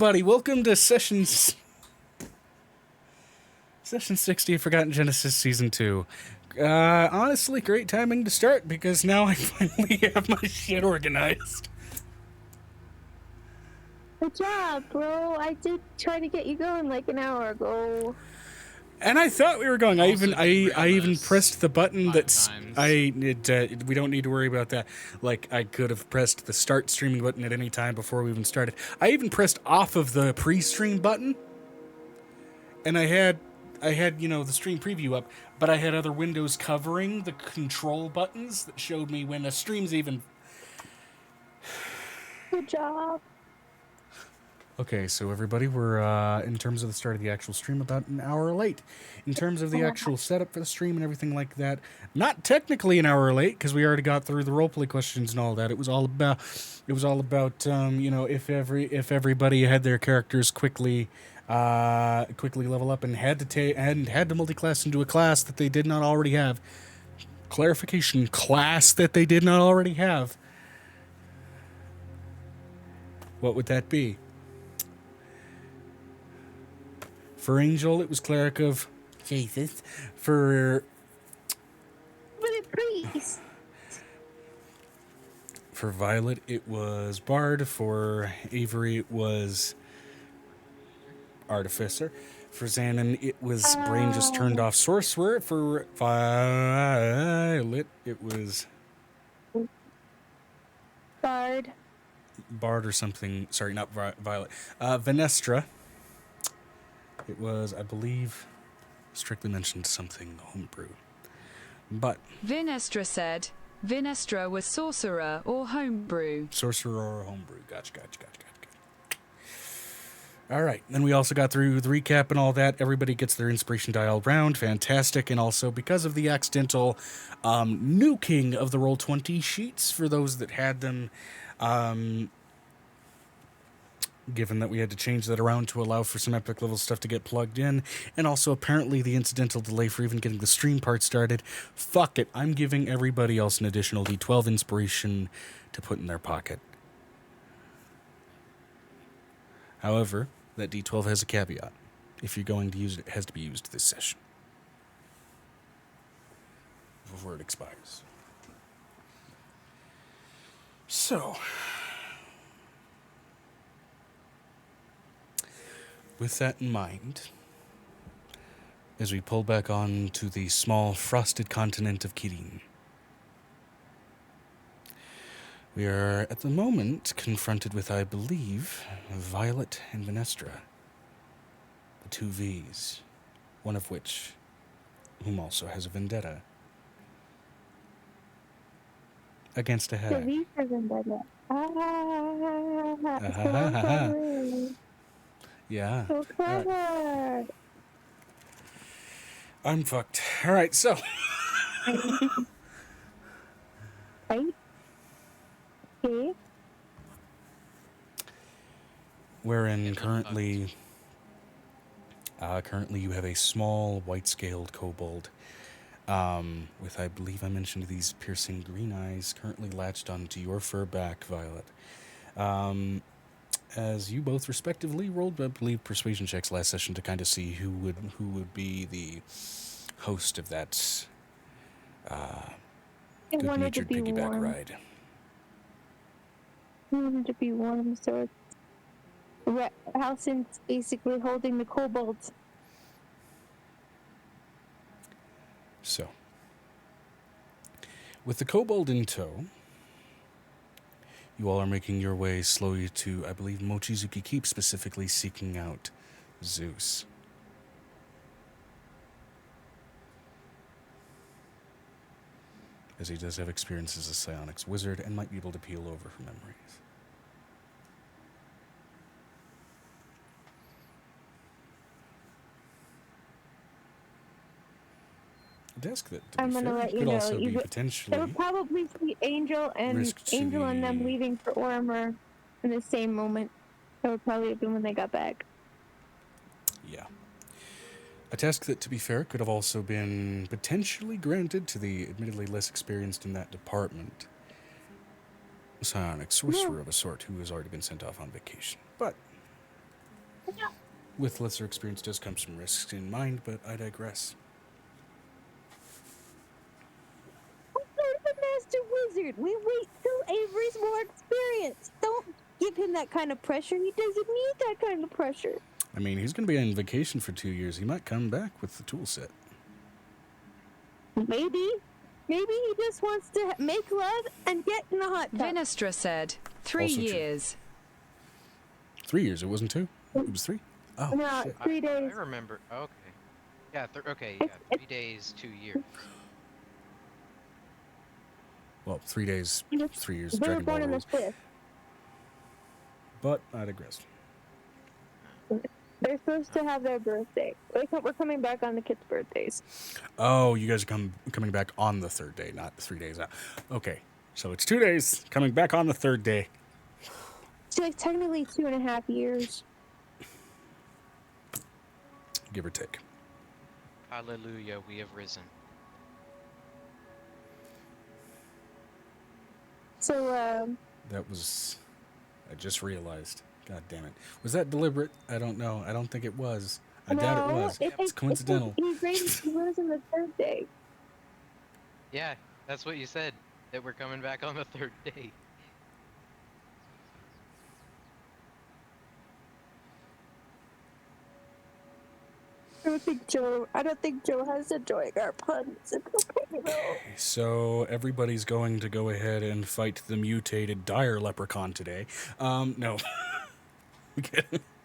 Buddy, welcome to Session 60 of Forgotten Genesis Season 2. Honestly, great timing to start because now I finally have my shit organized. Good job, bro. I did try to get you going like an hour ago. And I thought we were going. I Also even pressed the button 5 that's times. we don't need to worry about that. Like, I could have pressed the start streaming button at any time before we even started. I even pressed off of the pre-stream button, and I had the stream preview up, but I had other windows covering the control buttons that showed me when a stream's even. Good job. Okay, so everybody, we're, in terms of the start of the actual stream, about an hour late. In terms of the actual setup for the stream and everything like that, not technically an hour late, because we already got through the roleplay questions and all that. It was all about, if everybody had their characters quickly level up and had to multi-class into a class that they did not already have. Clarification, class that they did not already have. What would that be? For Angel, it was Cleric of Jesus. For Priest. For Violet, it was Bard. For Avery, it was Artificer. For Xanon, it was Brain just turned off Sorcerer. For Violet, it was Bard. Bard or something. Sorry, not Violet. Venestra. It was, I believe, strictly mentioned something homebrew. But Vinestra said Vinestra was sorcerer or homebrew. Sorcerer or homebrew. Gotcha. All right. Then we also got through the recap and all that. Everybody gets their inspiration dialed round. Fantastic. And also, because of the accidental nuking of the Roll20 sheets for those that had them, given that we had to change that around to allow for some epic level stuff to get plugged in, and also apparently the incidental delay for even getting the stream part started, fuck it, I'm giving everybody else an additional D12 inspiration to put in their pocket. However, that D12 has a caveat. If you're going to use it, it has to be used this session before it expires. So, with that in mind, as we pull back on to the small frosted continent of Kirin, we are at the moment confronted with, I believe, Violet and Venestra, the two Vs, one of whom also has a vendetta against a The hag. V for vendetta. So clever. Yeah. So clever. I'm fucked. All right, so. Right? Okay. Wherein currently you have a small white-scaled kobold with, I believe I mentioned, these piercing green eyes currently latched onto your fur back, Violet. As you both respectively rolled, I believe, persuasion checks last session to kind of see who would be the host of that good-natured piggyback warm. ride. I wanted to be warm, so Halcin's basically holding the kobolds. So, with the kobold in tow, you all are making your way slowly to, I believe, Mochizuki Keep, specifically seeking out Zeus. As he does have experience as a psionics wizard and might be able to peel over for memories. A desk that, to I'm be gonna fair, let you could know. also be It potentially would probably see Angel and them leaving for Orimer in the same moment. That would probably have been when they got back. Yeah. A task that, to be fair, could have also been potentially granted to the admittedly less experienced in that department psionic sorcerer of a sort who has already been sent off on vacation. But with lesser experience does come some risks in mind, but I digress. He's a master wizard. We wait till Avery's more experienced. Don't give him that kind of pressure. He doesn't need that kind of pressure. I mean, he's going to be on vacation for 2 years. He might come back with the tool set. Maybe he just wants to make love and get in the hot tub. Vinestra said, 3 Also true. years. 3 years. It wasn't 2. It was 3. Oh, No, shit. 3 days. I remember. Okay. Yeah. Yeah. 3 days, 2 years. Well, 3 days, 3 years. They were Dragon Ball born on the rules. 5th. But I digress. They're supposed to have their birthday. We're coming back on the kids' birthdays. Oh, you guys are coming back on the 3rd day, not 3 days out. Okay, so it's 2 days coming back on the 3rd day. So like technically 2.5 years. Give or take. Hallelujah, we have risen. So That was... I just realized. God damn it. Was that deliberate? I don't know. I don't think it was. I doubt it was. It's coincidental. He rose on the 3rd day. Yeah, that's what you said. That we're coming back on the 3rd day. I don't think Joe has enjoying our puns. It's okay, though. So everybody's going to go ahead and fight the mutated dire leprechaun today. No.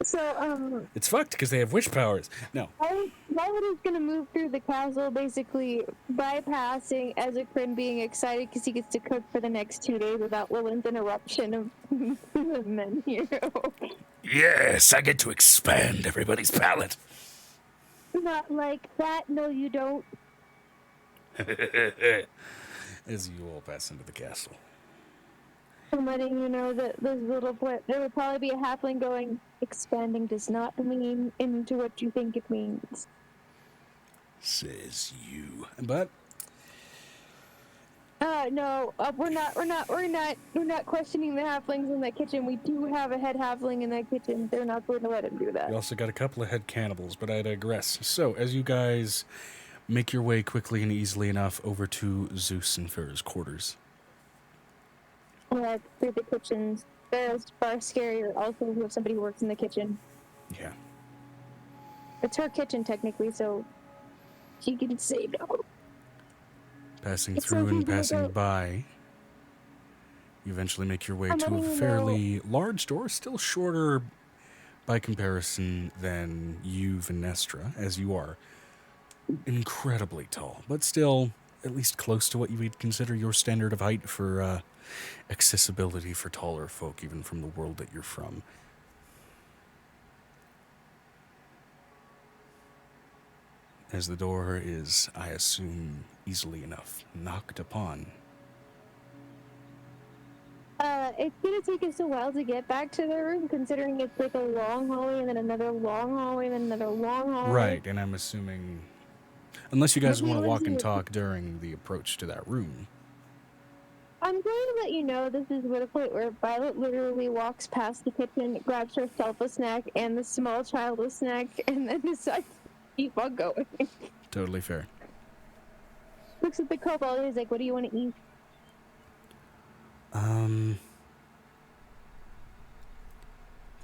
So, It's fucked because they have witch powers. No. Violet is gonna move through the castle, basically bypassing Ezekrin being excited because he gets to cook for the next 2 days without Lillian's interruption of the menu. Yes, I get to expand everybody's palate. Not like that. No, you don't. As you all pass into the castle. I'm letting you know that this little boy, there would probably be a halfling going, expanding does not mean into what you think it means. Says you. But No, we're not questioning the halflings in that kitchen. We do have a head halfling in that kitchen. They're not going to let him do that. we also got a couple of head cannibals, but I digress. So, as you guys make your way quickly and easily enough over to Zeus and Farah's quarters. Through the kitchens. There's far scarier also who have somebody who works in the kitchen. Yeah. It's her kitchen technically, so she can say no. Passing It's through so and easy to passing go- by, you eventually make your way I'm to a letting you fairly large door, still shorter by comparison than you, Vinestra, as you are incredibly tall, but still at least close to what you would consider your standard of height for accessibility for taller folk, even from the world that you're from. As the door is, I assume, easily enough knocked upon. It's gonna take us a while to get back to the room, considering it's like a long hallway and then another long hallway and then another long hallway. Right, and I'm assuming... Unless you guys But we want to would walk do and it- talk during the approach to that room. I'm going to let you know this is what a point where Violet literally walks past the kitchen, grabs herself a snack and the small child a snack, and then decides to keep on going. Totally fair. Looks at the kobold and he's like, what do you want to eat?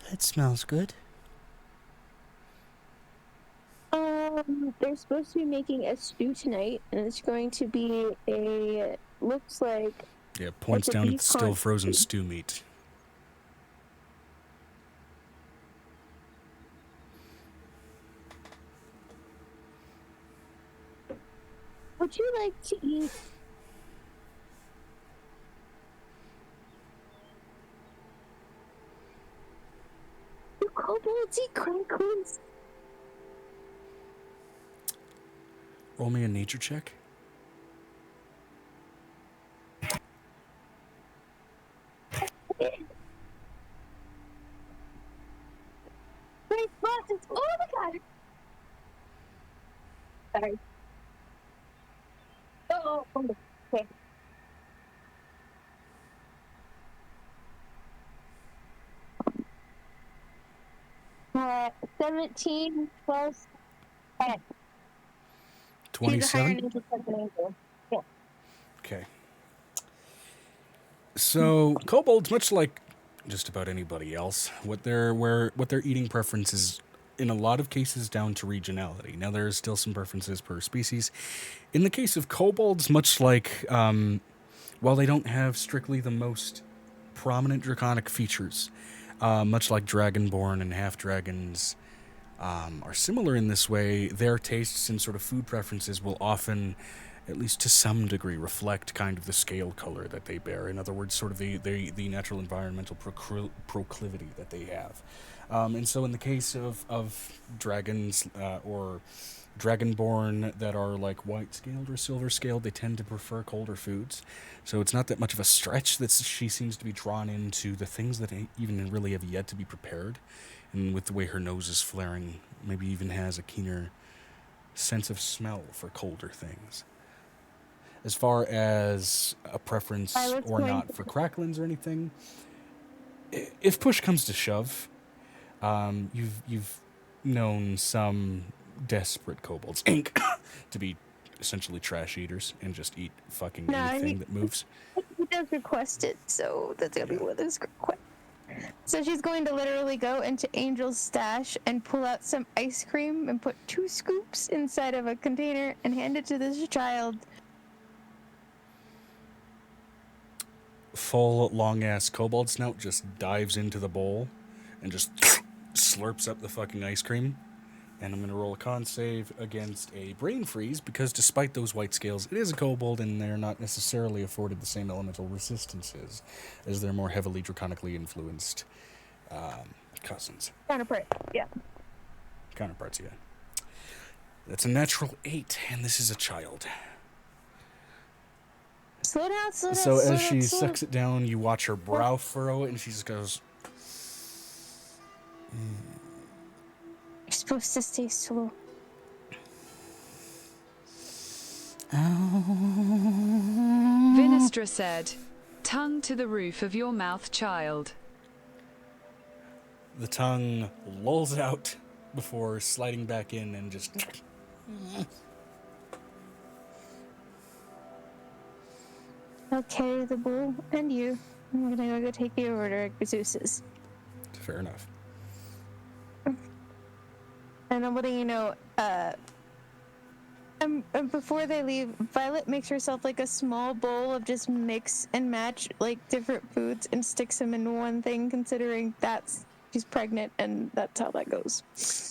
That smells good. They're supposed to be making a stew tonight, and it's going to be looks like... Yeah, points Like a down at beef the still con- frozen stew meat. Would you like to eat? Do kobolds eat crackles? Roll me a nature check. Great monsters! Oh my god! Sorry. Oh, okay. 17 plus 10. She's a higher 27? nature type than angel. Yeah. Okay. So kobolds, much like just about anybody else, what their eating preference is in a lot of cases down to regionality. Now there is still some preferences per species. In the case of kobolds, much like while they don't have strictly the most prominent draconic features, much like dragonborn and half dragons are similar in this way, their tastes and sort of food preferences will often, at least to some degree, reflect kind of the scale color that they bear. In other words, sort of the natural environmental proclivity that they have. And so in the case of dragons or dragonborn that are like white-scaled or silver-scaled, they tend to prefer colder foods. So it's not that much of a stretch that she seems to be drawn into the things that even really have yet to be prepared. And with the way her nose is flaring, maybe even has a keener sense of smell for colder things. As far as a preference or not for cracklins or anything, if push comes to shove, you've known some desperate kobolds, Inc., to be essentially trash eaters and just eat fucking anything that moves. He does request it, so that's gonna be one of those requests. So she's going to literally go into Angel's stash and pull out some ice cream and put 2 scoops inside of a container and hand it to this child. Full long-ass kobold snout just dives into the bowl and just slurps up the fucking ice cream. And I'm going to roll a con save against a brain freeze because despite those white scales, it is a kobold and they're not necessarily afforded the same elemental resistances as their more heavily draconically influenced cousins. Counterpart, yeah. Counterparts, yeah. That's a natural 8, and this is a child. Slow down. So as she sucks it down, you watch her brow furrow, and she just goes... You're supposed to stay slow. Vinestra said, "Tongue to the roof of your mouth, child." The tongue lolls out before sliding back in and just... I'll carry the bull and you. I'm gonna go take you over to Zeus's. Fair enough. And I'm letting you know, and before they leave, Violet makes herself like a small bowl of just mix and match like different foods and sticks them in one thing, considering she's pregnant and that's how that goes.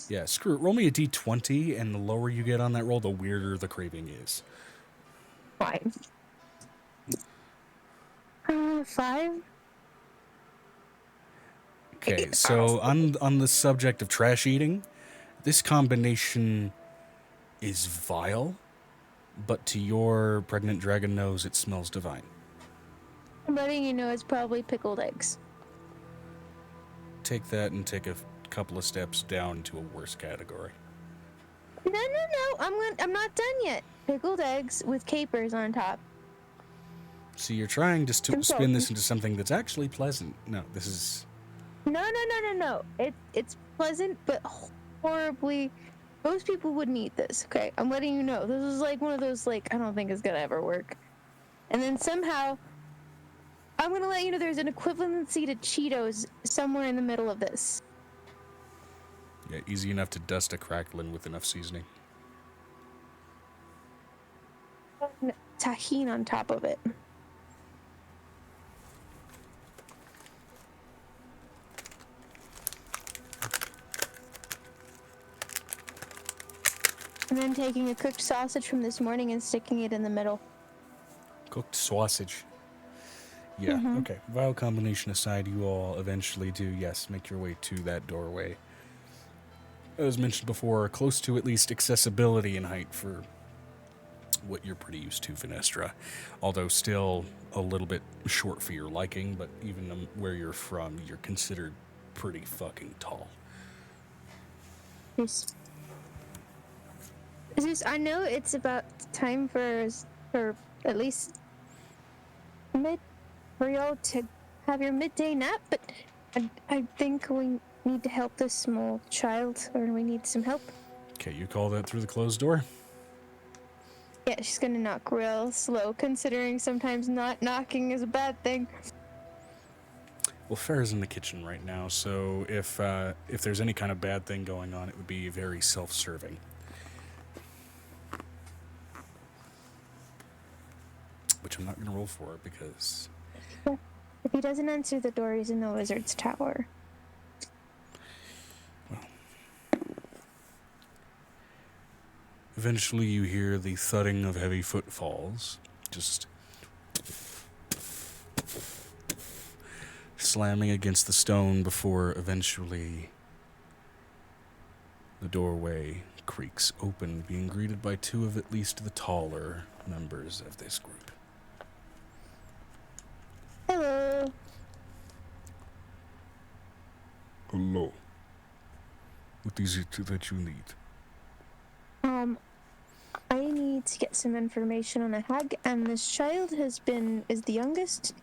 Yeah, screw it. Roll me a d20, and the lower you get on that roll, the weirder the craving is. 5. 5? Okay, so on the subject of trash eating, this combination is vile, but to your pregnant dragon nose, it smells divine. I'm letting you know it's probably pickled eggs. Take that and take a couple of steps down to a worse category. No. I'm not done yet. Pickled eggs with capers on top. See, you're trying to spin this into something that's actually pleasant. No, this is... No. It's pleasant, but horribly... Most people wouldn't eat this, okay? I'm letting you know. This is like one of those, like, I don't think it's gonna ever work. And then somehow, I'm gonna let you know there's an equivalency to Cheetos somewhere in the middle of this. Yeah, easy enough to dust a cracklin with enough seasoning. And tahini on top of it. And then taking a cooked sausage from this morning and sticking it in the middle. Cooked sausage. Yeah, okay. Vile combination aside, you all eventually do, yes, make your way to that doorway. As mentioned before, close to at least accessibility in height for what you're pretty used to, Vinestra. Although still a little bit short for your liking, but even where you're from, you're considered pretty fucking tall. Zeus, I know it's about time for at least for y'all to have your midday nap, but I think need to help this small child, or we need some help. Okay, you call that through the closed door? Yeah, she's gonna knock real slow, considering sometimes not knocking is a bad thing. Well, Farah's in the kitchen right now, so if there's any kind of bad thing going on, it would be very self-serving. Which I'm not going to roll for because... If he doesn't answer the door, he's in the wizard's tower. Well... Eventually you hear the thudding of heavy footfalls, just slamming against the stone before eventually the doorway creaks open, being greeted by two of at least the taller members of this group. Hello. Hello. What is it that you need? I need to get some information on a hag, and this child is the youngest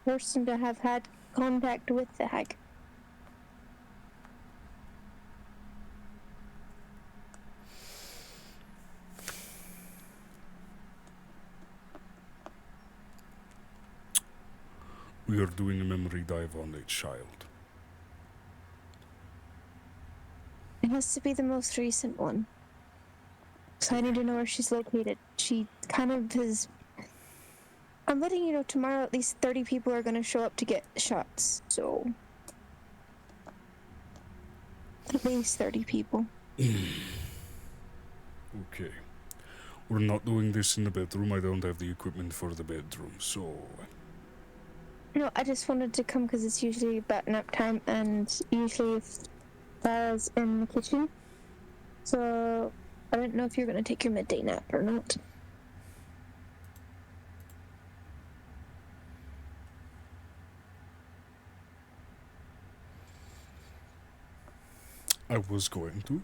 person to have had contact with the hag. We are doing a memory dive on a child. It has to be the most recent one. So I need to know where she's located. She kind of is... I'm letting you know tomorrow at least 30 people are going to show up to get shots, so... At least 30 people. Okay. We're not doing this in the bedroom. I don't have the equipment for the bedroom, so... No, I just wanted to come because it's usually about nap time, and usually if Sarah's in the kitchen. So... I don't know if you're going to take your midday nap or not. I was going to.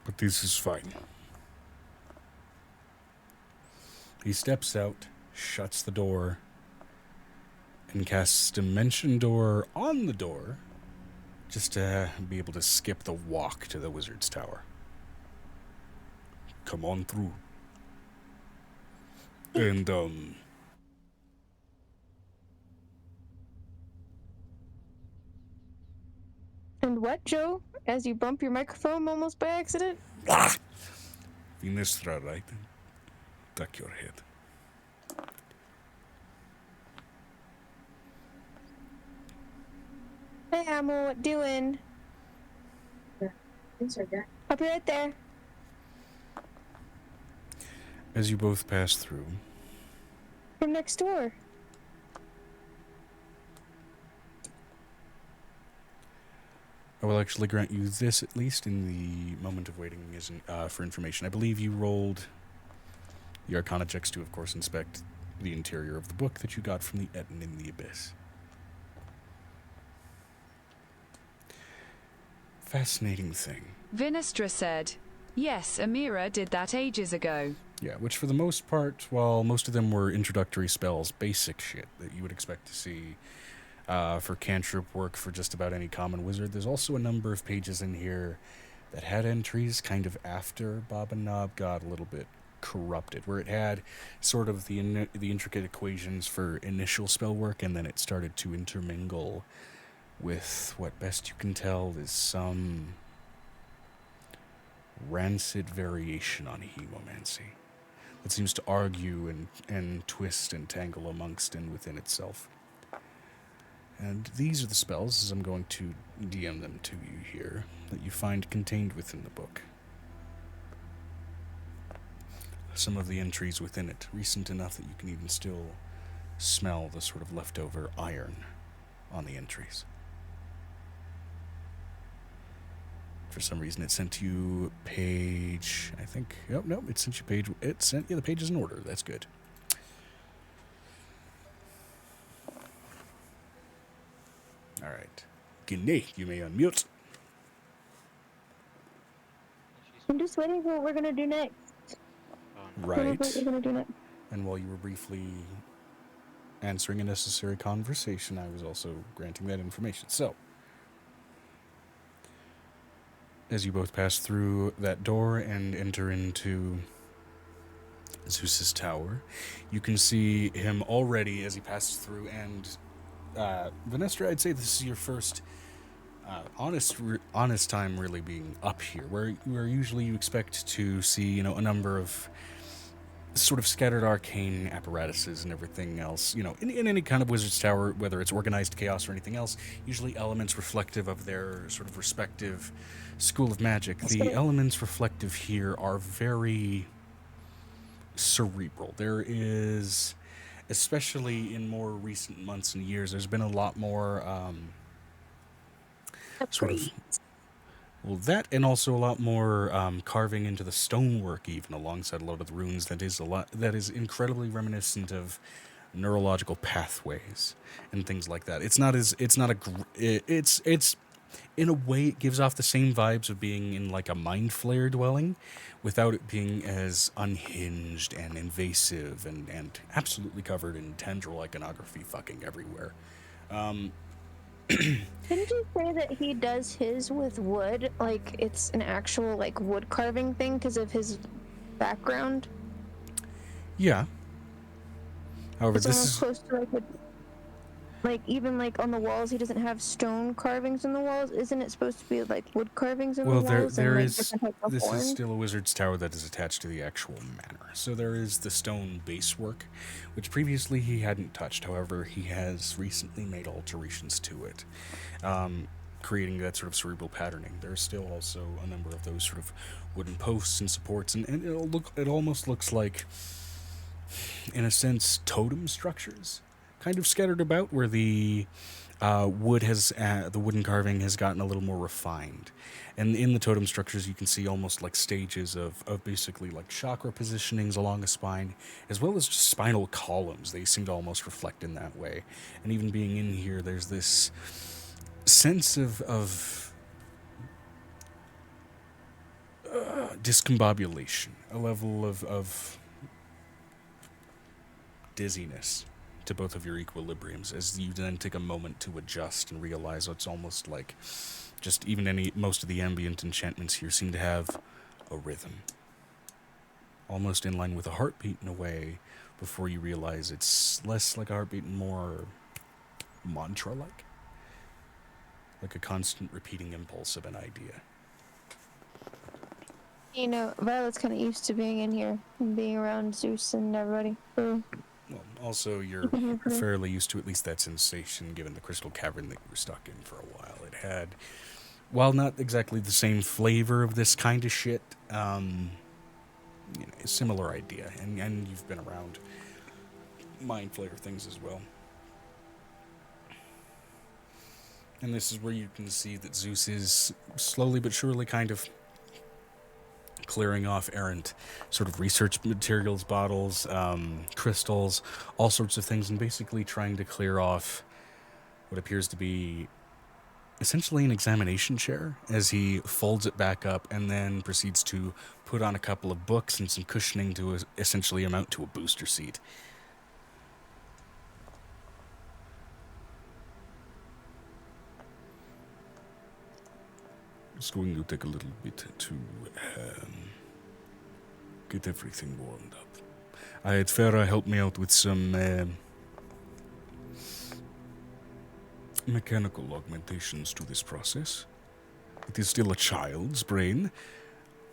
But this is fine. He steps out, shuts the door, and casts Dimension Door on the door, just to be able to skip the walk to the wizard's tower. Come on through. And, And what, Joe? As you bump your microphone almost by accident? Vinestra, right? Duck your head. Hey, Amo, what doing? I'll be right there. As you both pass through, From next door. I will actually grant you this, at least in the moment of waiting for information. I believe you rolled the Arcana checks to, of course, inspect the interior of the book that you got from the Eton in the Abyss. Fascinating thing. Vinestra said, yes, Amira did that ages ago. Yeah, which for the most part, while most of them were introductory spells, basic shit that you would expect to see for cantrip work for just about any common wizard, there's also a number of pages in here that had entries kind of after Bob and Nob got a little bit corrupted, where it had sort of the intricate equations for initial spell work, and then it started to intermingle with what best you can tell is some rancid variation on hemomancy that seems to argue and twist and tangle amongst and within itself. And these are the spells, as I'm going to DM them to you here, that you find contained within the book. Some of the entries within it, recent enough that you can even still smell the sort of leftover iron on the entries. For some reason, it sent you page, I think, no, it sent you the pages in order. That's good. All right. Guinea, you may unmute. I'm just waiting for what we're gonna do next. Right. What we're gonna do next. And while you were briefly answering a necessary conversation, I was also granting that information. So, as you both pass through that door and enter into Zeus's tower, you can see him already as he passes through. And Vanessa, I'd say this is your first honest time really being up here, where usually you expect to see a number of sort of scattered arcane apparatuses and everything else. In any kind of wizard's tower, whether it's organized chaos or anything else, usually elements reflective of their sort of respective school of magic. The elements reflective here are very cerebral. There is, especially in more recent months and years, there's been a lot more sort of, well, that, and also a lot more carving into the stonework, even alongside a lot of the runes. That is incredibly reminiscent of neurological pathways and things like that. It's in a way, it gives off the same vibes of being in like a mind flare dwelling, without it being as unhinged and invasive and absolutely covered in tendril iconography fucking everywhere. Didn't you say that he does his with wood? Like it's an actual like wood carving thing because of his background? Yeah. However, It's this almost is close to like even like on the walls he doesn't have stone carvings on the walls. Isn't it supposed to be like wood carvings on the walls? There and, like, is. different types of This is horns? still a wizard's tower that is attached to the actual manor. So there is the stone basework, which previously he hadn't touched. However, he has recently made alterations to it, creating that sort of cerebral patterning. There's still also a number of those sort of wooden posts and supports, and it almost looks like, in a sense, totem structures, kind of scattered about, where the the wooden carving has gotten a little more refined. And in the totem structures, you can see almost like stages of basically like chakra positionings along a spine, as well as just spinal columns. They seem to almost reflect in that way. And even being in here, there's this sense of discombobulation, a level of dizziness to both of your equilibriums, as you then take a moment to adjust and realize it's almost like just even most of the ambient enchantments here seem to have a rhythm, almost in line with a heartbeat in a way, before you realize it's less like a heartbeat and more mantra-like, like a constant repeating impulse of an idea. Violet's kind of used to being in here and being around Zeus and everybody. So. Well, also, you're fairly used to at least that sensation, given the crystal cavern that you were stuck in for a while. It had, while not exactly the same flavor of this kind of shit, a similar idea. And you've been around mind flayer things as well. And this is where you can see that Zeus is slowly but surely kind of clearing off errant sort of research materials, bottles, crystals, all sorts of things, and basically trying to clear off what appears to be essentially an examination chair, as he folds it back up and then proceeds to put on a couple of books and some cushioning to essentially amount to a booster seat. It's going to take a little bit to get everything warmed up. I had Farah help me out with some mechanical augmentations to this process. It is still a child's brain,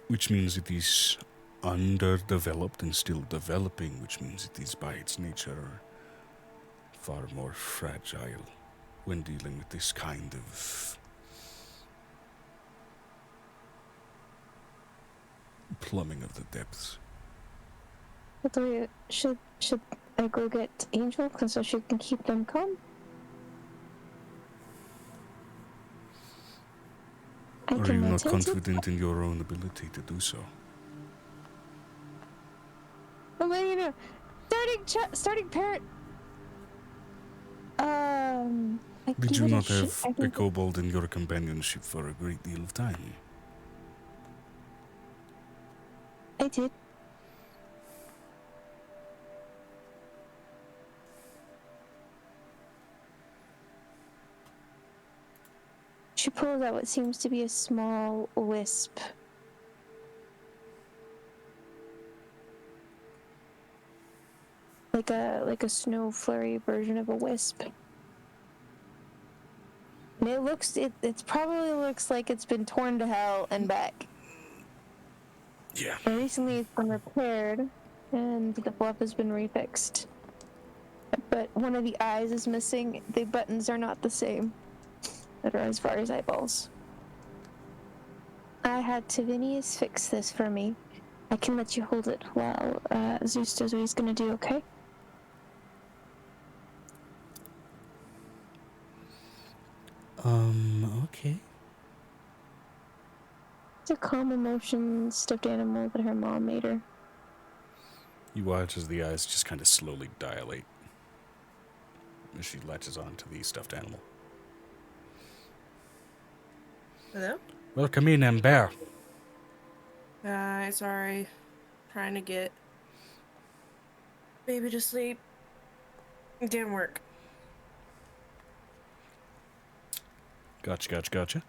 which means it is underdeveloped and still developing, which means it is by its nature far more fragile when dealing with this kind of plumbing of the depths. But should I go get Angel so she can keep them calm? Are you not confident in your own ability to do so? Well, starting parrot. Did you not have a kobold in your companionship for a great deal of time? I did. She pulls out what seems to be a small wisp. Like a snow flurry version of a wisp. And it probably looks like it's been torn to hell and back. Yeah. And recently it's been repaired and the fluff has been refixed. But one of the eyes is missing. The buttons are not the same. That are as far as eyeballs. I had Tavinius fix this for me. I can let you hold it while Zeus does what he's gonna do, okay? Okay. It's a calm emotion stuffed animal that her mom made her. You watch as the eyes just kind of slowly dilate as she latches on to the stuffed animal. Hello? Welcome in, Amber. Sorry. Trying to get baby to sleep. It didn't work. Gotcha.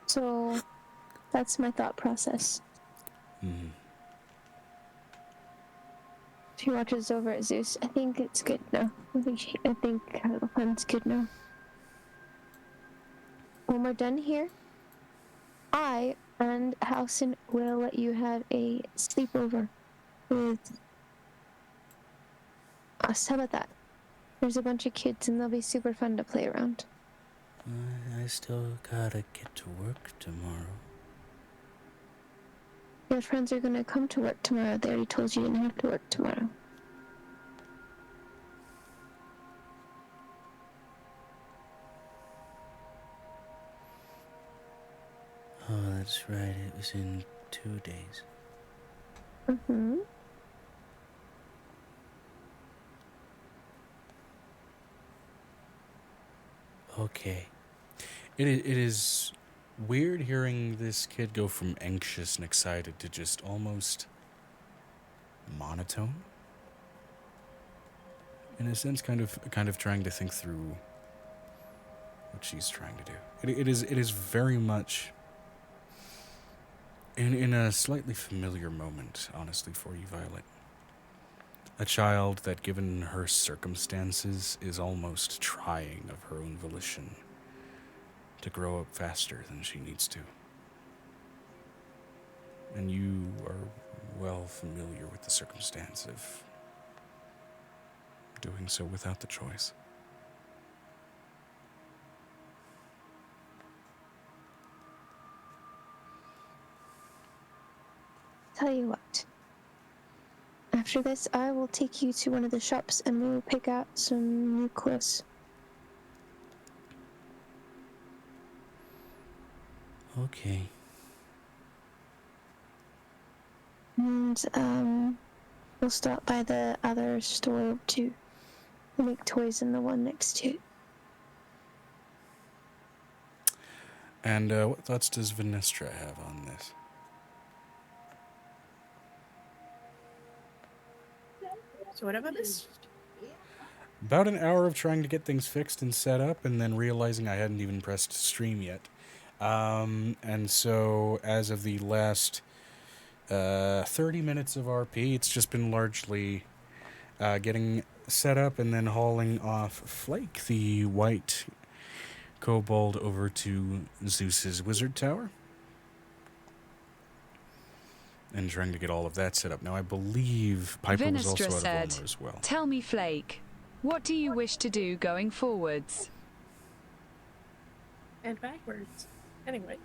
So that's my thought process. Mm-hmm. She watches over at Zeus. I think it's good now. I think Hunt's good now. When we're done here, I and Housen will let you have a sleepover with us. How about that? There's a bunch of kids and they'll be super fun to play around. I still gotta get to work tomorrow. Your friends are gonna come to work tomorrow. They already told you didn't have to work tomorrow. Oh, that's right, it was in 2 days. Mm-hmm. Okay. It is weird hearing this kid go from anxious and excited to just almost monotone. In a sense, kind of trying to think through what she's trying to do. It is very much in a slightly familiar moment, honestly, for you, Violet. A child that, given her circumstances, is almost trying of her own volition to grow up faster than she needs to. And you are well familiar with the circumstance of doing so without the choice. Tell you what. After this, I will take you to one of the shops and we'll pick out some new clothes. Okay. And we'll stop by the other store too. They make toys in the one next to it. And what thoughts does Venestra have on this? So what have I missed? About an hour of trying to get things fixed and set up, and then realizing I hadn't even pressed stream yet. And so, as of the last 30 minutes of RP, it's just been largely getting set up and then hauling off Flake, the white kobold, over to Zeus's wizard tower. And trying to get all of that set up. Now, I believe Piper was also Vinestra out of said, Ulmer as well. "Tell me, Flake, what do you wish to do going forwards?" And backwards. Anyway.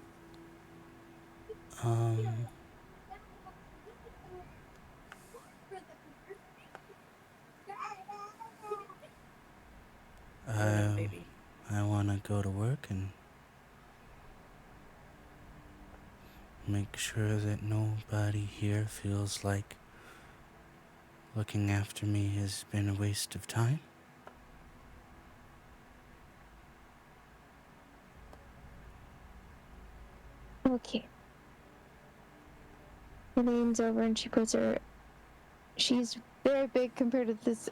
Baby. I wanna go to work and make sure that nobody here feels like looking after me has been a waste of time. Okay. She leans over and she puts her. She's very big compared to this.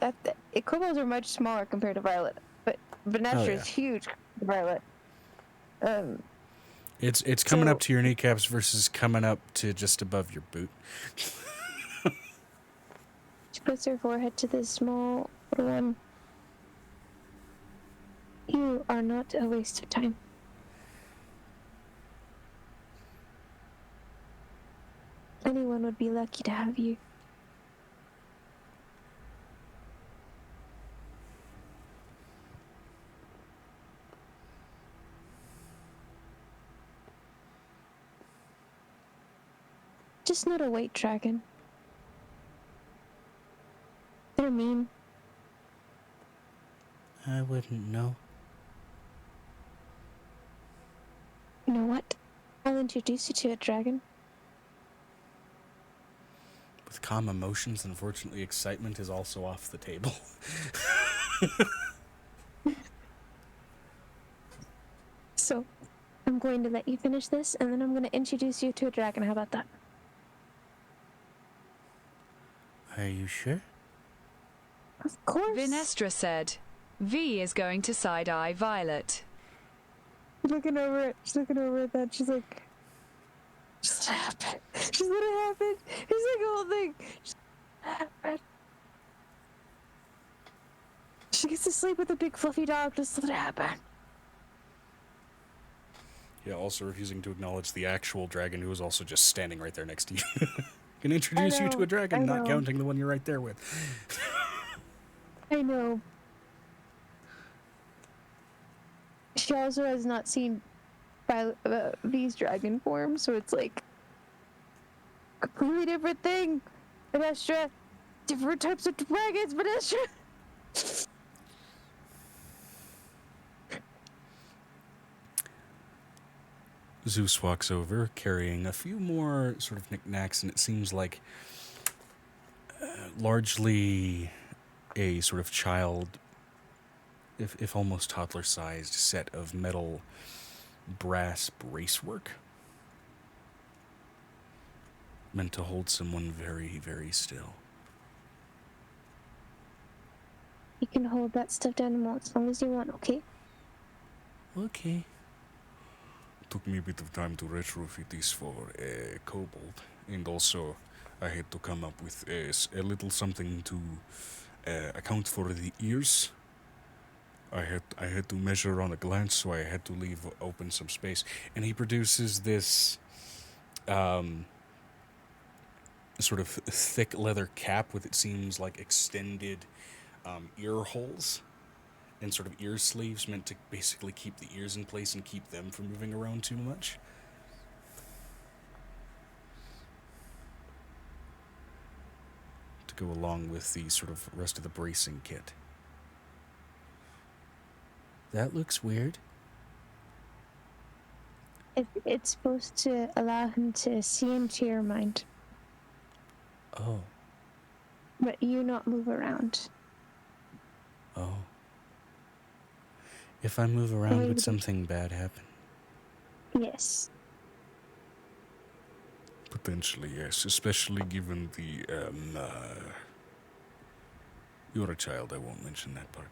Kobolds are much smaller compared to Violet, but Vanessa yeah. is huge compared to Violet. It's coming So- up to your kneecaps versus coming up to just above your boot. She puts her forehead to this small little one. You are not a waste of time. Anyone would be lucky to have you. Just not a white dragon. They're mean. I wouldn't know. You know what? I'll introduce you to a dragon. With calm emotions, unfortunately, excitement is also off the table. So, I'm going to let you finish this, and then I'm going to introduce you to a dragon. How about that? Are you sure? Of course. Vinestra said. V is going to side-eye Violet. She's looking over it. She's looking over at that. She's like, just let it happen. Just let it happen. It's like a whole thing. Just let it happen. She gets to sleep with a big fluffy dog. Just let it happen. Yeah, also refusing to acknowledge the actual dragon who is also just standing right there next to you. Can introduce you to a dragon, I not know. counting the one you're right there with. I know. She also has not seen V's dragon form, so it's like a completely different thing. Vanessa, different types of dragons, Vanessa. Zeus walks over, carrying a few more sort of knickknacks, and it seems like largely a sort of child, if almost toddler-sized, set of metal brass bracework meant to hold someone very, very still. You can hold that stuffed animal as long as you want, okay? Okay. Took me a bit of time to retrofit this for a kobold, and also I had to come up with a little something to account for the ears. I had to measure on a glance, so I had to leave open some space. And he produces this sort of thick leather cap with, it seems like, extended ear holes and sort of ear sleeves meant to basically keep the ears in place and keep them from moving around too much. To go along with the sort of rest of the bracing kit. That looks weird. It's supposed to allow him to see into your mind, Oh. but you not move around. Oh. If I move around, Maybe. would something bad happen? Yes. Potentially, yes. Especially given the, You're a child, I won't mention that part.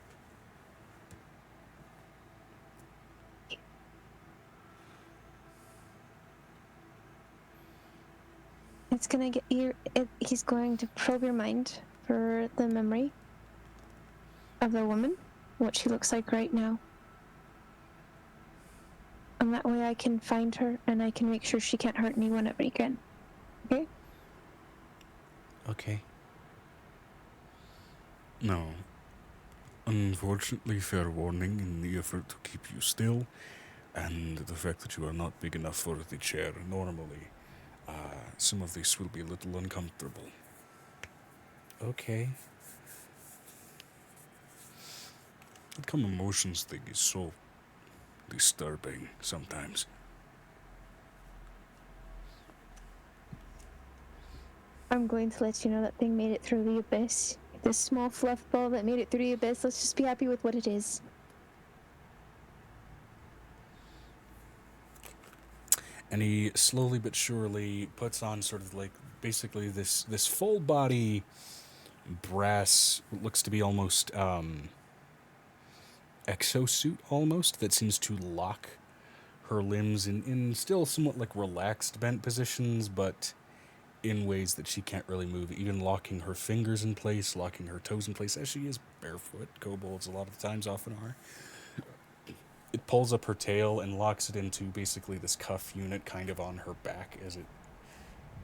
It's gonna get you. He's going to probe your mind for the memory of the woman, what she looks like right now. And that way I can find her and I can make sure she can't hurt anyone ever again. Okay? Okay. No. Unfortunately, fair warning, in the effort to keep you still, and the fact that you are not big enough for the chair normally, some of this will be a little uncomfortable. Okay. The calm emotions thing is so disturbing sometimes. I'm going to let you know that thing made it through the abyss. This small fluff ball that made it through the abyss, let's just be happy with what it is. And he slowly but surely puts on sort of like basically this full body brass, looks to be almost exosuit almost, that seems to lock her limbs in still somewhat like relaxed bent positions, but in ways that she can't really move, even locking her fingers in place, locking her toes in place, as she is barefoot. Kobolds a lot of the times often are. It pulls up her tail and locks it into basically this cuff unit kind of on her back as it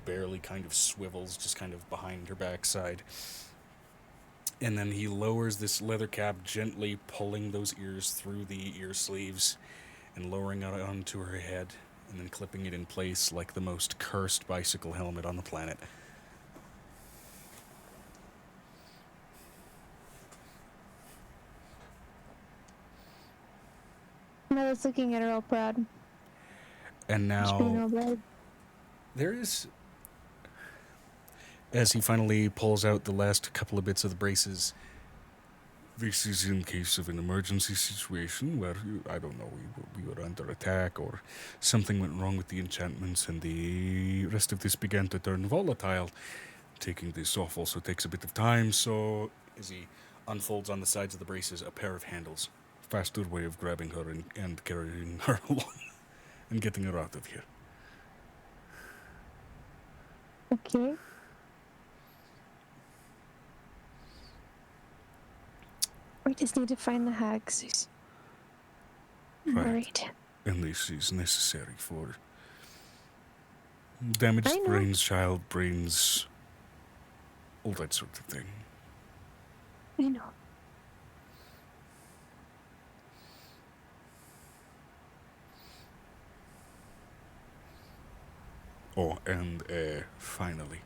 barely kind of swivels just kind of behind her backside. And then he lowers this leather cap, gently pulling those ears through the ear sleeves and lowering it onto her head, and then clipping it in place like the most cursed bicycle helmet on the planet. Melo's looking at her all proud. And She's being now all proud. there is, as he finally pulls out the last couple of bits of the braces, this is in case of an emergency situation where, I don't know, we were under attack or something went wrong with the enchantments and the rest of this began to turn volatile. Taking this off also takes a bit of time, so as he unfolds on the sides of the braces a pair of handles. Faster way of grabbing her and carrying her along and getting her out of here. Okay. We just need to find the hags. Right. Alright. And this is necessary for damaged I know. brains, child brains, all that sort of thing. I know. Oh, and finally,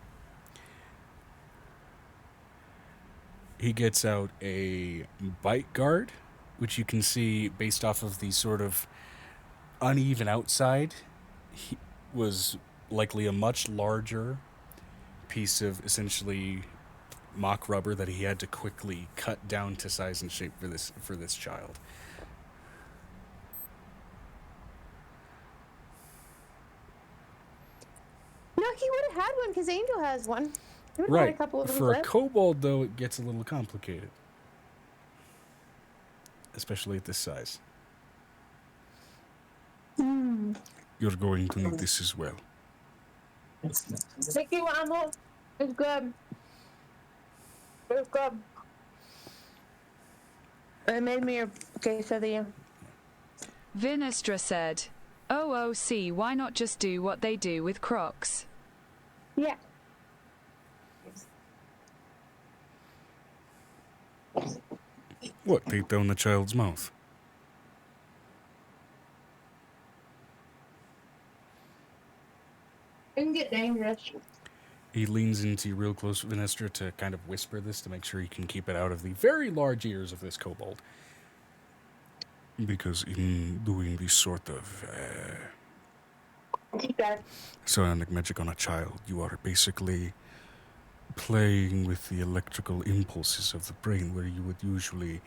he gets out a bite guard, which you can see based off of the sort of uneven outside, was likely a much larger piece of essentially mock rubber that he had to quickly cut down to size and shape for this child. No, he would have had one because Angel has one. He would have had a Right. couple of those For a left. kobold, though, it gets a little complicated. Especially at this size. You're going to need this as well. Thank you, Amo. It's good. It's good. It made me a quesadilla. Vinestra said, OOC, why not just do what they do with Crocs? Yeah. What, take down the child's mouth? It can get dangerous. He leans into you real close, Vinestra, to kind of whisper this to make sure he can keep it out of the very large ears of this kobold. Because in doing this sort of psionic magic on a child, you are basically playing with the electrical impulses of the brain, where you would usually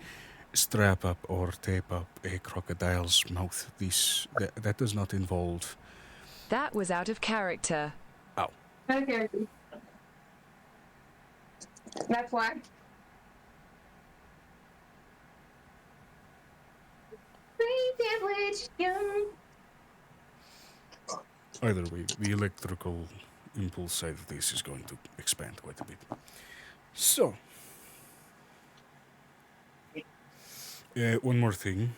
strap up or tape up a crocodile's mouth. That does not involve... That was out of character. Ow. Okay. That's why. Sandwich, yum. Either way, the electrical impulse side of this is going to expand quite a bit. So, one more thing.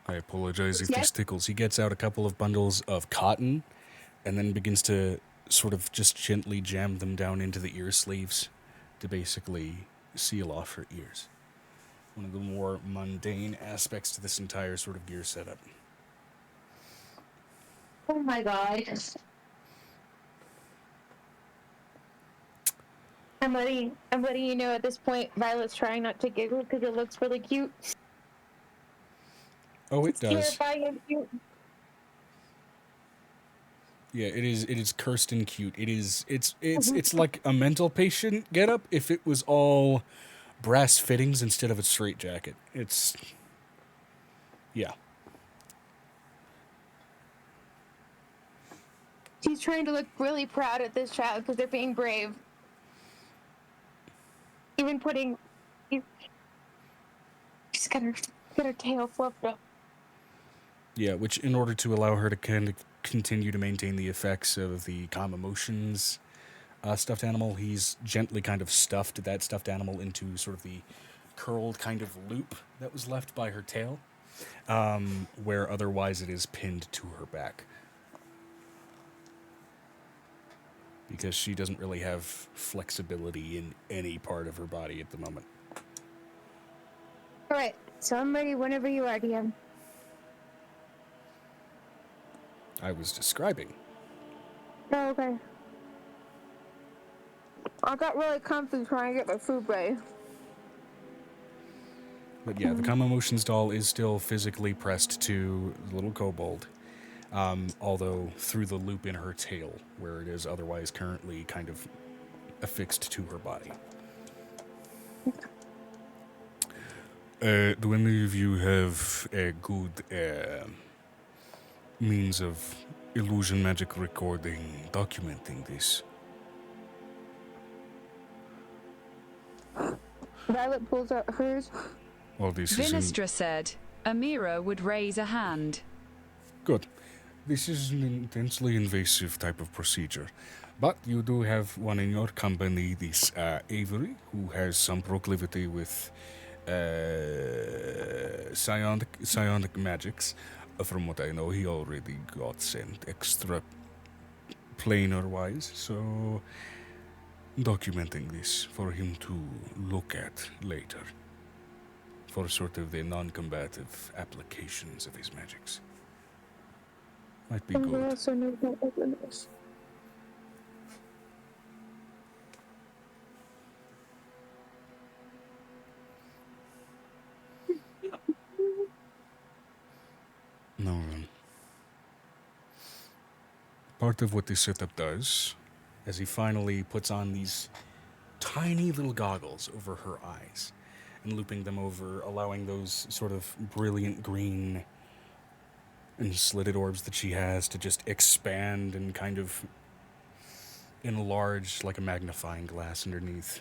I apologize if this tickles. He gets out a couple of bundles of cotton and then begins to sort of just gently jam them down into the ear sleeves to basically seal off her ears. One of the more mundane aspects to this entire sort of gear setup. Oh my god. I'm letting you know at this point, Violet's trying not to giggle because it looks really cute. Oh, it does. Terrifying and cute. Yeah, it is cursed and cute. It's like a mental patient getup if it was all brass fittings instead of a straight jacket. Yeah. Everyone's trying to look really proud at this child because they're being brave. Even putting, she's got her tail fluffed up. Yeah, which in order to allow her to kind of continue to maintain the effects of the calm emotions stuffed animal, he's gently kind of stuffed that stuffed animal into sort of the curled kind of loop that was left by her tail, where otherwise it is pinned to her back. Because she doesn't really have flexibility in any part of her body at the moment. All right, so I'm ready whenever you are, DM. I was describing. Oh, okay. I got really comfy trying to get my food ready. But yeah, the calm emotions doll is still physically pressed to the little kobold. Although through the loop in her tail, where it is otherwise currently kind of affixed to her body. Do any of you have a good means of illusion magic recording, documenting this? Violet pulls out hers. Well, this is Vinestra said, Amira would raise a hand. good. This is an intensely invasive type of procedure. But you do have one in your company, this Avery, who has some proclivity with psionic magics. From what I know, he already got sent extra planar-wise, so documenting this for him to look at later. For sort of the non-combative applications of his magics. Might be good. Also know how to open this. No, part of what this setup does, as he finally puts on these tiny little goggles over her eyes, and looping them over, allowing those sort of brilliant green and slitted orbs that she has to just expand and kind of enlarge like a magnifying glass underneath,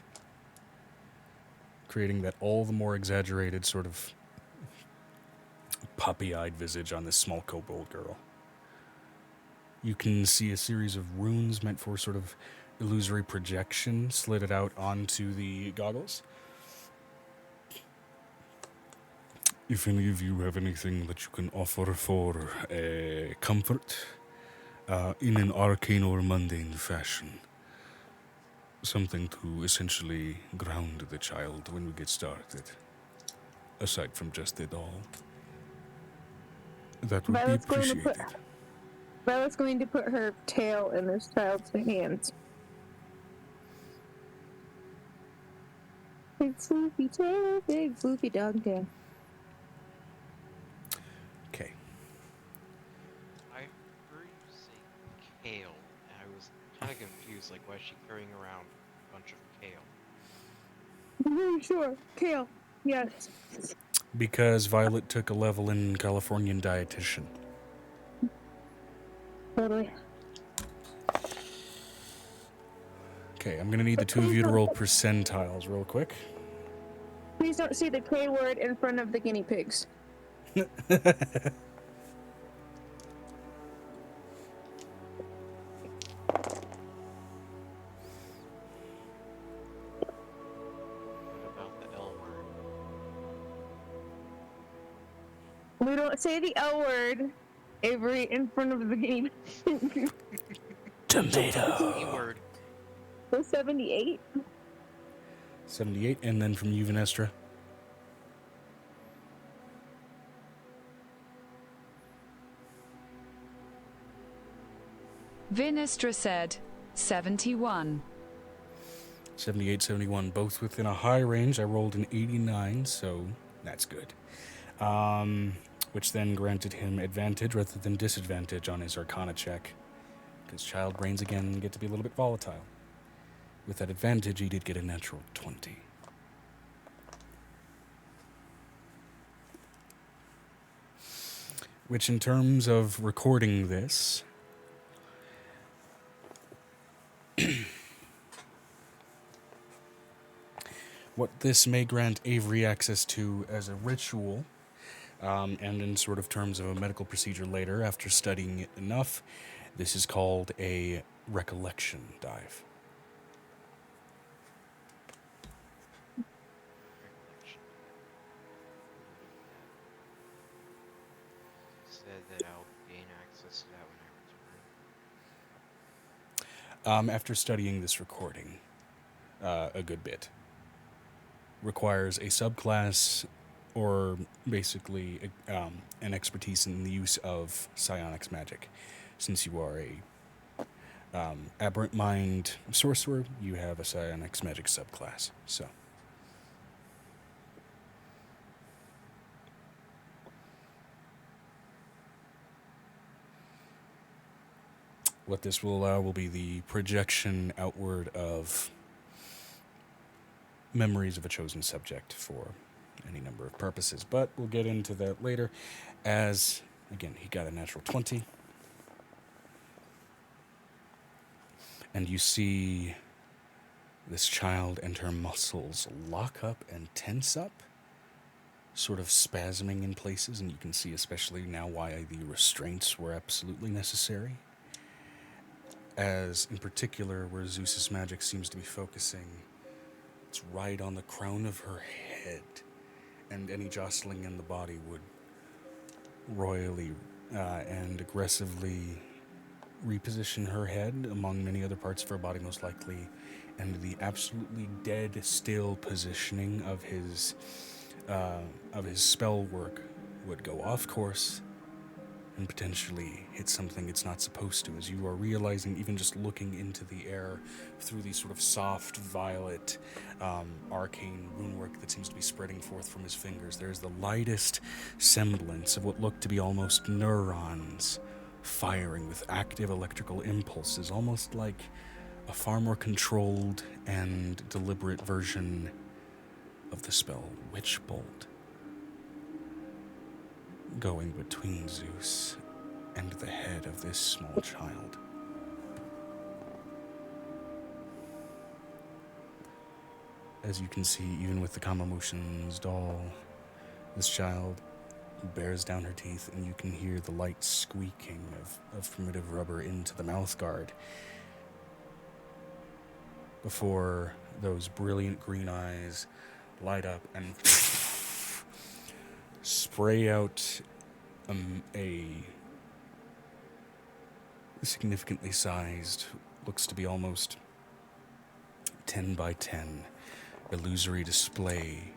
creating that all the more exaggerated sort of puppy-eyed visage on this small kobold girl. You can see a series of runes meant for sort of illusory projection slitted out onto the goggles. If any of you have anything that you can offer for comfort in an arcane or mundane fashion, something to essentially ground the child when we get started, aside from just the doll, that would Violet's be going to appreciated. Violet's going to put her tail in this child's hands. Big floofy tail, big floofy dog tail. Okay. I heard you say kale, and I was kind of confused. Like, why is she carrying around a bunch of kale? Sure, kale. Yes. Because Violet took a level in Californian dietitian. Totally. Okay, I'm gonna need the two of you to roll percentiles real quick. Please don't say the K word in front of the guinea pigs. What about the L word? We don't say the L word, Avery, in front of the guinea pigs. Tomato. E word. So 78? 78, and then from you, Vinestra. Vinestra said, 71. 78, 71, both within a high range. I rolled an 89, so that's good. Which then granted him advantage rather than disadvantage on his Arcana check. Because child brains, again, get to be a little bit volatile. With that advantage, he did get a natural 20. Which, in terms of recording this, What this may grant Avery access to as a ritual, and in sort of terms of a medical procedure later, after studying it enough, this is called a recollection dive. Recollection. You said that I'll gain access to that when I return. After studying this recording a good bit, requires a subclass or basically an expertise in the use of psionics magic. Since you are a aberrant mind sorcerer, you have a psionics magic subclass. So, what this will allow will be the projection outward of memories of a chosen subject for any number of purposes. But we'll get into that later, as, again, he got a natural 20. And you see this child and her muscles lock up and tense up, sort of spasming in places, and you can see especially now why the restraints were absolutely necessary. As, in particular, where Zeus's magic seems to be focusing, it's right on the crown of her head, and any jostling in the body would royally and aggressively reposition her head among many other parts of her body, most likely, and the absolutely dead still positioning of his spell work would go off course and potentially hit something it's not supposed to, as you are realizing, even just looking into the air through the sort of soft violet arcane runework that seems to be spreading forth from his fingers. There's the lightest semblance of what look to be almost neurons firing with active electrical impulses, almost like a far more controlled and deliberate version of the spell Witch Bolt, going between Zeus and the head of this small child. As you can see, even with the Kamamushin's doll, this child bears down her teeth, and you can hear the light squeaking of primitive rubber into the mouth guard before those brilliant green eyes light up and spray out a significantly sized, looks to be almost 10 by 10 illusory display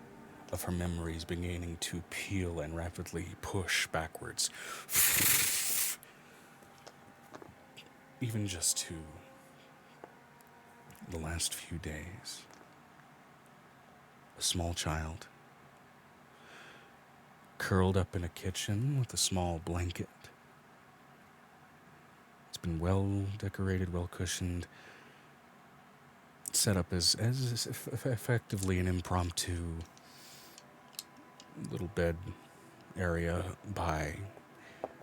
of her memories beginning to peel and rapidly push backwards. Even just to the last few days. A small child, curled up in a kitchen with a small blanket. It's been well decorated, well cushioned, set up as effectively an impromptu little bed area by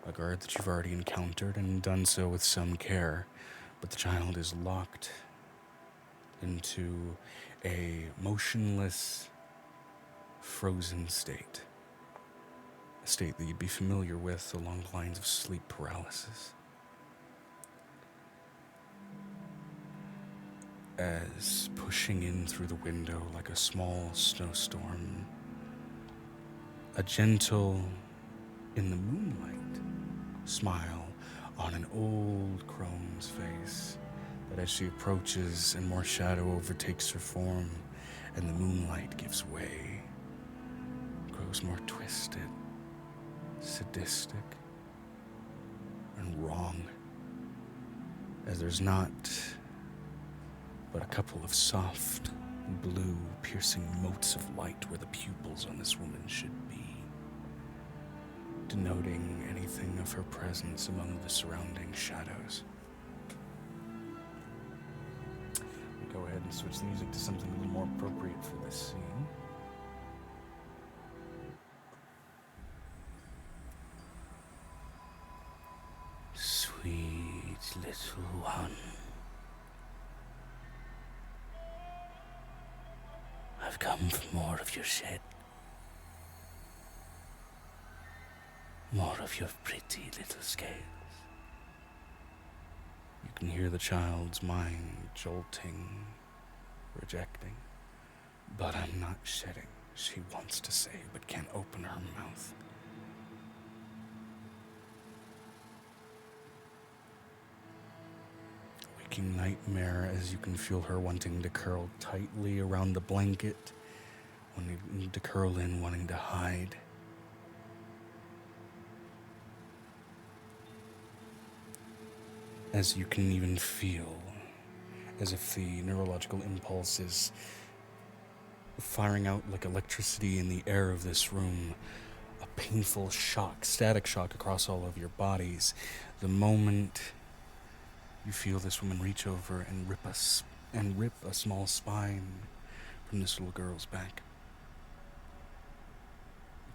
a guard that you've already encountered, and done so with some care. But the child is locked into a motionless, frozen state. A state that you'd be familiar with along the lines of sleep paralysis. As pushing in through the window like a small snowstorm, a gentle, in the moonlight, smile on an old crone's face, that as she approaches and more shadow overtakes her form and the moonlight gives way, grows more twisted, sadistic, and wrong, as there's not but a couple of soft, blue, piercing motes of light where the pupils on this woman should be, denoting anything of her presence among the surrounding shadows. We'll go ahead and switch the music to something a little more appropriate for this scene. Sweet little one, I've come for more of your shit. More of your pretty little scales. You can hear the child's mind jolting, rejecting. But I'm not shedding. She wants to say, but can't open her mouth. Waking nightmare as you can feel her wanting to curl tightly around the blanket, wanting to curl in, wanting to hide. As you can even feel, as if the neurological impulse is firing out like electricity in the air of this room, a painful shock, static shock across all of your bodies. The moment you feel this woman reach over and rip a small spine from this little girl's back.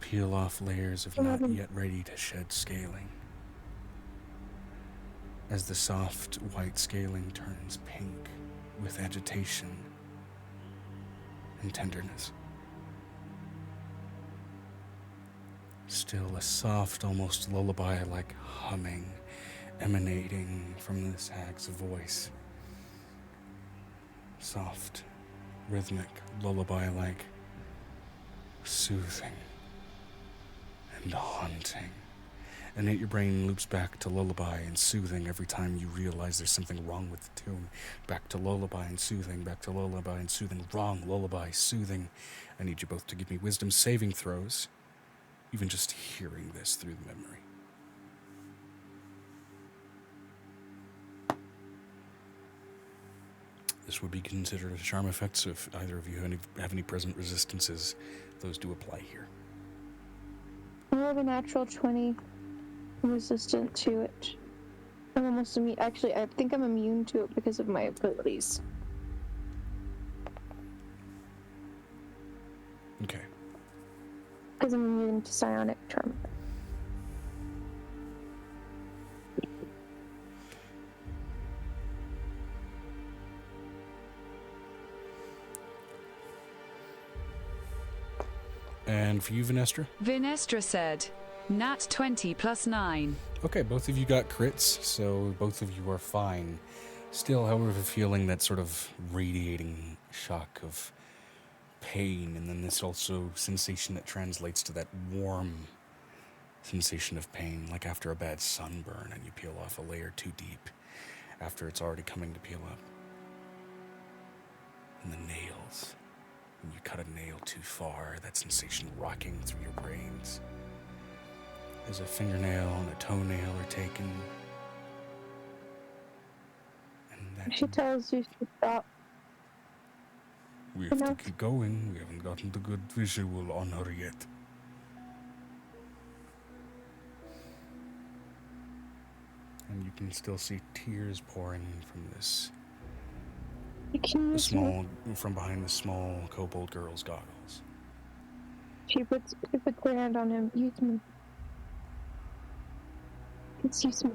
Peel off layers of not yet ready to shed scaling. As the soft white scaling turns pink with agitation and tenderness. Still a soft, almost lullaby-like humming emanating from this hag's voice. Soft, rhythmic, lullaby-like, soothing and haunting. And yet your brain loops back to lullaby and soothing every time you realize there's something wrong with the tune. Back to lullaby and soothing, back to lullaby and soothing. Wrong, lullaby, soothing. I need you both to give me wisdom saving throws, even just hearing this through the memory. This would be considered a charm effect, so if either of you have any present resistances, those do apply here. I have a natural 20. I'm resistant to it. I'm almost immune. Actually, I think I'm immune to it because of my abilities. Okay. Because I'm immune to psionic charm. And for you, Vinestra? Vinestra said, Nat 20 plus 9. Okay, both of you got crits, so both of you are fine. Still, however, feeling that sort of radiating shock of pain, and then this also sensation that translates to that warm sensation of pain, like after a bad sunburn and you peel off a layer too deep after it's already coming to peel up. And the nails. When you cut a nail too far, that sensation rocking through your brains. As a fingernail and a toenail are taken. And that She tells you to stop. we have to keep going. We haven't gotten the good visual on her yet. And you can still see tears pouring from this from behind the small kobold girl's goggles. She puts her hand on him. Use me. Excuse me.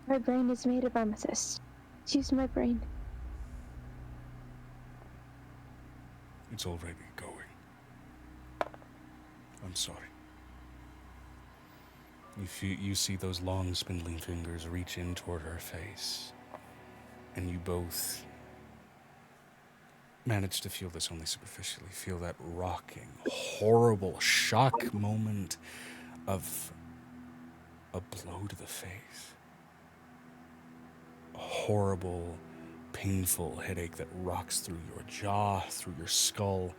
My brain is made of amethyst. Use my brain. It's already going. I'm sorry. You see those long spindling fingers reach in toward her face, and you both manage to feel this only superficially, feel that rocking, horrible shock moment of a blow to the face. A horrible, painful headache that rocks through your jaw, through your skull,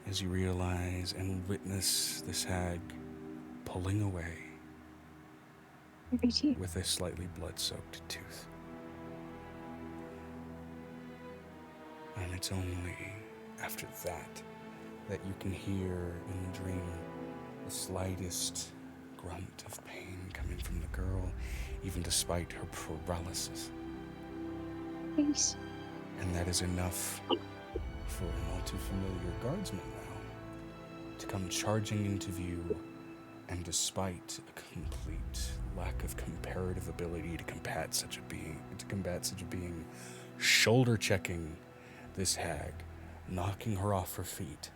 as you realize and witness this hag pulling away with a slightly blood-soaked tooth. And it's only after that you can hear in the dream the slightest grunt of pain coming from the girl, even despite her paralysis. Please. And that is enough for an all too familiar guardsman now to come charging into view, and despite a complete lack of comparative ability to combat such a being, shoulder checking this hag, knocking her off her feet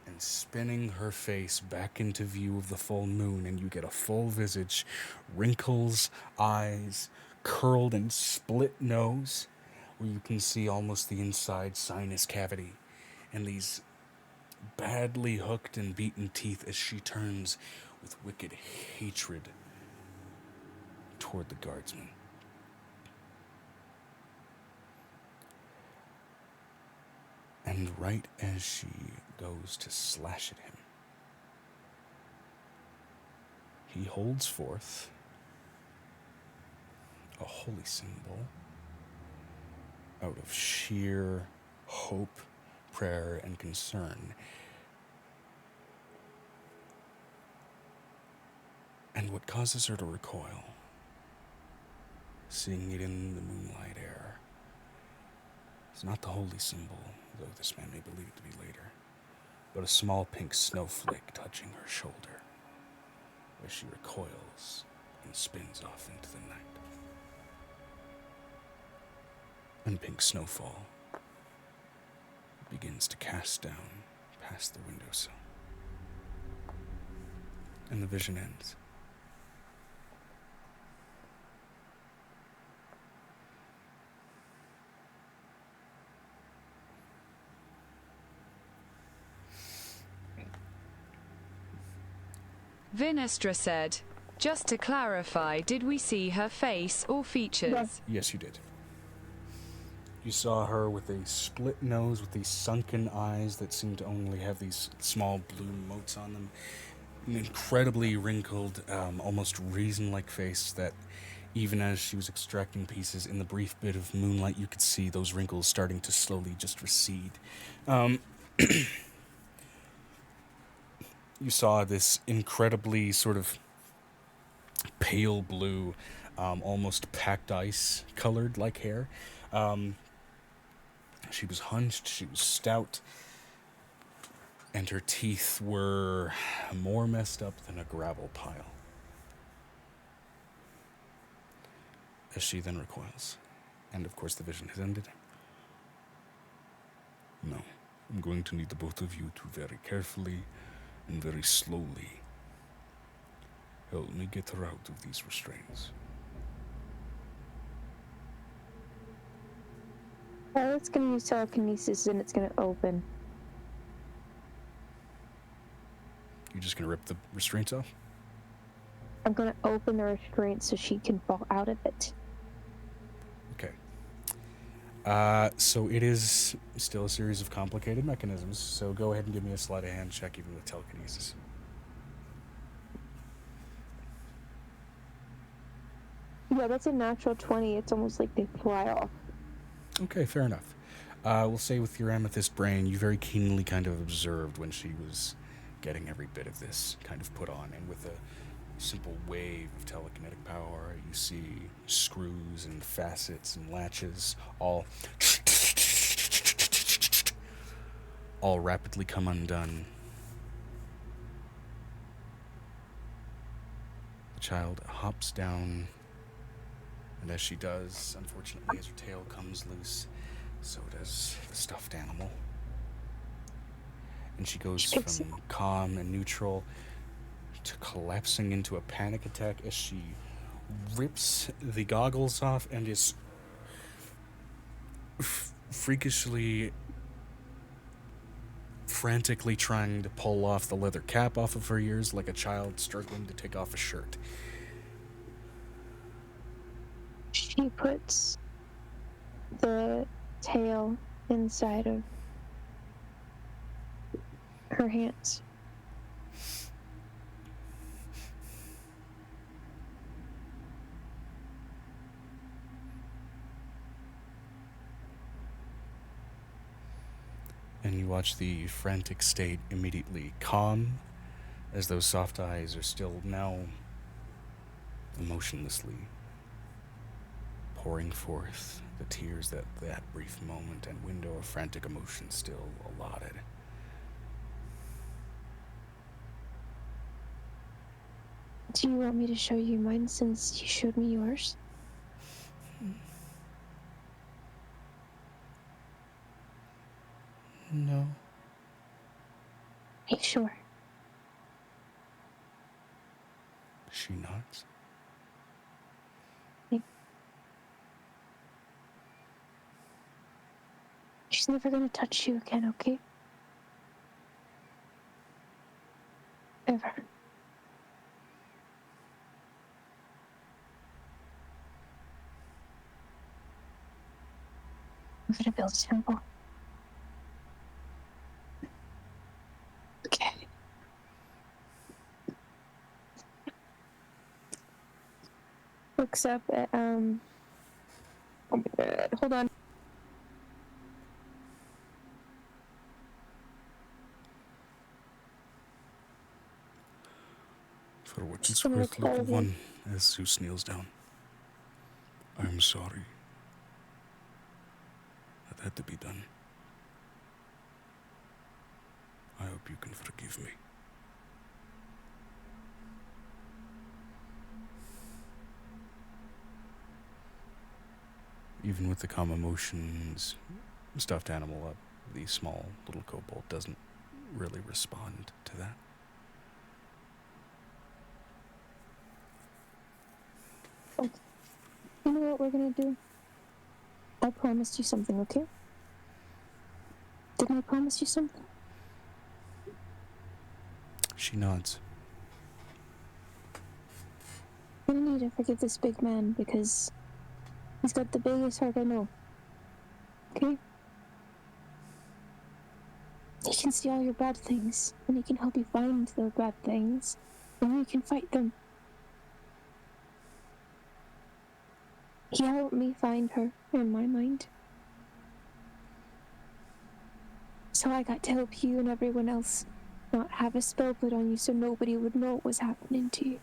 and spinning her face back into view of the full moon, and you get a full visage, wrinkles, eyes, curled and split nose, where you can see almost the inside sinus cavity, and these badly hooked and beaten teeth as she turns with wicked hatred toward the guardsman. And right as she goes to slash at him, he holds forth a holy symbol out of sheer hope, prayer, and concern. And what causes her to recoil, seeing it in the moonlight air, is not the holy symbol, though this man may believe it to be later, but a small pink snowflake touching her shoulder, as she recoils and spins off into the night. And pink snowfall begins to cast down past the windowsill. And the vision ends. Vinestra said, just to clarify, did we see her face or features? Yes, you did. You saw her with a split nose with these sunken eyes that seemed to only have these small blue motes on them. An incredibly wrinkled, almost raisin-like face that, even as she was extracting pieces in the brief bit of moonlight, you could see those wrinkles starting to slowly just recede. You saw this incredibly sort of pale blue, almost packed ice colored like hair. She was hunched, she was stout, and her teeth were more messed up than a gravel pile. As she then recoils. And of course the vision has ended. No, I'm going to need the both of you to very carefully and very slowly help me get her out of these restraints. It's gonna use telekinesis and it's gonna open. You're just gonna rip the restraints off? I'm gonna open the restraint so she can fall out of it. Okay. So it is still a series of complicated mechanisms, so go ahead and give me a sleight of hand check even with telekinesis. Yeah, that's a natural 20. It's almost like they fly off. Okay, fair enough. We'll say with your amethyst brain, you very keenly kind of observed when she was getting every bit of this kind of put on, and with a simple wave of telekinetic power, you see screws and facets and latches all rapidly come undone. The child hops down, and as she does, unfortunately, as her tail comes loose, so does the stuffed animal. And she goes from calm and neutral to collapsing into a panic attack as she rips the goggles off and is freakishly, frantically trying to pull off the leather cap off of her ears like a child struggling to take off a shirt. She puts the tail inside of her hands. And you watch the frantic state immediately calm as those soft eyes are still now emotionlessly pouring forth the tears that brief moment and window of frantic emotion still allotted. Do you want me to show you mine since you showed me yours? No. Are you sure? She nods. She's never gonna touch you again, okay? Ever. I'm gonna build a temple. Okay. Looks up at, oh my god, hold on. For what it's Just gonna worth, look little over. one, as Zeus kneels down. I'm sorry. That had to be done. I hope you can forgive me. Even with the calm emotions, stuffed animal up, the small little kobold doesn't really respond to that. You know what we're gonna do? I promised you something, okay? Didn't I promise you something? She nods. I'm gonna need to forgive this big man because he's got the biggest heart I know. Okay? He can see all your bad things, and he can help you find the bad things, and you can fight them. He helped me find her in my mind. So I got to help you and everyone else not have a spell put on you so nobody would know what was happening to you.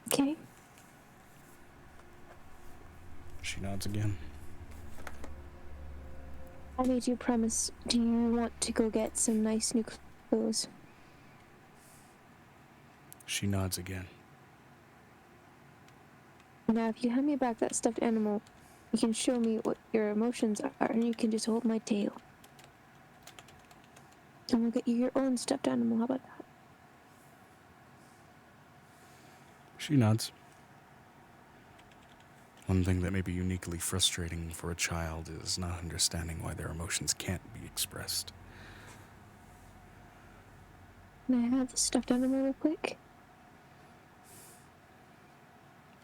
Okay? She nods again. I made you a promise. Do you want to go get some nice new clothes? She nods again. Now, if you hand me back that stuffed animal, you can show me what your emotions are, and you can just hold my tail. And we'll get you your own stuffed animal. How about that? She nods. One thing that may be uniquely frustrating for a child is not understanding why their emotions can't be expressed. Can I have the stuffed animal real quick?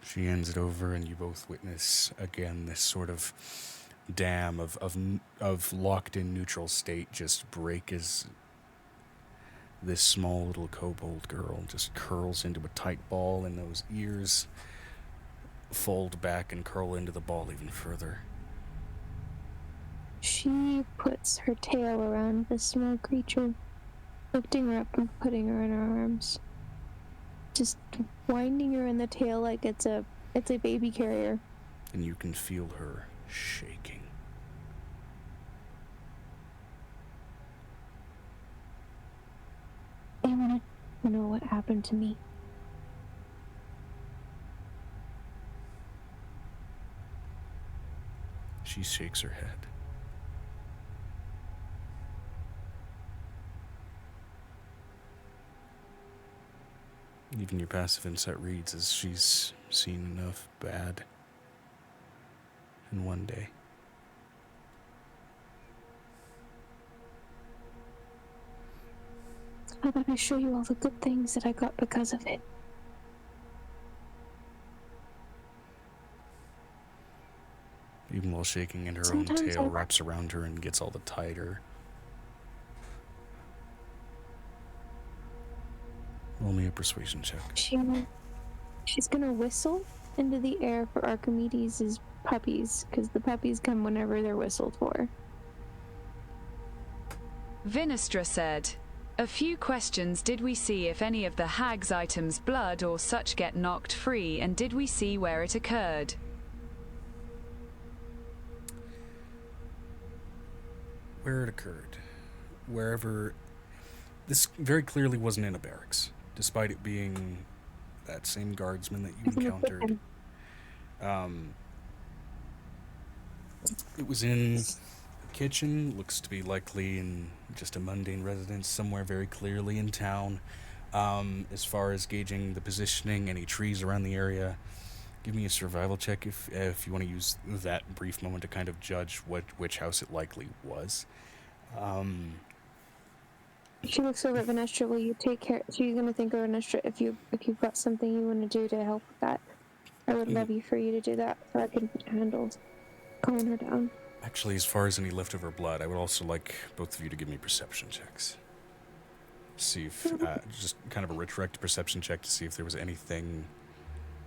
She hands it over, and you both witness again this sort of dam of locked-in neutral state just break as this small little kobold girl just curls into a tight ball, and those ears fold back and curl into the ball even further. She puts her tail around the small creature, lifting her up and putting her in her arms. Just winding her in the tail like it's a baby carrier. And you can feel her shaking. I want to know what happened to me. She shakes her head. Even your passive insight reads as she's seen enough bad in one day. How about I show you all the good things that I got because of it? Even while shaking, and her Sometimes own tail I- wraps around her and gets all the tighter. Roll me a persuasion check. She's gonna whistle into the air for Archimedes' puppies, because the puppies come whenever they're whistled for. Vinestra said, "A few questions. Did we see if any of the hag's items, blood or such, get knocked free, and did we see where it occurred?" Where it occurred. Wherever. This very clearly wasn't in a barracks, despite it being that same guardsman that you encountered. It was in the kitchen. Looks to be likely in just a mundane residence somewhere very clearly in town. As far as gauging the positioning, any trees around the area, give me a survival check if you want to use that brief moment to kind of judge which house it likely was. She looks over at Venestra. Will you take care? She's gonna think of Venestra. If you've got something you want to do to help with that, I would love you for you to do that so I can handle calming her down. Actually, as far as any leftover blood, I would also like both of you to give me perception checks. See if just kind of a retroactive perception check to see if there was anything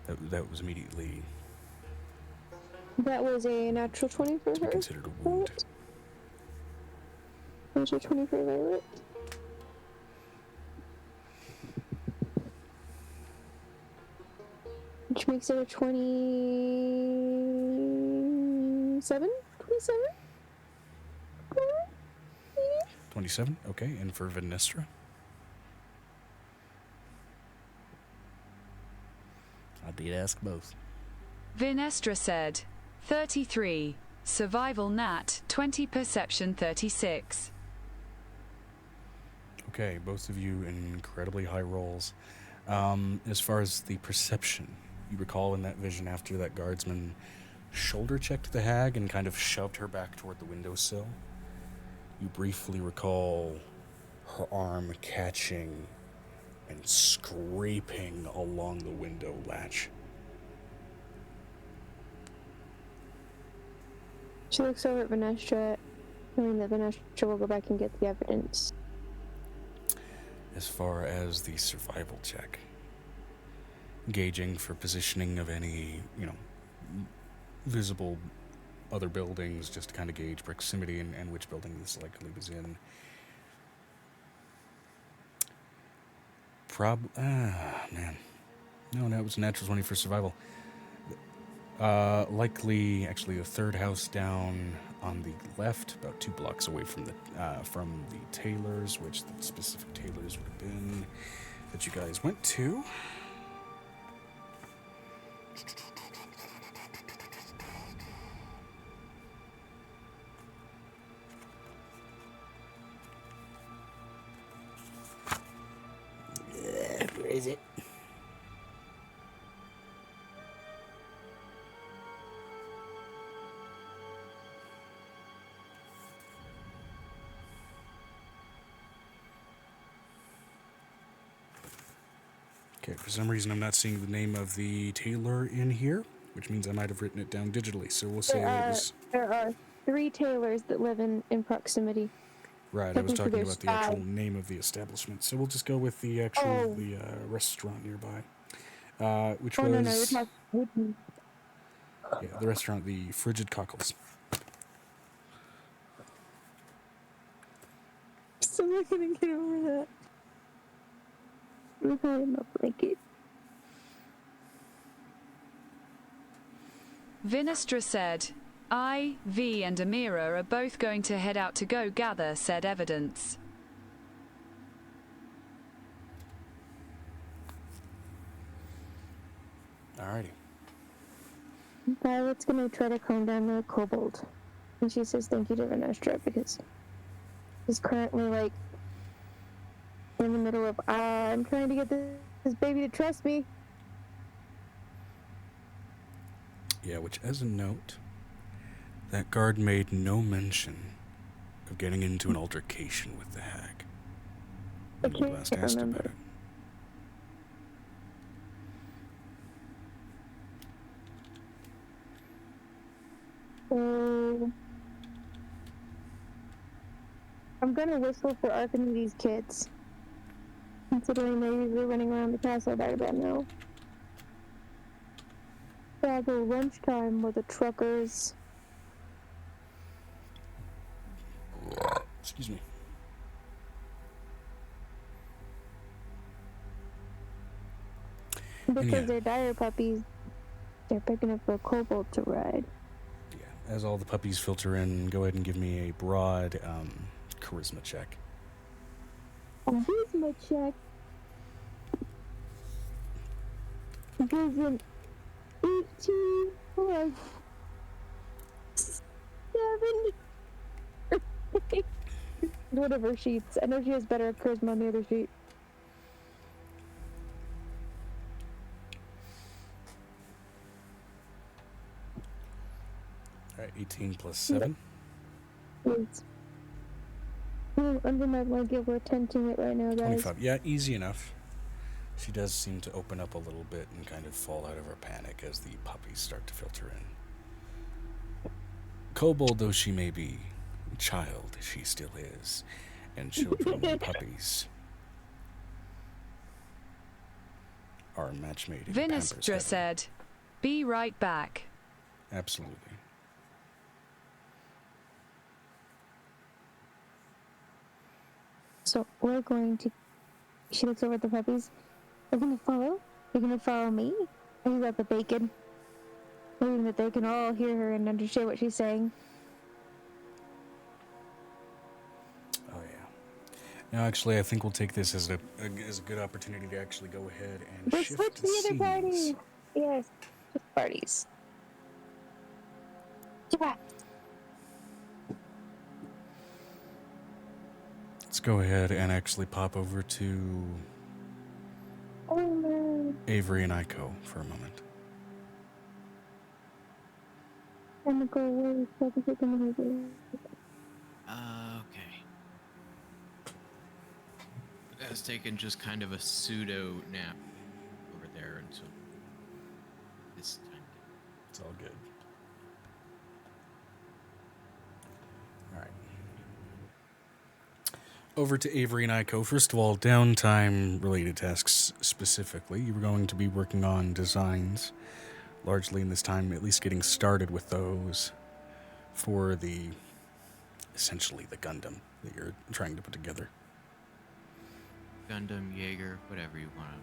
that was immediately That was a natural 20 for to be her. considered a wound. Natural 20 for Violet. Which makes it a 27? 27? 27, okay, and for Venestra? I did ask both. Vinestra said, 33. Survival nat, 20 perception 36. Okay, both of you incredibly high rolls. As far as the perception, you recall in that vision after that guardsman shoulder checked the hag and kind of shoved her back toward the windowsill, you briefly recall her arm catching and scraping along the window latch. She looks over at Venestra, knowing that Venestra will go back and get the evidence. As far as the survival check, gauging for positioning of any, visible other buildings, just to kind of gauge proximity and which building this likely was in. Man. No, it was a natural 20 for survival. Likely, actually, the third house down on the left, about 2 blocks away from the tailors, which the specific tailors would have been that you guys went to. Where is it? Okay, for some reason I'm not seeing the name of the tailor in here, which means I might have written it down digitally, so we'll say it was... There are 3 tailors that live in proximity. Right, I was talking there's about the actual 5. name of the establishment, so we'll just go with the actual the restaurant nearby, which was... No, you're talking... Yeah, the restaurant, the Frigid Cockles. Still not gonna get over that. I'm calling my blanket. Vinestra said, I, V, and Amira are both going to head out to go gather said evidence. Alrighty. Violet's gonna try to calm down the kobold. And she says thank you to Venestra because he's currently in the middle of I'm trying to get this baby to trust me. Yeah, which, as a note, that guard made no mention of getting into an altercation with the hag when you last asked about it. So I'm gonna whistle for Archimedes' kids, considering they're usually running around the castle right about now. Rather lunchtime with the truckers. Excuse me. Because they're dire puppies, they're picking up a kobold to ride. Yeah, as all the puppies filter in, go ahead and give me a broad charisma check. Charisma check. Gives an 18 plus 7. One of her sheets. I know she has better charisma on the other sheet. All right, 18 plus 7. Please. Under my blanket, we're attempting it right now, guys. 25. Yeah, easy enough. She does seem to open up a little bit and kind of fall out of her panic as the puppies start to filter in. Kobold though she may be, child she still is, and children and puppies are match-made in Pampers Vinistra heaven. said, "Be right back." Absolutely. So we're going to. She looks over at the puppies. We're gonna follow. You're gonna follow me. And you got the bacon. Hoping that they can all hear her and understand what she's saying. Oh yeah. Now, actually, I think we'll take this as a good opportunity to actually go ahead and Let's shift switch to the other party. scenes. Yes, shift parties. Yeah. Let's go ahead and actually pop over to Oh no. Avery and Iko for a moment. I'm gonna go away so I can take them over. Okay. I was taking just kind of a pseudo nap over there until this time. It's all good. All right. Over to Avery and Iko. First of all, downtime-related tasks specifically. You were going to be working on designs, largely in this time, at least getting started with those for essentially the Gundam that you're trying to put together. Gundam, Jaeger, whatever you want to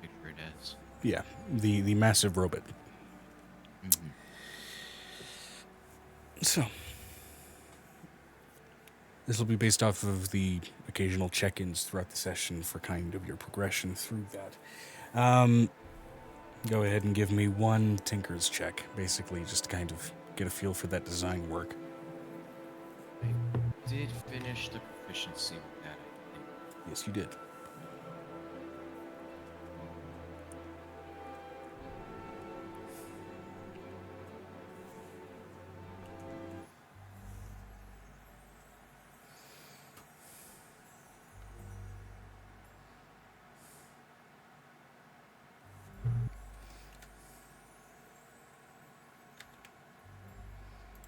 picture it as. Yeah, the massive robot. Mm-hmm. So, this will be based off of the occasional check-ins throughout the session for kind of your progression through that. Go ahead and give me one Tinker's check, basically, just to kind of get a feel for that design work. I did finish the proficiency with that, I think. Yes, you did.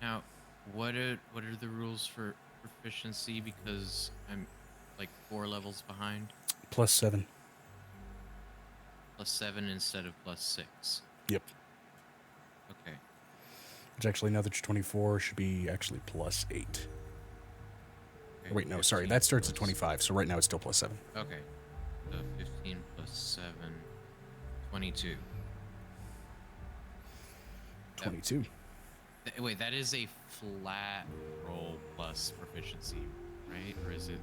Now, what are the rules for proficiency? Because I'm like 4 levels behind. +7. +7 instead of +6. Yep. Okay. Which actually, now that you're 24, should be actually +8. Okay, Wait, no, sorry. 15 That starts at plus- 25, so right now it's still +7. Okay. So 15 plus 7, 22. 22. Wait, that is a flat roll plus proficiency, right? Or is it?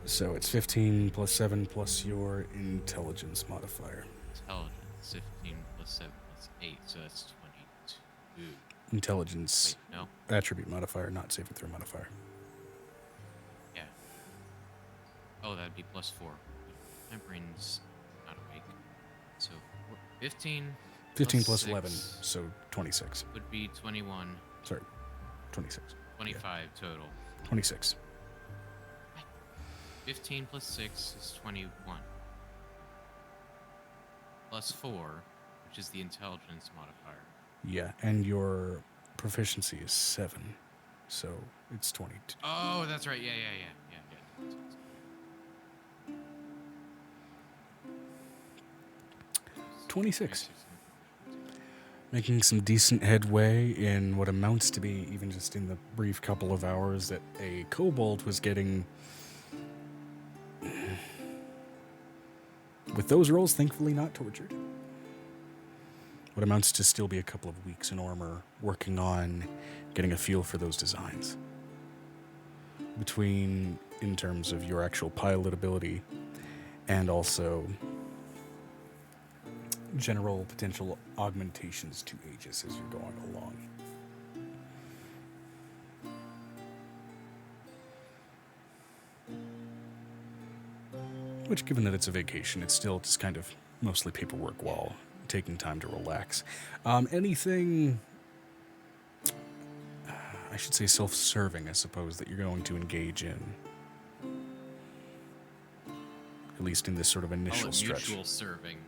So it's 15 plus 7 plus your intelligence modifier. Intelligence, 15 plus 7 plus 8, so that's 22. Intelligence Wait, no? attribute modifier, not saving throw modifier. Yeah. Oh, that'd be +4. My brain's not awake. So 15. 15 plus plus 11, 6 so 26. would be 21. Sorry, 26. 25 total. 26. 15 plus 6 is 21. Plus 4, which is the intelligence modifier. Yeah, and your proficiency is 7, so it's 22. Oh, that's right. Yeah. 26. Making some decent headway in what amounts to be, even just in the brief couple of hours that a kobold was getting. With those rolls, thankfully not tortured. What amounts to still be a couple of weeks in Ormer working on getting a feel for those designs. Between, in terms of your actual pilot ability, and also general potential augmentations to Aegis as you're going along. Which, given that it's a vacation, it's still just kind of mostly paperwork while taking time to relax. Anything, I should say self-serving, I suppose, that you're going to engage in. At least in this sort of initial stretch. Mutual serving.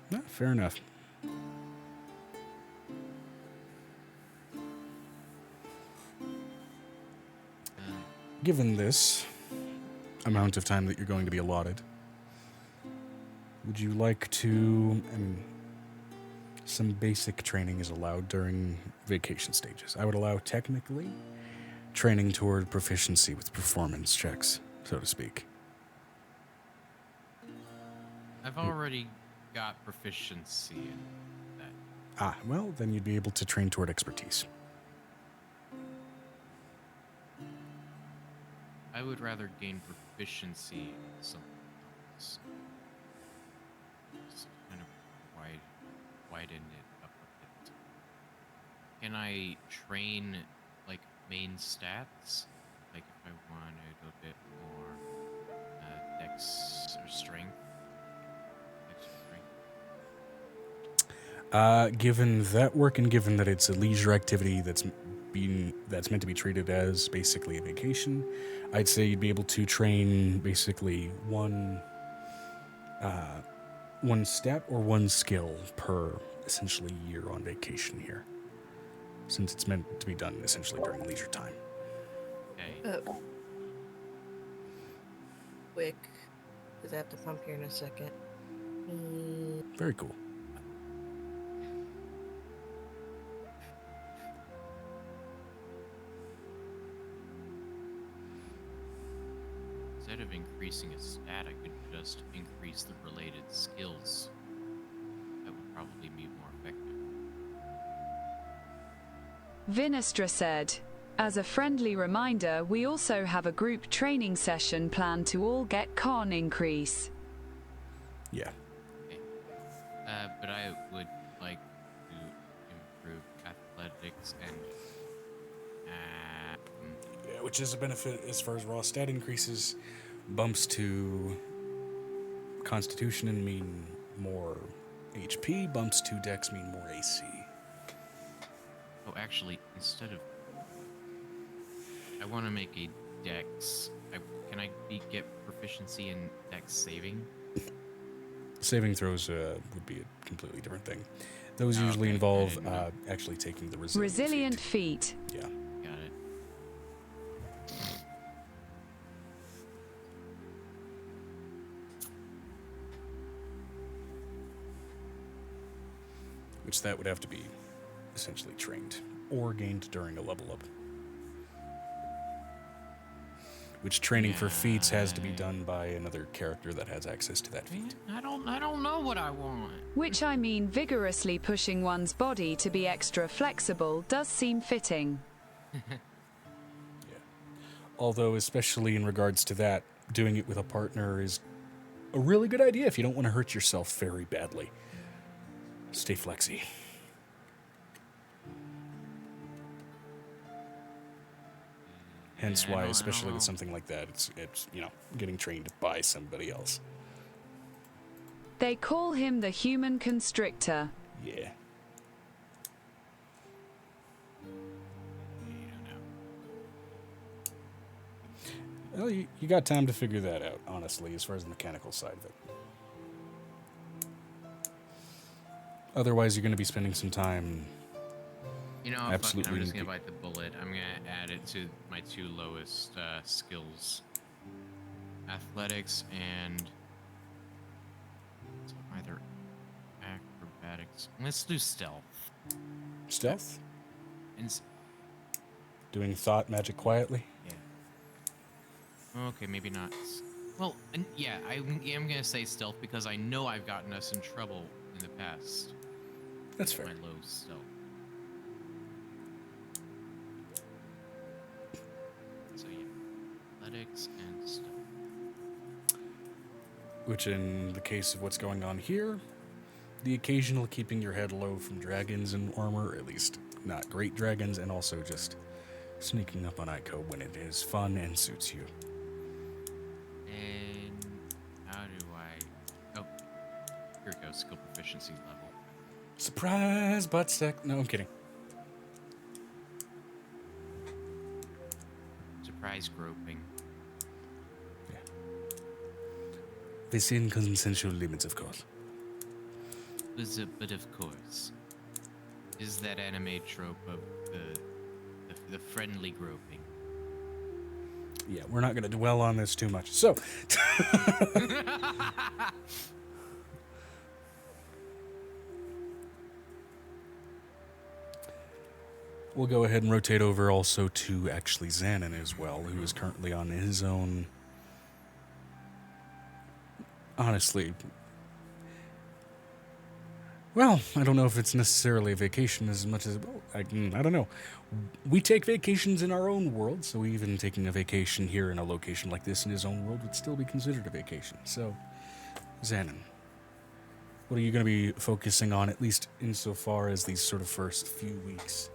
No, fair enough. Given this amount of time that you're going to be allotted, would you like to... some basic training is allowed during vacation stages. I would allow, technically, training toward proficiency with performance checks, so to speak. I've already got proficiency in that. Ah, well, then you'd be able to train toward expertise. I would rather gain proficiency in something else. Just kind of widen it up a bit. Can I train, like, main stats? Like, if I wanted a bit more dex or strength? Dex or strength? Given that work and given that it's a leisure activity that's meant to be treated as basically a vacation, I'd say you'd be able to train basically one stat or one skill per essentially year on vacation here, since it's meant to be done essentially during leisure time. Okay. Quick, because I have to pump here in a second. Very cool. Instead of increasing a stat, I could just increase the related skills. That would probably be more effective. Vinestra said, as a friendly reminder, we also have a group training session planned to all get con increase. Yeah. Okay. But I would like to improve athletics and Yeah, which is a benefit as far as raw stat increases. Bumps to Constitution and mean more HP. Bumps to Dex mean more AC. oh, actually, instead of I want to make a dex. Can I get proficiency in dex saving? Saving throws would be a completely different thing. Those usually Okay, I involve didn't know. actually taking the resilient Resilient feat. feat. Yeah. Got it. Which that would have to be essentially trained or gained during a level up. Which training for feats has to be done by another character that has access to that feat. I don't know what I want. Which I mean vigorously pushing one's body to be extra flexible does seem fitting. Yeah. Although, especially in regards to that, doing it with a partner is a really good idea if you don't want to hurt yourself very badly. Stay flexy. Hence Yeah, I why, don't especially know. with something like that, it's getting trained by somebody else. They call him the human constrictor. Yeah. Well, you got time to figure that out, honestly, as far as the mechanical side of it. Otherwise, you're going to be spending some time. You know, Absolutely I'm just gonna indeed. bite the bullet. I'm gonna add it to my two lowest skills: athletics and either acrobatics. Let's do stealth. Stealth? And Doing thought magic quietly? yeah. Okay, maybe not. Well, yeah, I am gonna say stealth because I know I've gotten us in trouble in the past. That's with fair. My low stealth. So yeah, athletics and stealth. Which, in the case of what's going on here, the occasional keeping your head low from dragons and armor, at least not great dragons, and also just sneaking up on Ico when it is fun and suits you. skill proficiency level. Surprise, butt sec. No, I'm kidding. Surprise groping. Within consensual limits, of course. But of course, is that anime trope of the friendly groping. Yeah, we're not going to dwell on this too much. So, we'll go ahead and rotate over also to actually Xanon as well, who is currently on his own. Honestly, well, I don't know if it's necessarily a vacation as much as, well, I don't know. We take vacations in our own world, so even taking a vacation here in a location like this in his own world would still be considered a vacation. So, Xanon, what are you going to be focusing on, at least insofar as these sort of first few weeks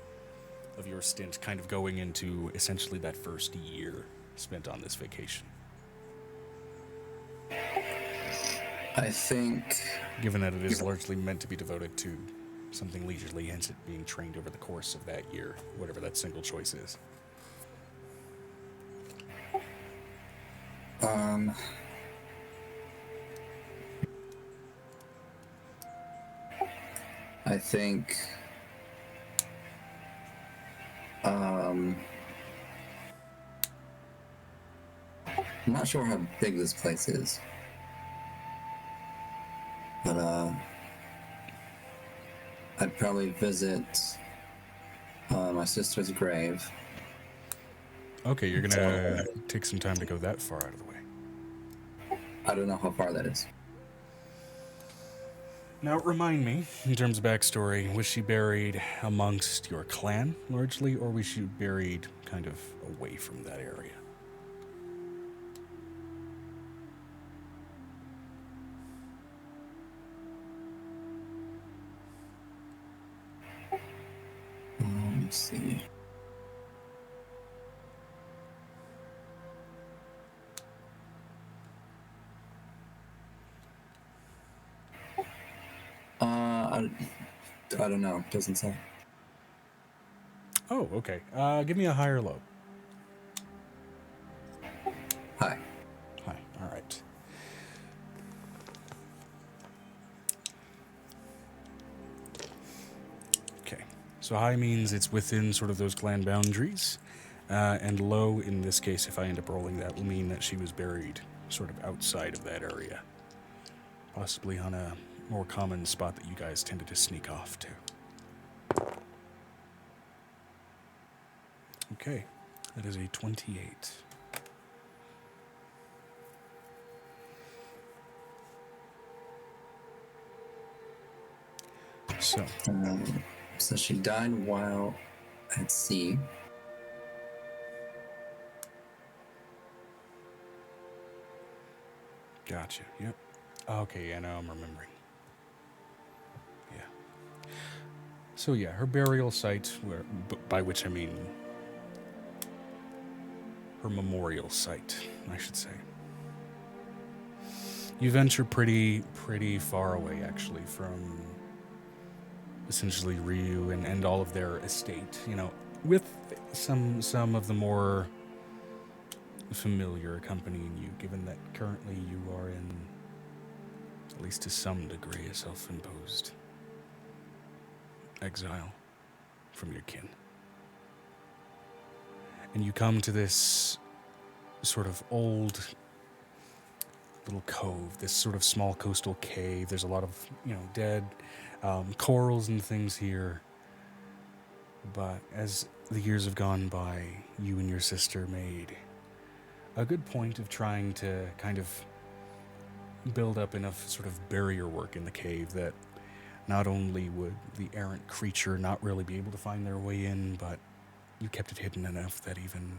of your stint, kind of going into essentially that first year spent on this vacation? I think, Given that it is largely meant to be devoted to something leisurely, hence it being trained over the course of that year, whatever that single choice is. I think, I'm not sure how big this place is, but I'd probably visit my sister's grave. Okay, you're going to take some time to go that far out of the way. I don't know how far that is. Now, remind me, in terms of backstory, was she buried amongst your clan, largely, or was she buried kind of away from that area? Let me see. I don't know. Doesn't say. Oh, okay. Give me a high or low. Hi. High, all right. Okay, so high means it's within sort of those clan boundaries, and low, in this case, if I end up rolling that, will mean that she was buried sort of outside of that area, possibly on a more common spot that you guys tended to sneak off to. Okay, that is a 28. So, So she died while at sea. gotcha. Yep. Okay, yeah, now I'm remembering. Yeah. So yeah, her burial site, by which I mean her memorial site, I should say. You venture pretty far away, actually, from essentially Ryu and all of their estate. You know, with some of the more familiar accompanying you, given that currently you are in, at least to some degree, a self-imposed exile from your kin. And you come to this sort of old little cove, this sort of small coastal cave. There's a lot of, dead corals and things here. But as the years have gone by, you and your sister made a good point of trying to kind of build up enough sort of barrier work in the cave that not only would the errant creature not really be able to find their way in, but you kept it hidden enough that even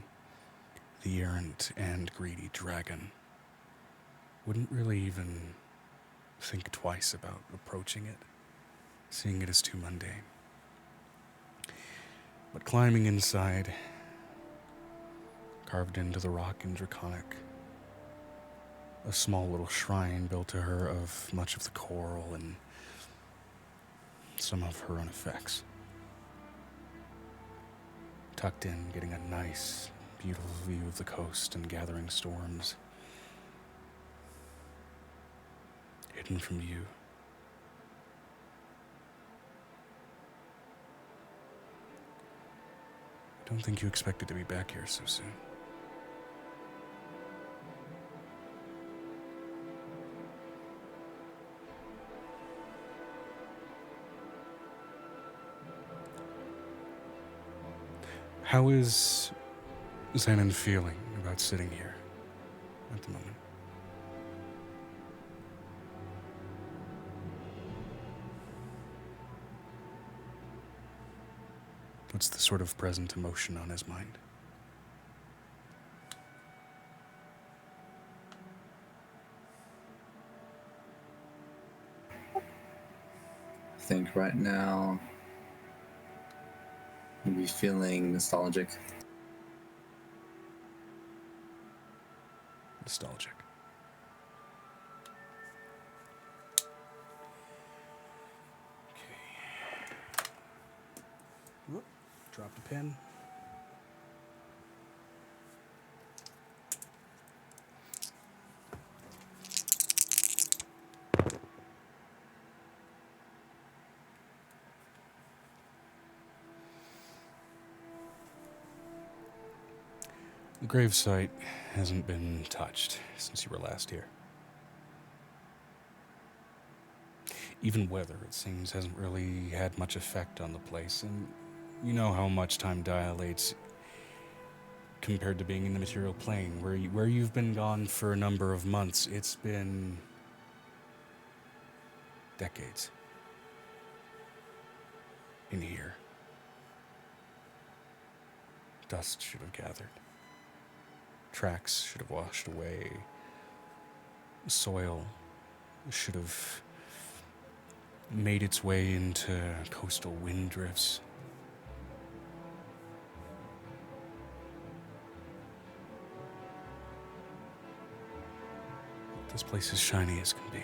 the errant and greedy dragon wouldn't really even think twice about approaching it, seeing it as too mundane. But climbing inside, carved into the rock in Draconic, a small little shrine built to her of much of the coral and some of her own effects. Tucked in, getting a nice, beautiful view of the coast and gathering storms. Hidden from you. I don't think you expected to be back here so soon. How is Xanon feeling about sitting here at the moment? What's the sort of present emotion on his mind? I think right now maybe feeling nostalgic. Nostalgic. Okay. Whoop. Dropped a pen. The gravesite hasn't been touched since you were last here. Even weather, it seems, hasn't really had much effect on the place, and you know how much time dilates compared to being in the material plane, where you've been gone for a number of months. It's been decades in here. Dust should have gathered. Tracks should have washed away. Soil should have made its way into coastal wind drifts. This place is shiny as can be.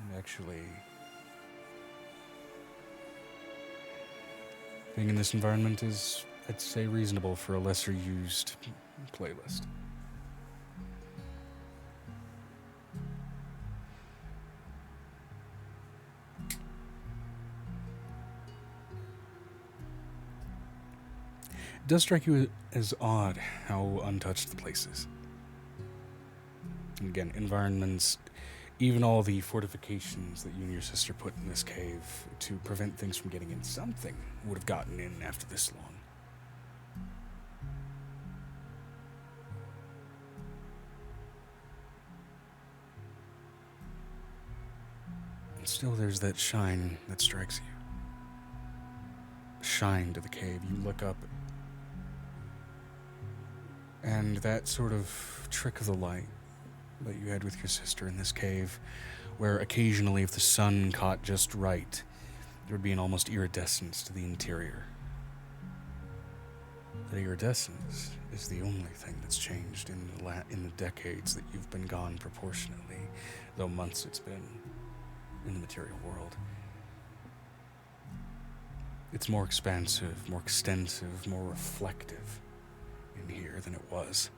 And actually, being in this environment is, I'd say, reasonable for a lesser used playlist. It does strike you as odd how untouched the place is. And again, environments, even all the fortifications that you and your sister put in this cave to prevent things from getting in, something would have gotten in after this long. And still there's that shine that strikes you. Shine to the cave. You look up, and that sort of trick of the light that you had with your sister in this cave, where occasionally, if the sun caught just right, there would be an almost iridescence to the interior. That iridescence is the only thing that's changed in the decades that you've been gone proportionately, though months it's been in the material world. It's more expansive, more extensive, more reflective in here than it was.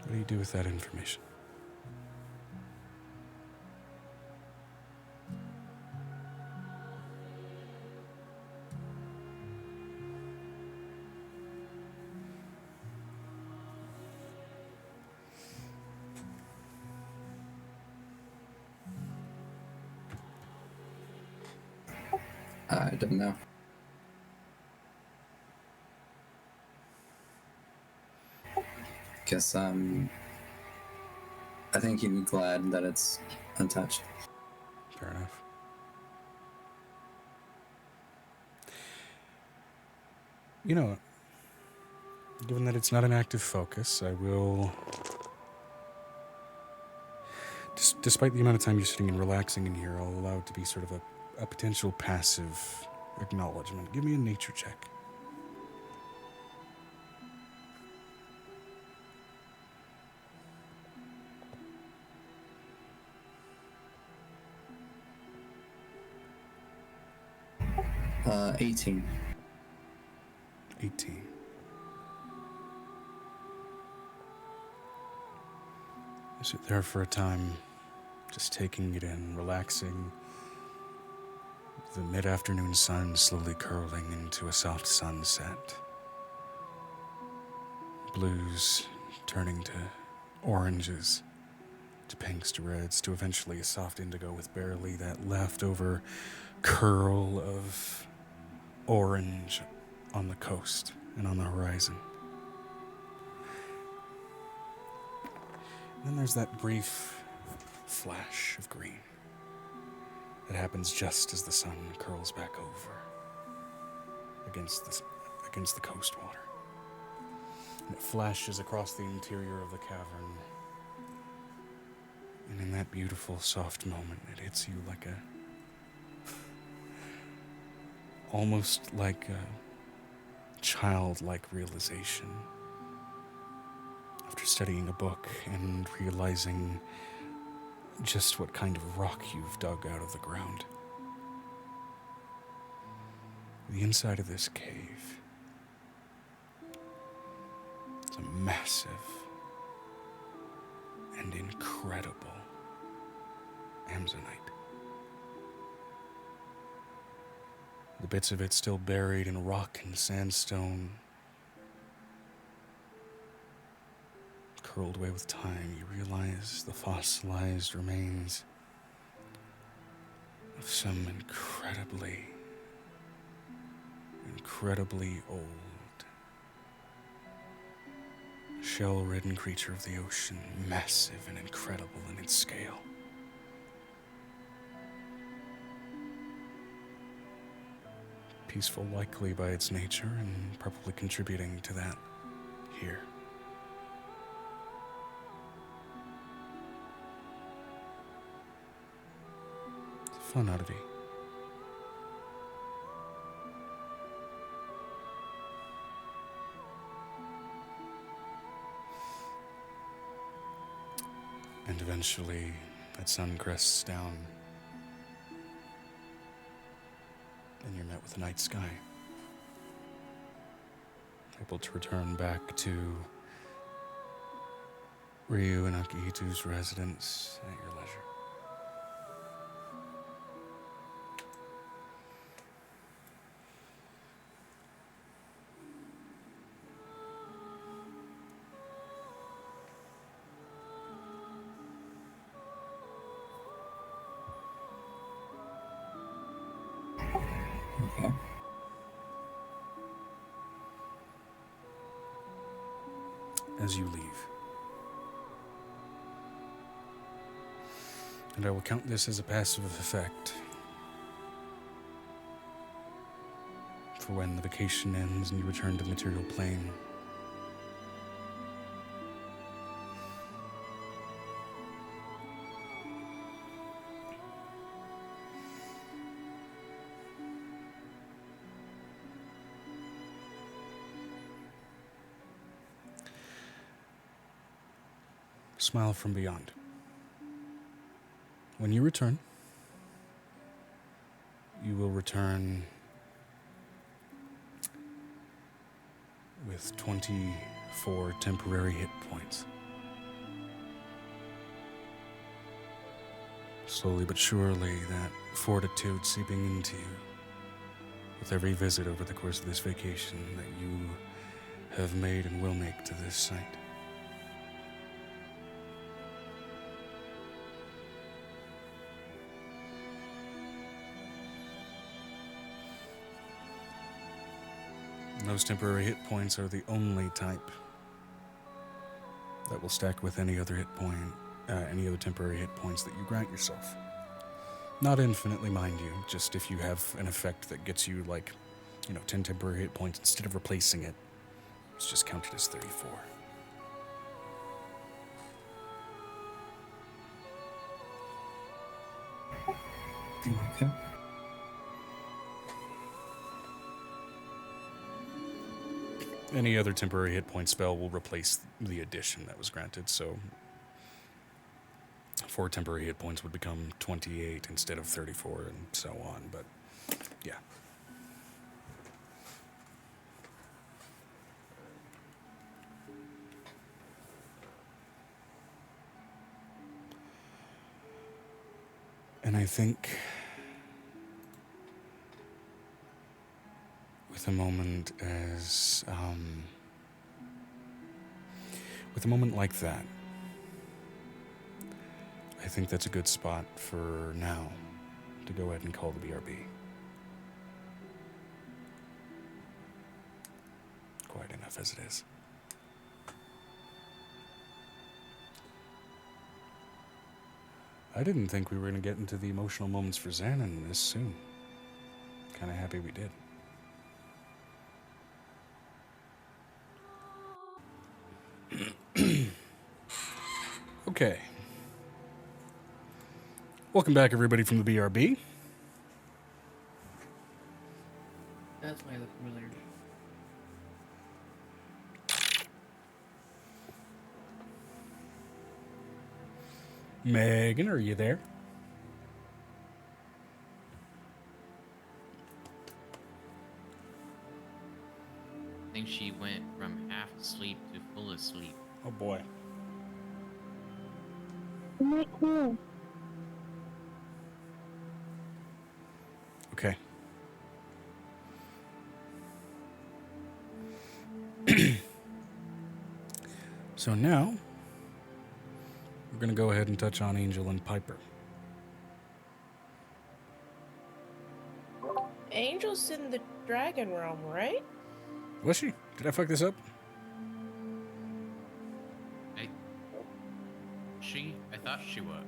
What do you do with that information? I don't know. Guess I think you'd be glad that it's untouched. Fair enough. You know, given that it's not an active focus, I will... Despite the amount of time you're sitting and relaxing in here, I'll allow it to be sort of a potential passive acknowledgement. Give me a nature check. Uh, 18. 18. You sit there for a time, just taking it in, relaxing. The mid-afternoon sun slowly curling into a soft sunset. Blues turning to oranges, to pinks, to reds, to eventually a soft indigo with barely that leftover curl of orange on the coast and on the horizon. And then there's that brief flash of green that happens just as the sun curls back over against the coast water. And it flashes across the interior of the cavern. And in that beautiful, soft moment, it hits you like almost like a childlike realization. After studying a book and realizing just what kind of rock you've dug out of the ground. The inside of this cave is a massive and incredible Amazonite. The bits of it still buried in rock and sandstone, curled away with time. You realize the fossilized remains of some incredibly old, shell-ridden creature of the ocean, massive and incredible in its scale. Peaceful likely by its nature and probably contributing to that here. It's a fun oddity. And eventually, that sun crests down, and you're met with a night sky. Able to return back to Ryu and Akihito's residence at your leisure. Okay. As you leave. And I will count this as a passive effect for when the vacation ends and you return to the material plane. Smile from beyond. When you return, you will return with 24 temporary hit points. Slowly but surely, that fortitude seeping into you with every visit over the course of this vacation that you have made and will make to this site. Those temporary hit points are the only type that will stack with any other any other temporary hit points that you grant yourself. Not infinitely, mind you, just if you have an effect that gets you, like, 10 temporary hit points instead of replacing it. It's just counted as 34. Okay. Any other temporary hit point spell will replace the addition that was granted, so 4 temporary hit points would become 28 instead of 34 and so on, but yeah. And I think with a moment like that, I think that's a good spot for now to go ahead and call the BRB. Quite enough as it is. I didn't think we were going to get into the emotional moments for Xanon this soon. Kind of happy we did. Okay. Welcome back, everybody, from the BRB. That's why I look familiar. Megan, are you there? I think she went from half asleep to full asleep. Oh boy. Right here. Okay. So now, we're going to go ahead and touch on Angel and Piper. Angel's in the dragon realm, right? Was she? Did I fuck this up? I thought she was.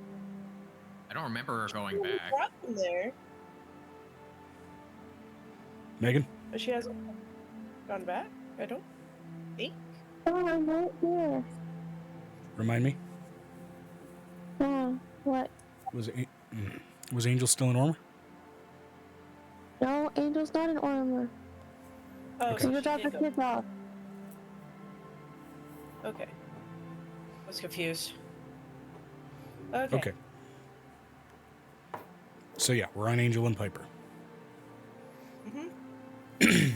I don't remember her going We back. brought them there, Megan? but she hasn't gone back. I don't think. Oh, I'm right here. Remind me? What? Was Angel still in Orma? No, Angel's not in Ormer. Oh, Okay. so You she dropped the did go. kids off. Okay. I was confused. Okay. Okay. So yeah, we're on Angel and Piper. Mm-hmm.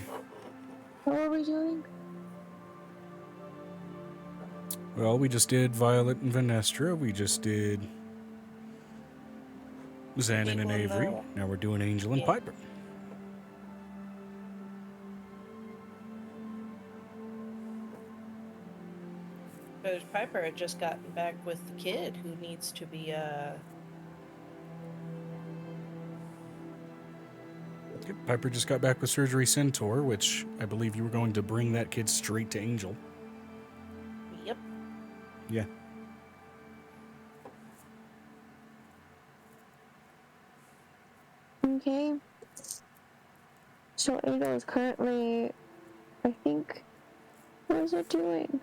What were we doing? Well, we just did Violet and Vanestra. We just did Xanon and Avery. Now we're doing Angel and Yeah. Piper. Because Piper had just gotten back with the kid who needs to be, Yep, Piper just got back with Surgery Centaur, which I believe you were going to bring that kid straight to Angel. Yep. Yeah. Okay. So Angel is currently, I think, what is it doing?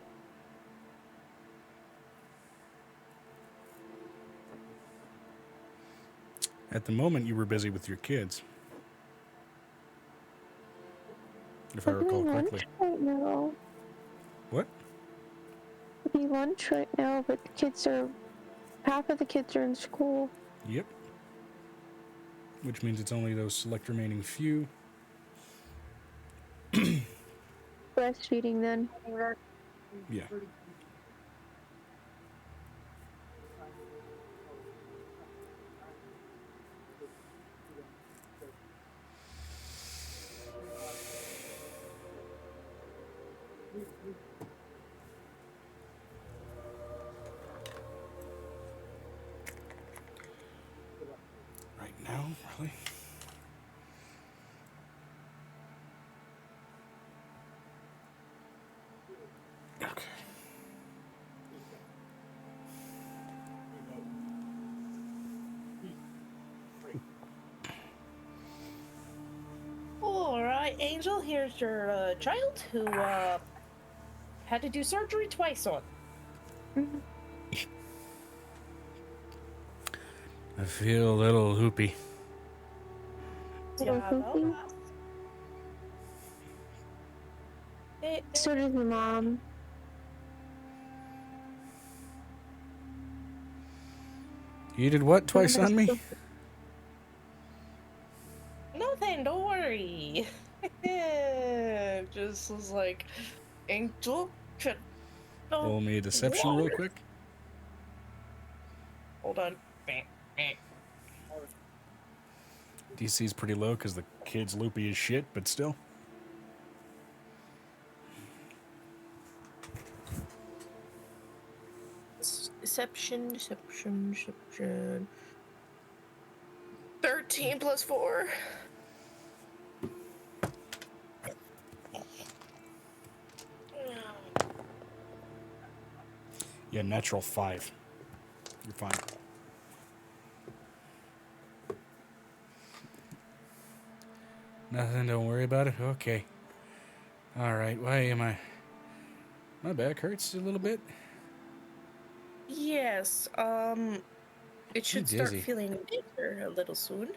At the moment, you were busy with your kids. If I We're recall doing correctly. lunch right now. What? We're doing lunch right now, but the kids are, half of the kids are in school. Yep. Which means it's only those select remaining few. Breastfeeding then. Yeah. Right now, really? Okay. Angel, here's your child who had to do surgery twice on. I feel a little hoopy. Little poopy. So does my mom. You did what twice on me? Nothing, don't worry. Just was like, Angel, could Roll me a deception real quick. Hold on. DC's pretty low because the kid's loopy as shit, but still. Deception. 13 plus 4. Yeah, natural 5. You're fine. Nothing, don't worry about it. Okay. Alright, why am I... My back hurts a little bit. Yes, it should start dizzy. feeling better a little soon.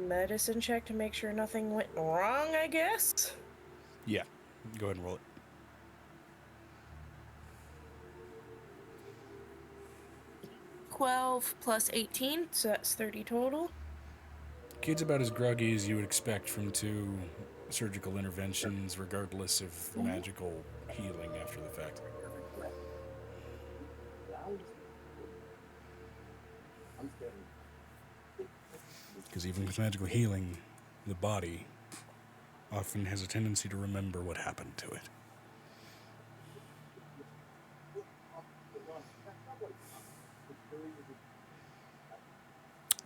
Medicine check to make sure nothing went wrong, I guess. Yeah, go ahead and roll it. $12 plus 18, so that's 30 total. Kid's about as groggy as you would expect from 2 surgical interventions, regardless of magical healing after the fact. Because even with magical healing, the body often has a tendency to remember what happened to it.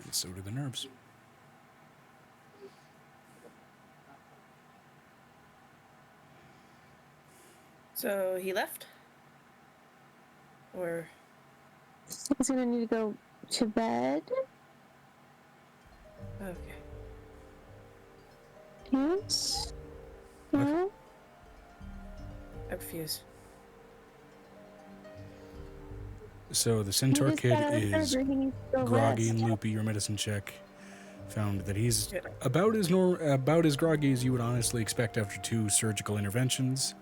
And so do the nerves. So he left? Or... He's gonna need to go to bed. Okay. Yes. What? No. I'm confused. So the He centaur just kid got out of is surgery. He needs to go groggy rest. and loopy. Your medicine check found that he's Yeah. about as groggy as you would honestly expect after 2 surgical interventions.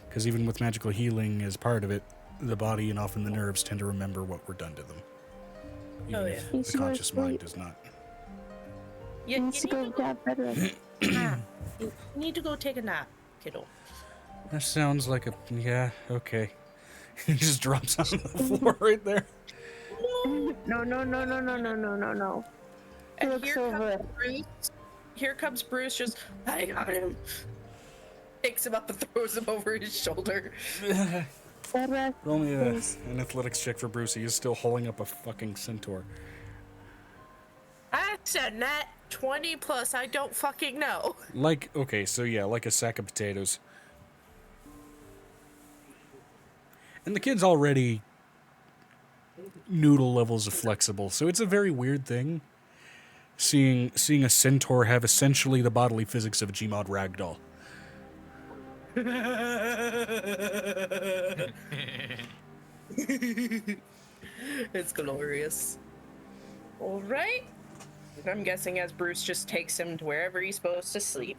Because even with magical healing as part of it, the body and often the nerves tend to remember what were done to them. Even Oh, if yeah. Needs the to go to conscious mind sleep. does not. He needs to go to bed rest. You need to go take a nap, kiddo. That sounds like a... Yeah, okay. He just drops on the floor right there. No. He And looks here over comes it. Bruce. Here comes Bruce, just, I got him. Picks him up and throws him over his shoulder. Bed rest. Roll me please. an athletics check for Bruce. He is still holding up a fucking centaur. I said nat 20 plus, I don't fucking know. Like, okay, so yeah, like a sack of potatoes. And the kid's already noodle levels of flexible, so it's a very weird thing seeing a centaur have essentially the bodily physics of a Gmod ragdoll. It's glorious. Alright. I'm guessing as Bruce just takes him to wherever he's supposed to sleep.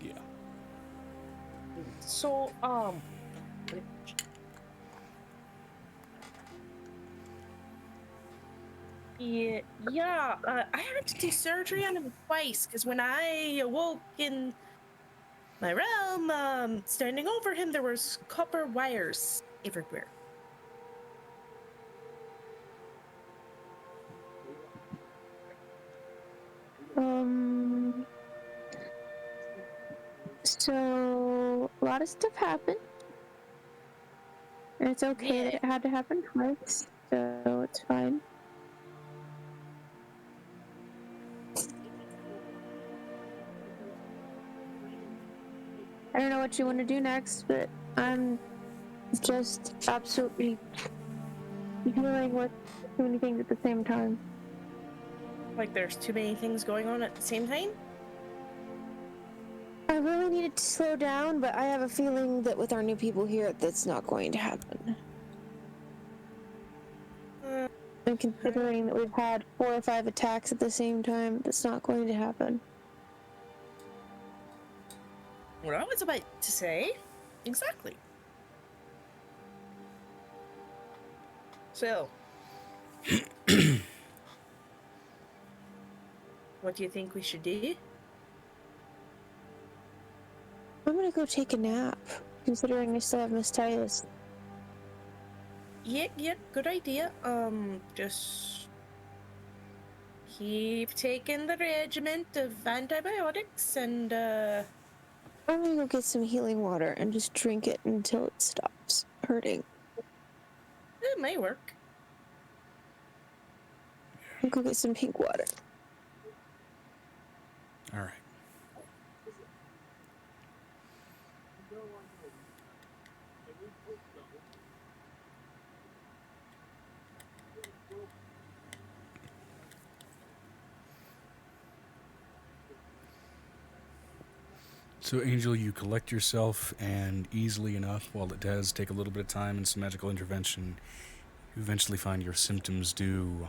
Yeah. So, I had to do surgery on him twice, because when I awoke in my realm, standing over him, there was copper wires everywhere. So a lot of stuff happened. And it's okay that it had to happen twice, so it's fine. I don't know what you want to do next, but I'm just absolutely healing with too many things at the same time. Like there's too many things going on at the same time? I really needed to slow down, but I have a feeling that with our new people here, that's not going to happen. And considering that we've had 4 or 5 attacks at the same time, that's not going to happen. What I was about to say. Exactly. So. What do you think we should do? I'm gonna go take a nap, considering I still have Miss Titus. Yeah, good idea. Just keep taking the regiment of antibiotics and, I'm gonna go get some healing water and just drink it until it stops hurting. it may work. I'll go get some pink water. All right. So, Angel, you collect yourself, and easily enough, while it does take a little bit of time and some magical intervention, you eventually find your symptoms do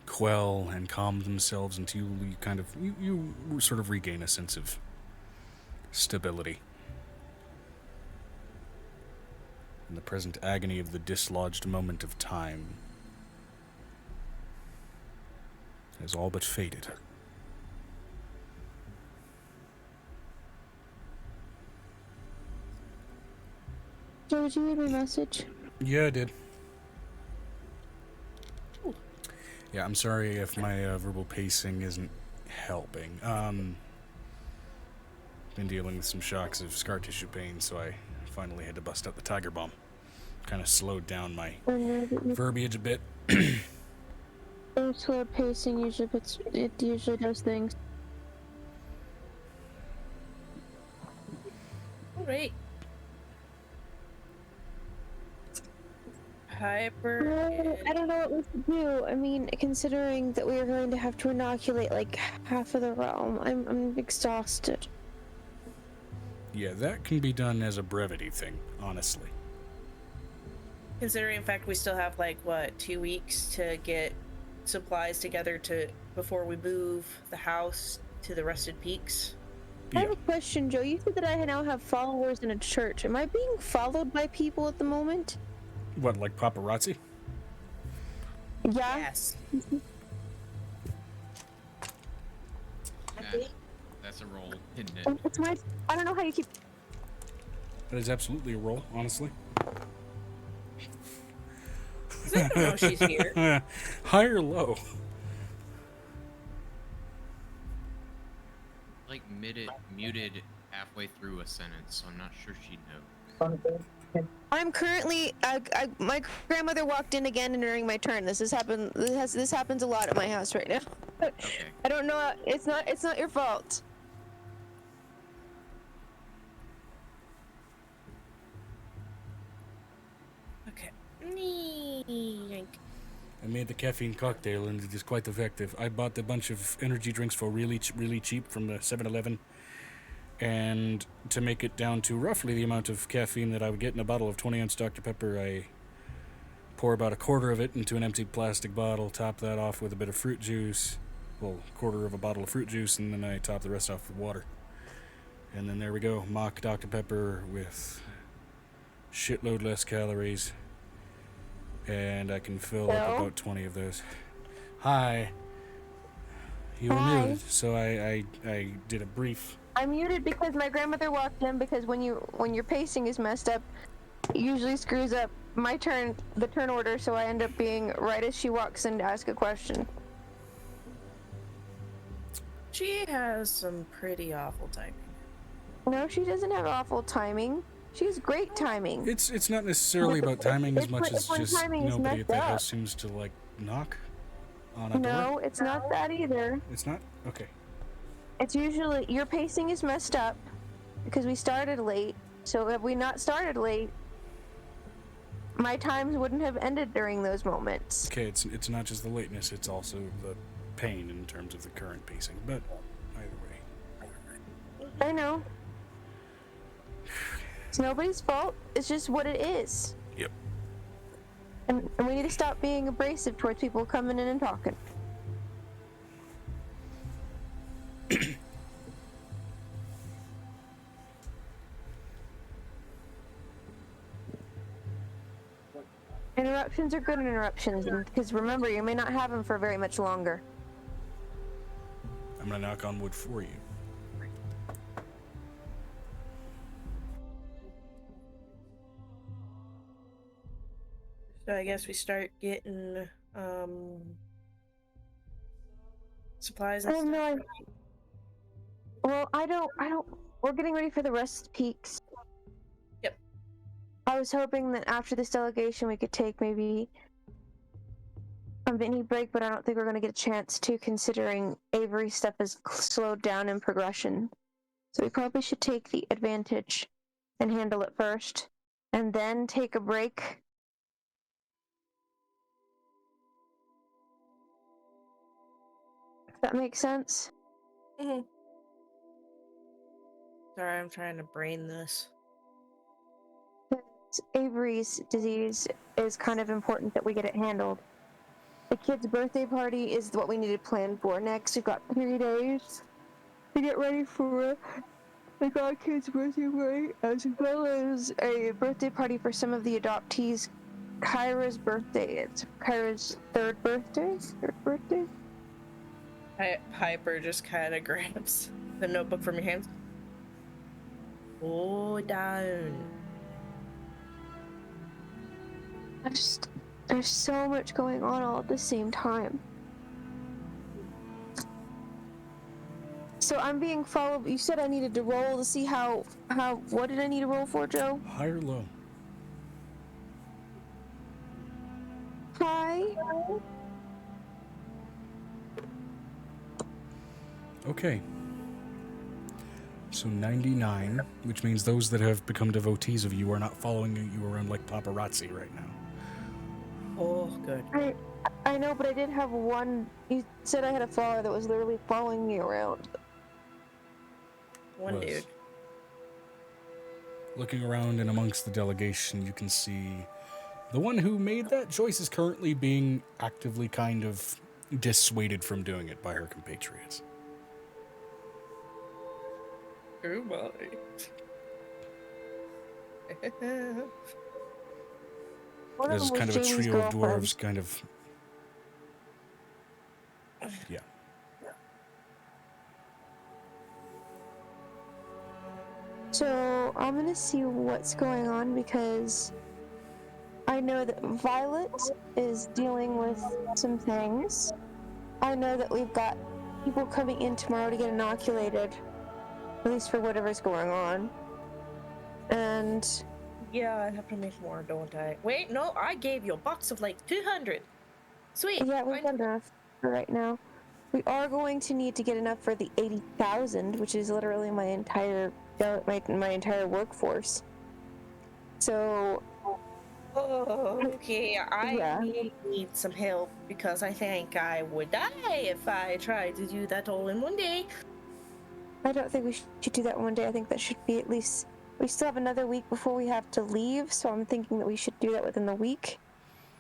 quell and calm themselves until you kind of, you sort of regain a sense of stability. And the present agony of the dislodged moment of time has all but faded. Joe, did you read my message? Yeah, I did. Yeah, I'm sorry if my verbal pacing isn't helping. Been dealing with some shocks of scar tissue pain, so I finally had to bust out the tiger bomb. Kind of slowed down my verbiage a bit. Slow pacing usually usually does things. Alright. Hyper. I don't know what we should do. I mean, considering that we are going to have to inoculate like half of the realm, I'm exhausted. Yeah, that can be done as a brevity thing, honestly. Considering, in fact, we still have like what 2 weeks to get supplies together before we move the house to the Rusted Peaks. I have a question, Joe. You said that I now have followers in a church. Am I being followed by people at the moment? What, like paparazzi? Yeah. Yes. That's a roll, isn't it? It's my. I don't know how you keep. That is absolutely a roll, honestly. I don't know she's here. High or low? Like muted halfway through a sentence, so I'm not sure she'd know. I'm currently. My grandmother walked in again during my turn. This happens a lot at my house right now. Okay. I don't know. It's not your fault. Okay. I made the caffeine cocktail and it is quite effective. I bought a bunch of energy drinks for really cheap from the 7-Eleven. And to make it down to roughly the amount of caffeine that I would get in a bottle of 20-ounce Dr. Pepper, I pour about a quarter of it into an empty plastic bottle, top that off with a bit of fruit juice, well, quarter of a bottle of fruit juice, and then I top the rest off with water. And then there we go, mock Dr. Pepper with shitload less calories. And I can fill up about 20 of those. Hi. You were muted, so I did a brief... I'm muted because my grandmother walked in because when your pacing is messed up, it usually screws up the turn order, so I end up being right as she walks in to ask a question. She has some pretty awful timing. No, she doesn't have awful timing. She has great timing. It's not necessarily about timing as much as just nobody at that house seems to like knock on a door. No, it's not that either. It's not? Okay. It's usually your pacing is messed up because we started late. So have we not started late? my times wouldn't have ended during those moments. Okay, it's not just the lateness, it's also the pain in terms of the current pacing, but either way. I know. It's nobody's fault. It's just what it is. Yep. And we need to stop being abrasive towards people coming in and talking. Interruptions are good interruptions, because remember, you may not have them for very much longer. I'm gonna knock on wood for you. So I guess we start getting supplies and Oh stuff. no. Well, I don't. We're getting ready for the rest peaks. Yep. I was hoping that after this delegation we could take maybe a mini break, but I don't think we're going to get a chance to, considering Avery's stuff is slowed down in progression. So we probably should take the advantage and handle it first, and then take a break. If that makes sense. Mm-hmm. Sorry, I'm trying to brain this. Avery's disease is kind of important that we get it handled. The kid's birthday party is what we need to plan for next. We've got 3 days to get ready for the godkid's birthday party, as well as a birthday party for some of the adoptees. Kyra's birthday. It's Kyra's third birthday. Piper just kind of grabs the notebook from your hands. Slow down. There's so much going on all at the same time. So I'm being followed. You said I needed to roll to see how. What did I need to roll for, Joe? High or low? High. Okay. So 99, which means those that have become devotees of you are not following you around like paparazzi right now. Oh, good. I know, but I did have one. You said I had a follower that was literally following me around. One Was. dude. Looking around and amongst the delegation, you can see the one who made that choice is currently being actively kind of dissuaded from doing it by her compatriots. Oh my. One of There's them kind was of a Jamie's trio of girlfriend. dwarves kind of... Yeah. So I'm gonna see what's going on, because I know that Violet is dealing with some things. I know that we've got people coming in tomorrow to get inoculated, at least for whatever's going on. And Yeah, I have to make more, don't I? Wait, no, I gave you a box of like 200. Sweet. yeah, we've got enough for right now. We are going to need to get enough for the 80,000, which is literally my entire workforce. So Oh, okay. Yeah. I need some help because I think I would die if I tried to do that all in one day. I don't think we should do that one day. I think that should be at least. We still have another week before we have to leave, so I'm thinking that we should do that within the week,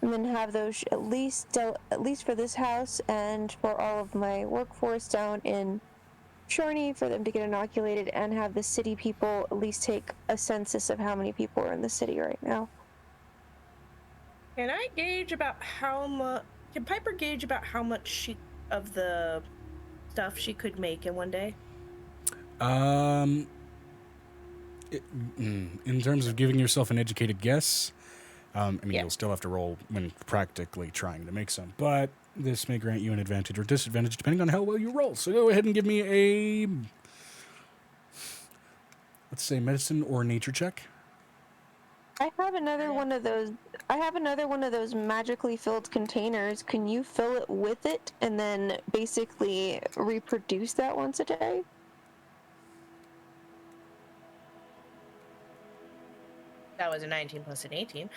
and then have those at least for this house and for all of my workforce down in Shawnee for them to get inoculated, and have the city people at least take a census of how many people are in the city right now. Can I gauge about how much? Can Piper gauge about how much of the stuff she could make in one day? In terms of giving yourself an educated guess, Yeah. you'll still have to roll when practically trying to make some, but this may grant you an advantage or disadvantage depending on how well you roll. So go ahead and give me a, let's say, medicine or nature check. I have another one of those. I have another one of those magically filled containers. Can you fill it with it and then basically reproduce that once a day? That was a 19 plus an 18.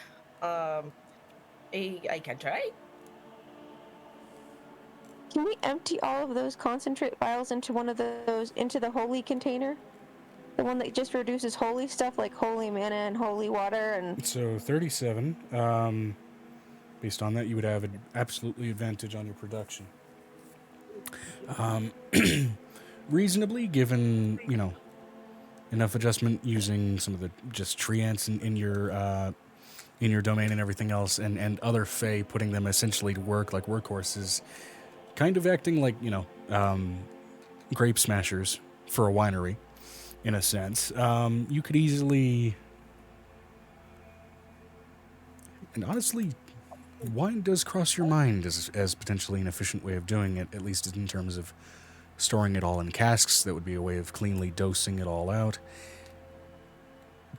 I can try. Can we empty all of those concentrate vials into one of those, into the holy container? The one that just reduces holy stuff like holy mana and holy water and... So 37. Based on that, you would have an absolutely advantage on your production. Reasonably, given, you know, enough adjustment using some of the just tree ants in your domain and everything else, and other fae putting them essentially to work like workhorses, kind of acting like, you know, grape smashers for a winery, in a sense. You could easily, and honestly, wine does cross your mind as potentially an efficient way of doing it, at least in terms of storing it all in casks. That would be a way of cleanly dosing it all out.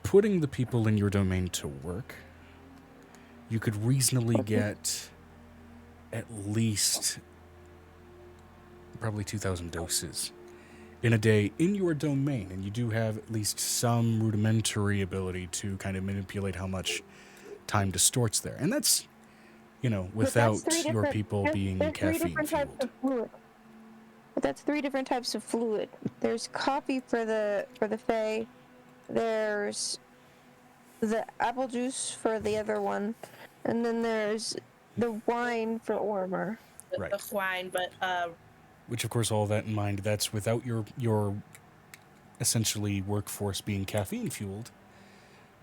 Putting the people in your domain to work, you could reasonably get at least probably 2,000 doses in a day in your domain, and you do have at least some rudimentary ability to kind of manipulate how much time distorts there. And that's, you know, without your people being caffeine fueled. But that's 3 different types of fluid. There's coffee for the fae. There's the apple juice for the other one, and then there's the wine for Ormer. Right. The wine, but which, of course, all that in mind, that's without your essentially workforce being caffeine fueled.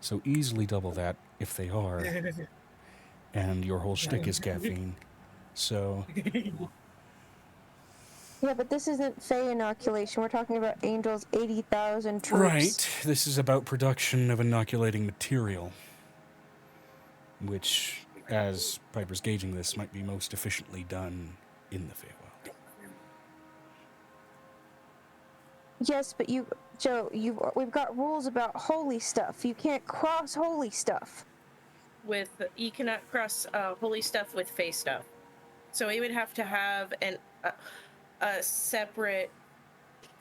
So easily double that if they are. And your whole shtick is caffeine. So Yeah, but this isn't Fey inoculation. We're talking about Angel's 80,000 troops. right, this is about production of inoculating material, which, as Piper's gauging this, might be most efficiently done in the Feywild. Yes, but Joe, we've got rules about holy stuff. You can't cross holy stuff. you cannot cross holy stuff with face stuff. So we would have to have a separate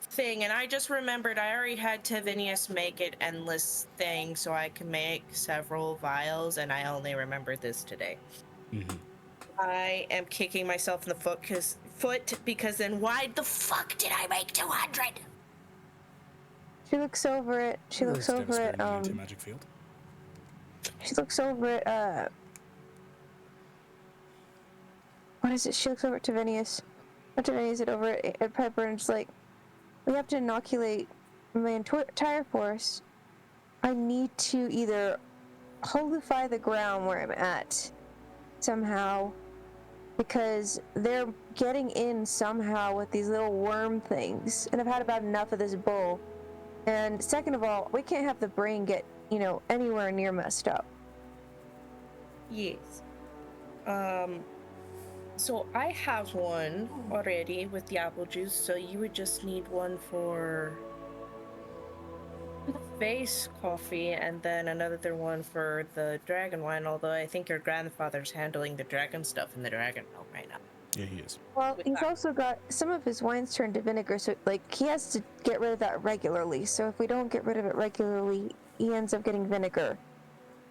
thing. And I just remembered I already had Tavinius make it endless thing so I can make several vials, and I only remembered this today. Mm-hmm. I am kicking myself in the foot because then why the fuck did I make 200? She looks over it. She looks over it. Magic field. She looks over it. What is it? She looks over at Tavinius. Not Tavinius, it over at Piper, and it's like, we have to inoculate my entire force. I need to either holify the ground where I'm at somehow, because they're getting in somehow with these little worm things, and I've had about enough of this bull. And second of all, we can't have the brain get, anywhere near messed up. Yes. So I have one already with the apple juice, so you would just need one for the face coffee, and then another one for the dragon wine, although I think your grandfather's handling the dragon stuff in the dragon realm right now. Yeah, he is. Well, he's also got some of his wines turned to vinegar, so he has to get rid of that regularly. So if we don't get rid of it regularly, he ends up getting vinegar.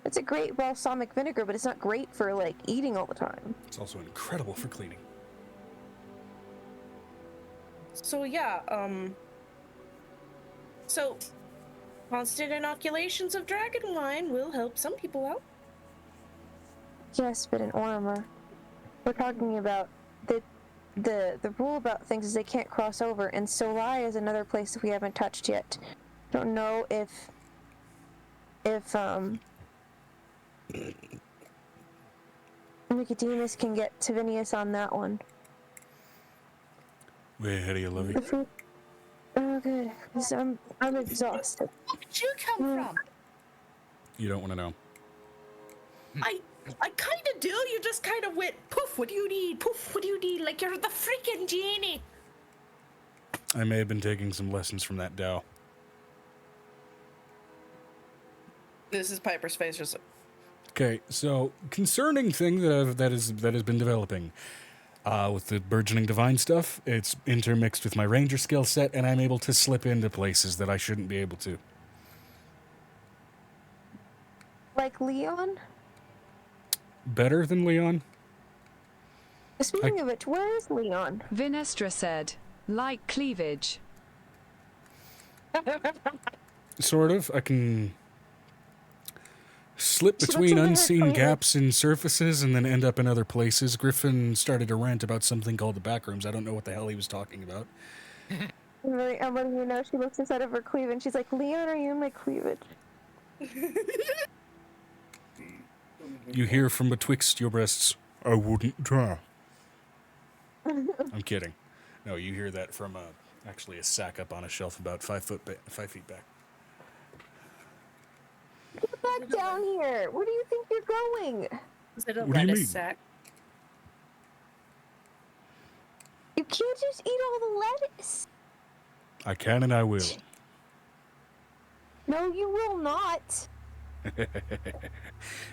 It's a great balsamic vinegar, but it's not great for eating all the time. It's also incredible for cleaning. So yeah, so constant inoculations of dragon wine will help some people out. Yes, but in Ormer, we're talking about the rule about things is they can't cross over, and Solai is another place that we haven't touched yet. Don't know if Nicodemus can get Tavinius on that one. Way ahead of you, Lovey. Oh, good. 'Cause I'm exhausted. Where did you come from? You don't want to know. I kind of do. You just kind of went, poof, what do you need? Poof, what do you need? Like you're the freaking genie. I may have been taking some lessons from that Dow. This is Piper's face. Just Okay, so concerning thing that has been developing with the burgeoning divine stuff, it's intermixed with my ranger skill set, and I'm able to slip into places that I shouldn't be able to. Like Leon? better than Leon. Speaking of it, where is Leon? Vinestra said, like cleavage. Sort of. I can slip She looks between into her unseen cleavage. gaps in surfaces and then end up in other places. Griffin started to rant about something called the back rooms. I don't know what the hell he was talking about. I'm letting you know she looks inside of her cleavage and she's like, Leon, are you in my cleavage? You hear from betwixt your breasts, I wouldn't try. I'm kidding. No, you hear that from actually a sack up on a shelf about 5 feet back. Get back down here. Where do you think you're going? Is it a What do you lettuce mean? sack? You can't just eat all the lettuce. I can and I will. No, you will not.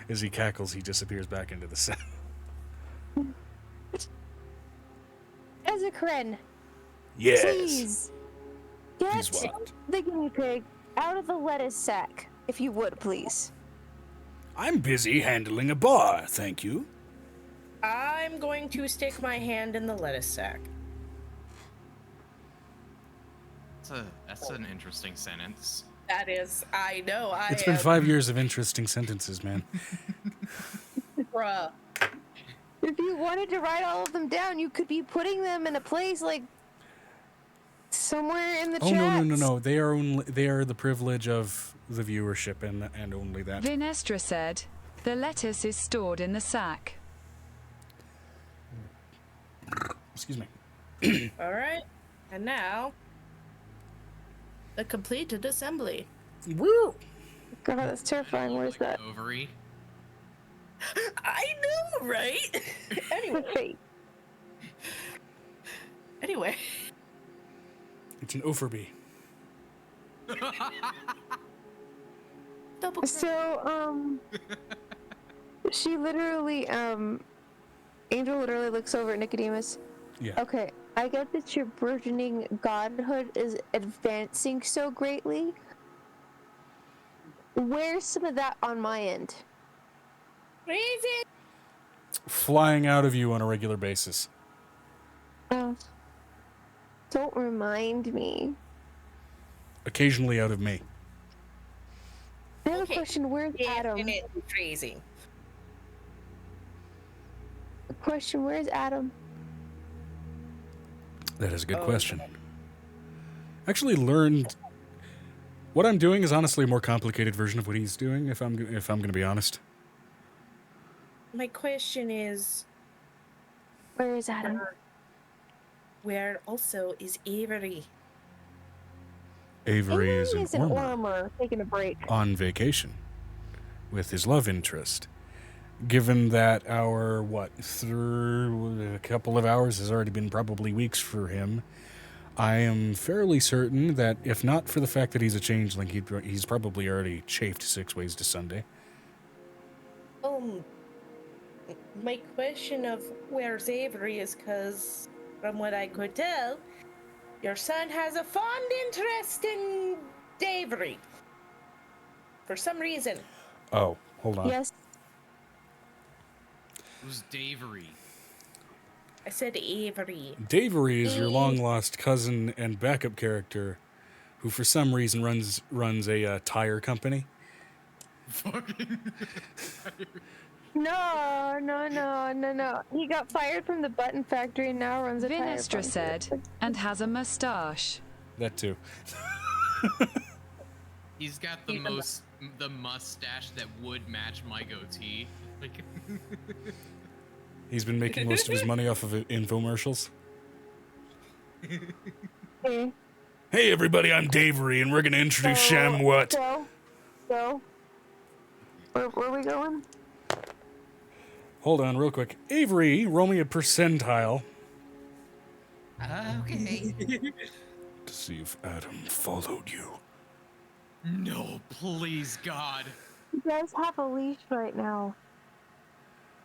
As he cackles, he disappears back into the sack. Ezekren, Yes. please get Please what? the guinea pig out of the lettuce sack, if you would, please. I'm busy handling a bar, thank you. I'm going to stick my hand in the lettuce sack. That's an interesting sentence. That is, I know. It's been 5 years of interesting sentences, man. Bruh. If you wanted to write all of them down, you could be putting them in a place like somewhere in the Oh chat. no. They are the privilege of the viewership and only that. Vinestra said, the lettuce is stored in the sack. Excuse me. All right. And now, the completed assembly. Woo! God, that's terrifying. Where's that? Ovary. I know, right? Okay. Anyway. It's an Oferby. Double So, she literally, Angel literally looks over at Nicodemus. Yeah. Okay, I get that your burgeoning godhood is advancing so greatly. Where's some of that on my end? Crazy. Flying out of you on a regular basis. Oh. Don't remind me. Occasionally out of me. I have Okay. a question. Where's Adam? Infinitely crazy. Question. Where's Adam? That is a good Oh. question. Actually learned what I'm doing is honestly a more complicated version of what he's doing, if I'm going to be honest. My question is, Where is Adam? where also is Avery? Avery is Avery an Ormer Ormer taking a break. on vacation with his love interest. Given that our, a couple of hours has already been probably weeks for him, I am fairly certain that if not for the fact that he's a changeling, he's probably already chafed 6 ways to Sunday. My question of where's Avery is because, from what I could tell, your son has a fond interest in Avery. For some reason. Oh, hold on. Yes. Who's Davery? I said Avery. Davery is your long-lost cousin and backup character who for some reason runs a tire company. Fucking. No. He got fired from the button factory and now runs a tire Vinestra factory. said, and has a mustache. That too. He's got the mustache that would match my goatee. Like. He's been making most of his money off of infomercials. Hey. Hey everybody, I'm Davery, and we're gonna introduce Shamwat. So. Where are we going? Hold on, real quick. Avery, roll me a percentile Okay. to see if Adam followed you. No, please, God. He does have a leash right now.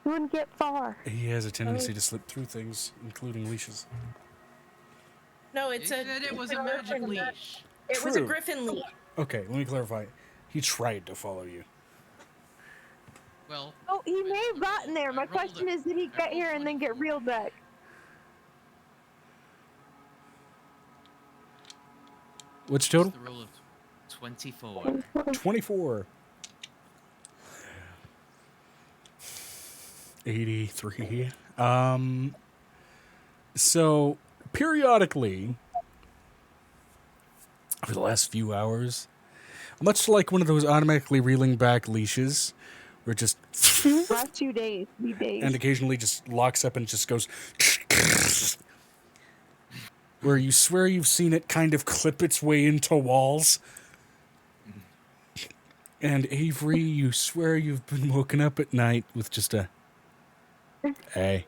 He wouldn't get far. He has a tendency to slip through things, including leashes. No, It said it was a magic leash. It was a True. griffin leash. Okay, let me clarify. He tried to follow you. Well, Oh, he may have gotten there. My question is, did he get here and then get reeled back? What's total? The roll of 24. 24. 83. So periodically, for the last few hours, much like one of those automatically reeling back leashes, where it just Last 2 days, 3 days. and occasionally just locks up and just goes, where you swear you've seen it kind of clip its way into walls. And Avery, you swear you've been woken up at night with just a, hey.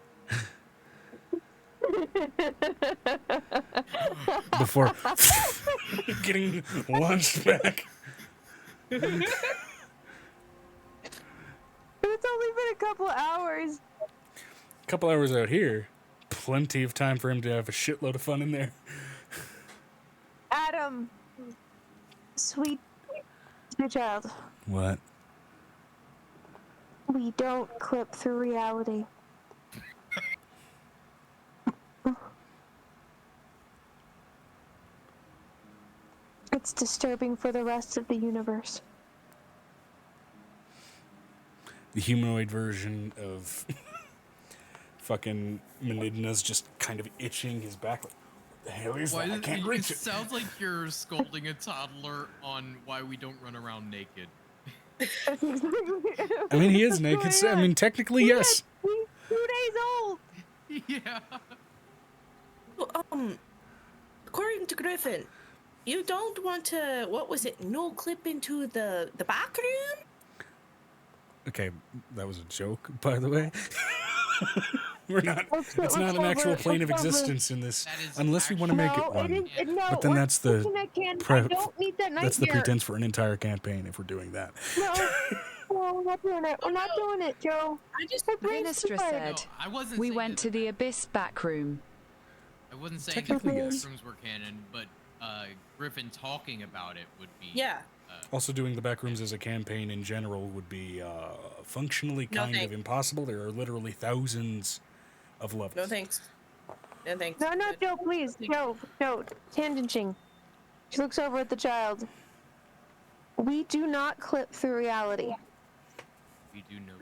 Before getting launched back. It's only been a couple hours. A couple hours out here. Plenty of time for him to have a shitload of fun in there. Adam, sweet child, What? we don't clip through reality. It's disturbing for the rest of the universe. The humanoid version of fucking Menidna's just kind of itching his back. Like, what the hell is that? I can't reach it. Sounds like you're scolding a toddler on why we don't run around naked. I mean, he is naked. So, I mean, technically, yes. He's 2 days old. Yeah. Well, according to Griffin, you don't want to, what was it, no clip into the back room? Okay, that was a joke, by the way. We're not. Let's It's not an over actual it, plane of let's over it. existence in this, That is unless we want to make it No, one. it is, no, But then we're that's the pushing that can. I pre- don't need that That's the nightmare. pretense for an entire campaign if we're doing that. No, we're not doing it. We're not doing it, Joe. I just, My brain's Ministra fried. said, No, I wasn't we saying went that- to the Abyss back room. I wasn't saying that Technically, the yes. rooms were canon, but Griffin talking about it would be. yeah. Also, doing the backrooms as a campaign in general would be functionally No kind of thanks. impossible. There are literally thousands of levels. No thanks. No thanks. No, Joe, please. Joe, tangenting. She looks over at the child. We do not clip through reality. We do know.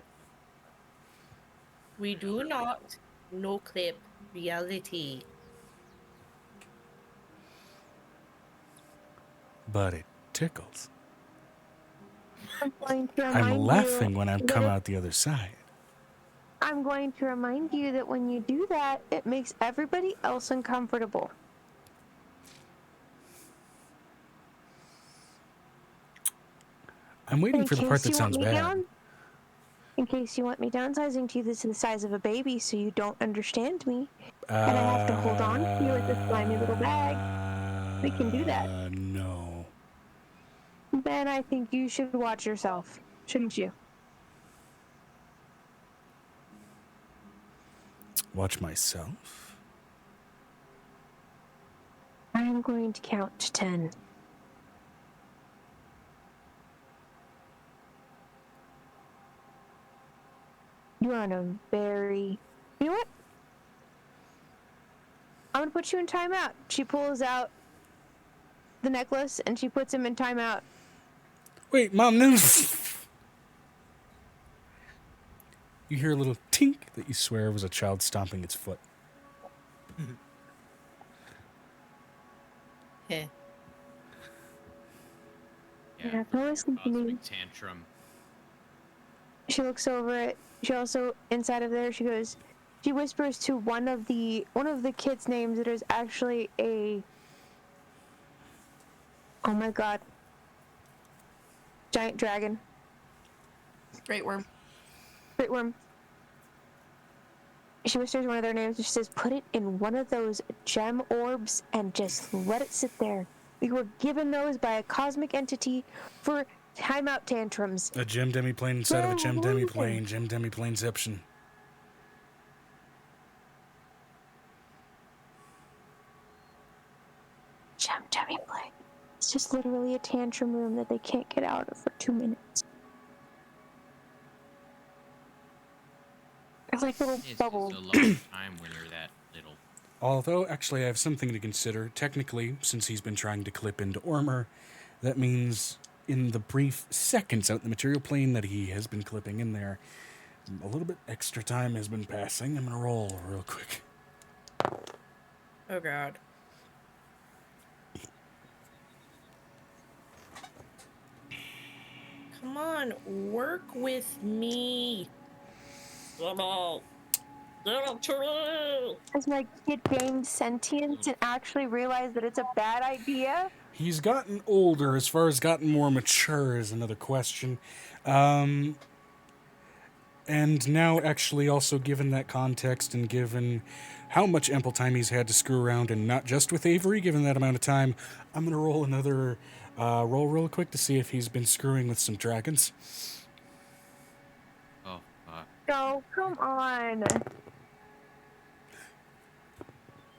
We do not no clip reality. But it tickles. I'm going to I'm remind laughing you when I that come if- out the other side. I'm going to remind you that when you do that, it makes everybody else uncomfortable. I'm waiting for the part that you want sounds me bad. in case you want me downsizing to you, this is the size of a baby, so you don't understand me. And I have to hold on to you with this slimy little bag. We can do that. No. Then I think you should watch yourself, shouldn't you? Watch myself? I am going to count to 10. You are on a very... You know what? I'm going to put you in timeout. She pulls out the necklace and she puts him in timeout. Wait, Mom, no. You hear a little tink that you swear was a child stomping its foot. Heh. Yeah, don't listen to me. Cosmic tantrum. She looks over it. She also, inside of there, she whispers to one of the kids' names that is actually a, oh my god, giant dragon. Great worm. Great worm. She whispers one of their names and she says, put it in one of those gem orbs and just let it sit there. We were given those by a cosmic entity for timeout tantrums. A gem demiplane inside of a gem Where were demiplane. Gem demiplaneception. Gem demi-plane. It's just literally a tantrum room that they can't get out of for 2 minutes. It's like little It's just bubbles. a long time when you're that little. Although, actually, I have something to consider. Technically, since he's been trying to clip into Ormer, that means in the brief seconds out in the material plane that he has been clipping in there, a little bit extra time has been passing. I'm going to roll real quick. Oh god. Come on, work with me. Has my kid gained sentience and actually realized that it's a bad idea? He's gotten older. As far as gotten more mature is another question. And now, actually, also given that context and given how much ample time he's had to screw around, and not just with Avery, given that amount of time, I'm going to roll another roll real quick to see if he's been screwing with some dragons. Oh, fuck. No, come on.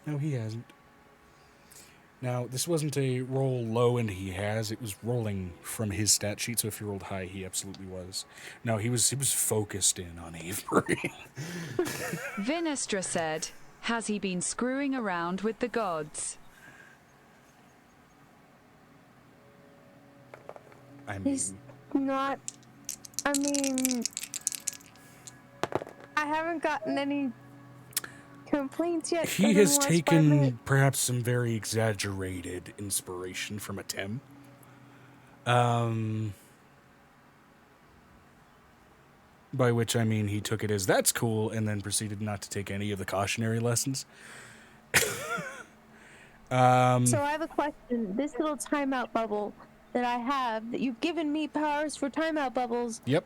No, he hasn't. Now, this wasn't a roll low and he has. It was rolling from his stat sheet, so if he rolled high, he absolutely was. No, he was focused in on Avery. Vinestra said, has he been screwing around with the gods? I mean, He's not. I mean, I haven't gotten any complaints yet. he from has the last 5 minutes. taken perhaps some very exaggerated inspiration from a Tim. By which I mean he took it as that's cool and then proceeded not to take any of the cautionary lessons. So I have a question. This little timeout bubble that I have, that you've given me powers for timeout bubbles, Yep,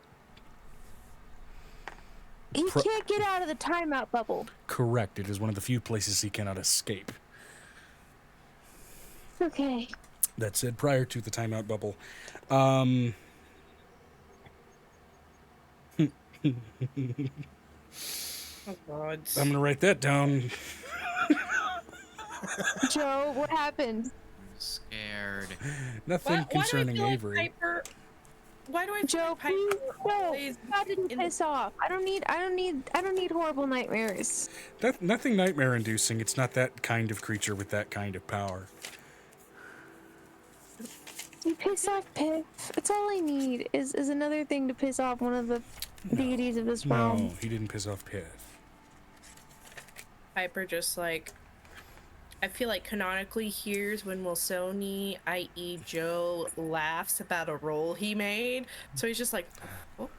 he can't get out of the timeout bubble. correct. It is one of the few places he cannot escape. Okay. That said, prior to the timeout bubble, Oh god. I'm going to write that down. Joe, what happened? I'm scared. Nothing concerning why do I feel Avery. Like Piper, why do I feel Joe, like Piper please, no. always God didn't in- piss off. I don't need horrible nightmares. Nothing nightmare inducing. It's not that kind of creature with that kind of power. You piss off Piff. That's all I need is another thing to piss off one of the deities of this realm. No, he didn't piss off Piff. Piper just like, I feel like canonically hears when Wilsoni, i.e. Joe, laughs about a roll he made. So he's just like, oh, fuck.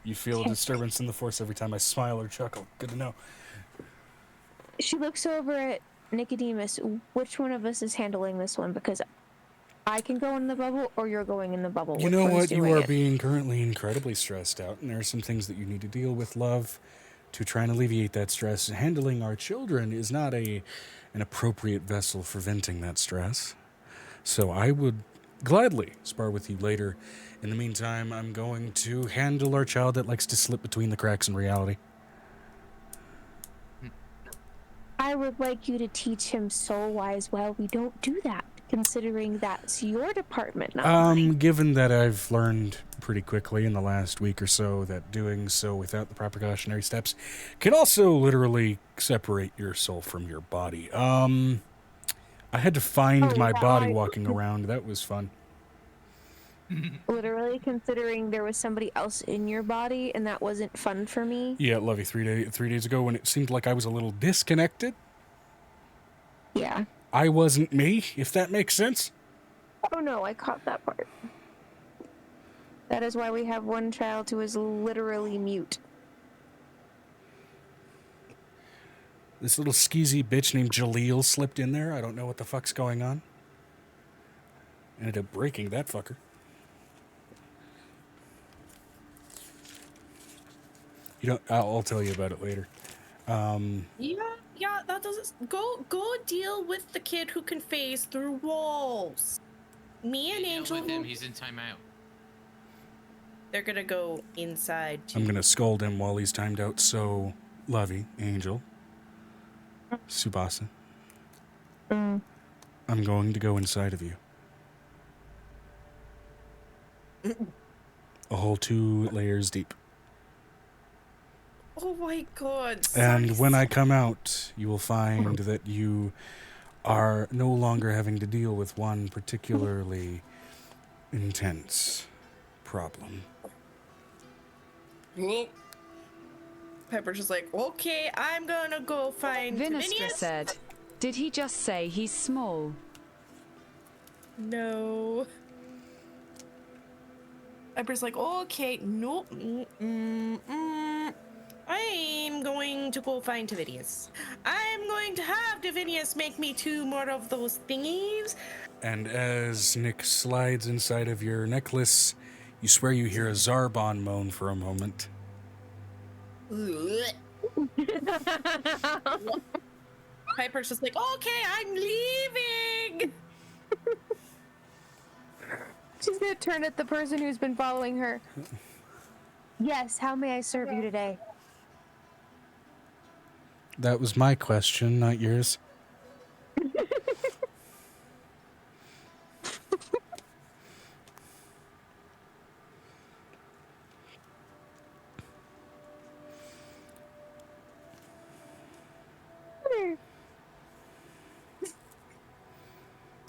You feel a disturbance in the force every time I smile or chuckle. Good to know. She looks over at Nicodemus. Which one of us is handling this one? Because I can go in the bubble, or you're going in the bubble. You Which know one's what? You doing are it? being currently incredibly stressed out, and there are some things that you need to deal with, love, to try and alleviate that stress. Handling our children is not an appropriate vessel for venting that stress. So I would gladly spar with you later. In the meantime, I'm going to handle our child that likes to slip between the cracks in reality. I would like you to teach him soul wise. Well, we don't do that, considering that's your department, not mine. Given that I've learned pretty quickly in the last week or so that doing so without the proper cautionary steps can also literally separate your soul from your body. I had to find my body walking around. That was fun. Literally, considering there was somebody else in your body, and that wasn't fun for me. Yeah, Lovey, 3 days ago when it seemed like I was a little disconnected. Yeah. I wasn't me, if that makes sense. Oh no, I caught that part. That is why we have one child who is literally mute. This little skeezy bitch named Jaleel slipped in there. I don't know what the fuck's going on. Ended up breaking that fucker. You don't. I'll tell you about it later. Yeah, that doesn't go deal with the kid who can phase through walls. Me and Deal Angel, with him. He's in timeout. they're gonna go inside too. I'm gonna scold him while he's timed out. So, Lovey, Angel, Subasa, I'm going to go inside of you. A whole 2 layers deep. Oh my god. And sorry, when I come out, you will find that you are no longer having to deal with one particularly intense problem. Pepper's just like, okay, I'm gonna go find Vinistra Tavinius. said, "Did he just say he's small?" No. Pepper's like, okay, nope. I'm going to go find Tavinius. I'm going to have Tavinius make me 2 more of those thingies. And as Nick slides inside of your necklace, you swear you hear a Zarbon moan for a moment. Piper's just like, okay, I'm leaving. She's gonna turn at the person who's been following her. Yes, how may I serve you today? That was my question, not yours.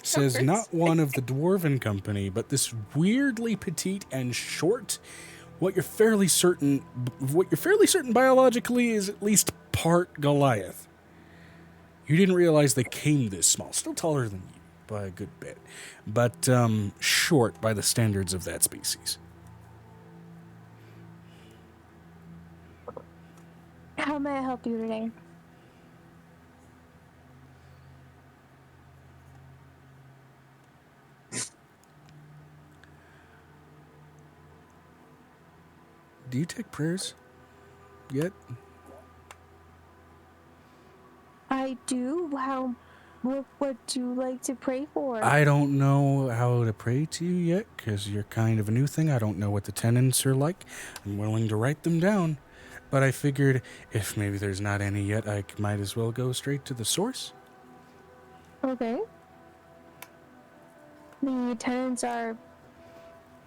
Says not one of the dwarven company, but this weirdly petite and short. What you're fairly certain biologically is at least part Goliath. You didn't realize they came this small. Still taller than you by a good bit, but short by the standards of that species. How may I help you today? Do you take prayers yet? I do. What would you like to pray for? I don't know how to pray to you yet, because you're kind of a new thing. I don't know what the tenets are like. I'm willing to write them down. But I figured if maybe there's not any yet, I might as well go straight to the source. Okay. The tenets are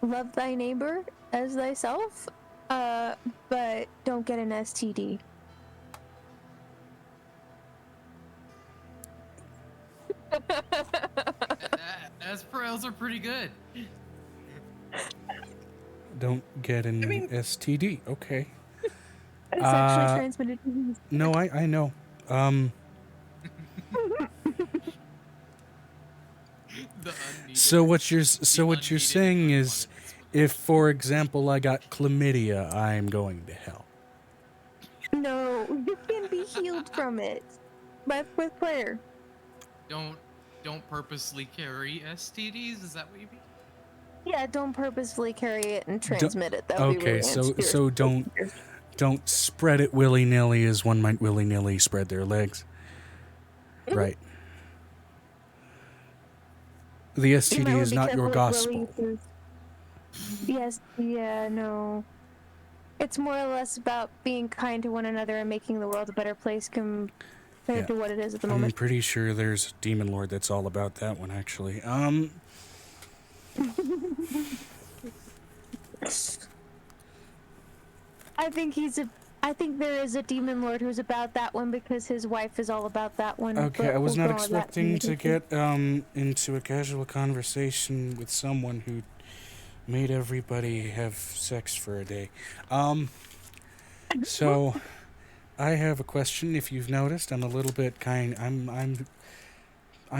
love thy neighbor as thyself, but don't get an STD. Those are pretty good. Don't get an STD. Okay. It's actually transmitted disease. No, I know. So what you're saying is, if, for example, I got chlamydia, I'm going to hell. No, you can be healed from it, but with prayer. Don't purposely carry STDs. Is that what you mean? Yeah, don't purposefully carry it and transmit it. That would be really so don't spread it willy-nilly as one might willy-nilly spread their legs. Right. The STD is not your gospel. Yes, yeah, no. It's more or less about being kind to one another and making the world a better place compared to what it is at the moment. I'm pretty sure there's a demon lord that's all about that one, actually. I think there is a demon lord who's about that one because his wife is all about that one. Okay, I was not expecting to get into a casual conversation with someone who made everybody have sex for a day. So I have a question. If you've noticed, I'm a little bit I'm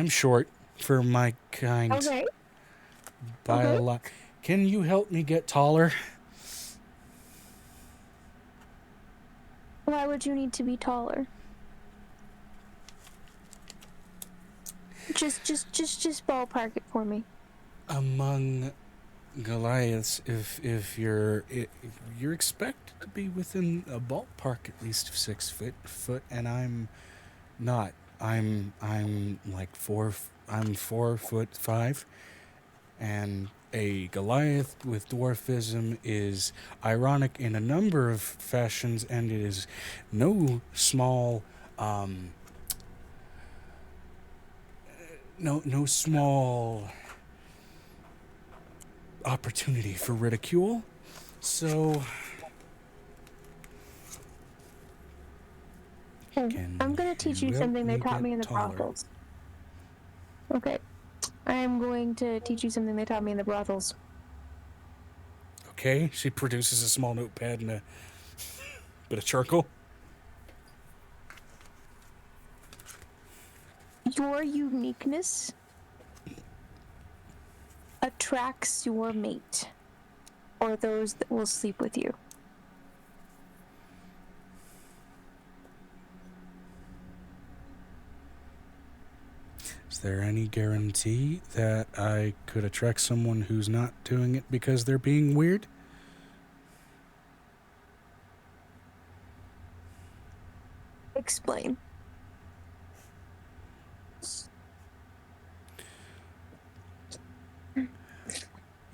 short for my kind. Okay. By a lot. Can you help me get taller? Why would you need to be taller? Just ballpark it for me. Among Goliaths, if you're expected to be within a ballpark at least of 6 foot, and I'm not. I'm like 4'5", and a Goliath with dwarfism is ironic in a number of fashions, and it is no small no small opportunity for ridicule. So I'm gonna teach you something they taught me in the brothels. Okay. I'm going to teach you something they taught me in the brothels. Okay, she produces a small notepad and a bit of charcoal. Your uniqueness attracts your mate, or those that will sleep with you. Is there any guarantee that I could attract someone who's not doing it because they're being weird? Explain.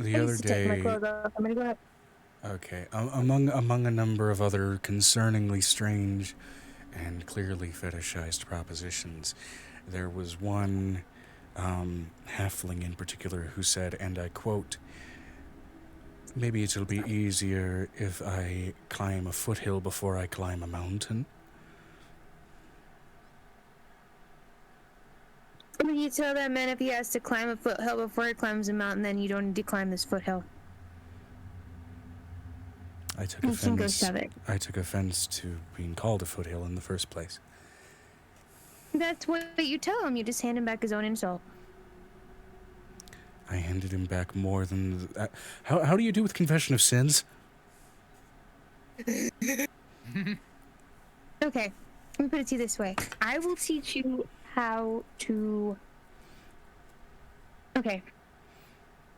The I other used to take my day, clothes off. I'm gonna go ahead. okay, among a number of other concerningly strange and clearly fetishized propositions, there was one halfling in particular who said, and I quote, "Maybe it'll be easier if I climb a foothill before I climb a mountain." When you tell that man if he has to climb a foothill before he climbs a mountain, then you don't need to climb this foothill. I took You can go offense. shove it. I took offense to being called a foothill in the first place. That's what you tell him. You just hand him back his own insult. I handed him back more than how do you do with confession of sins? Okay, let me put it to you this way. I will teach you how to... Okay.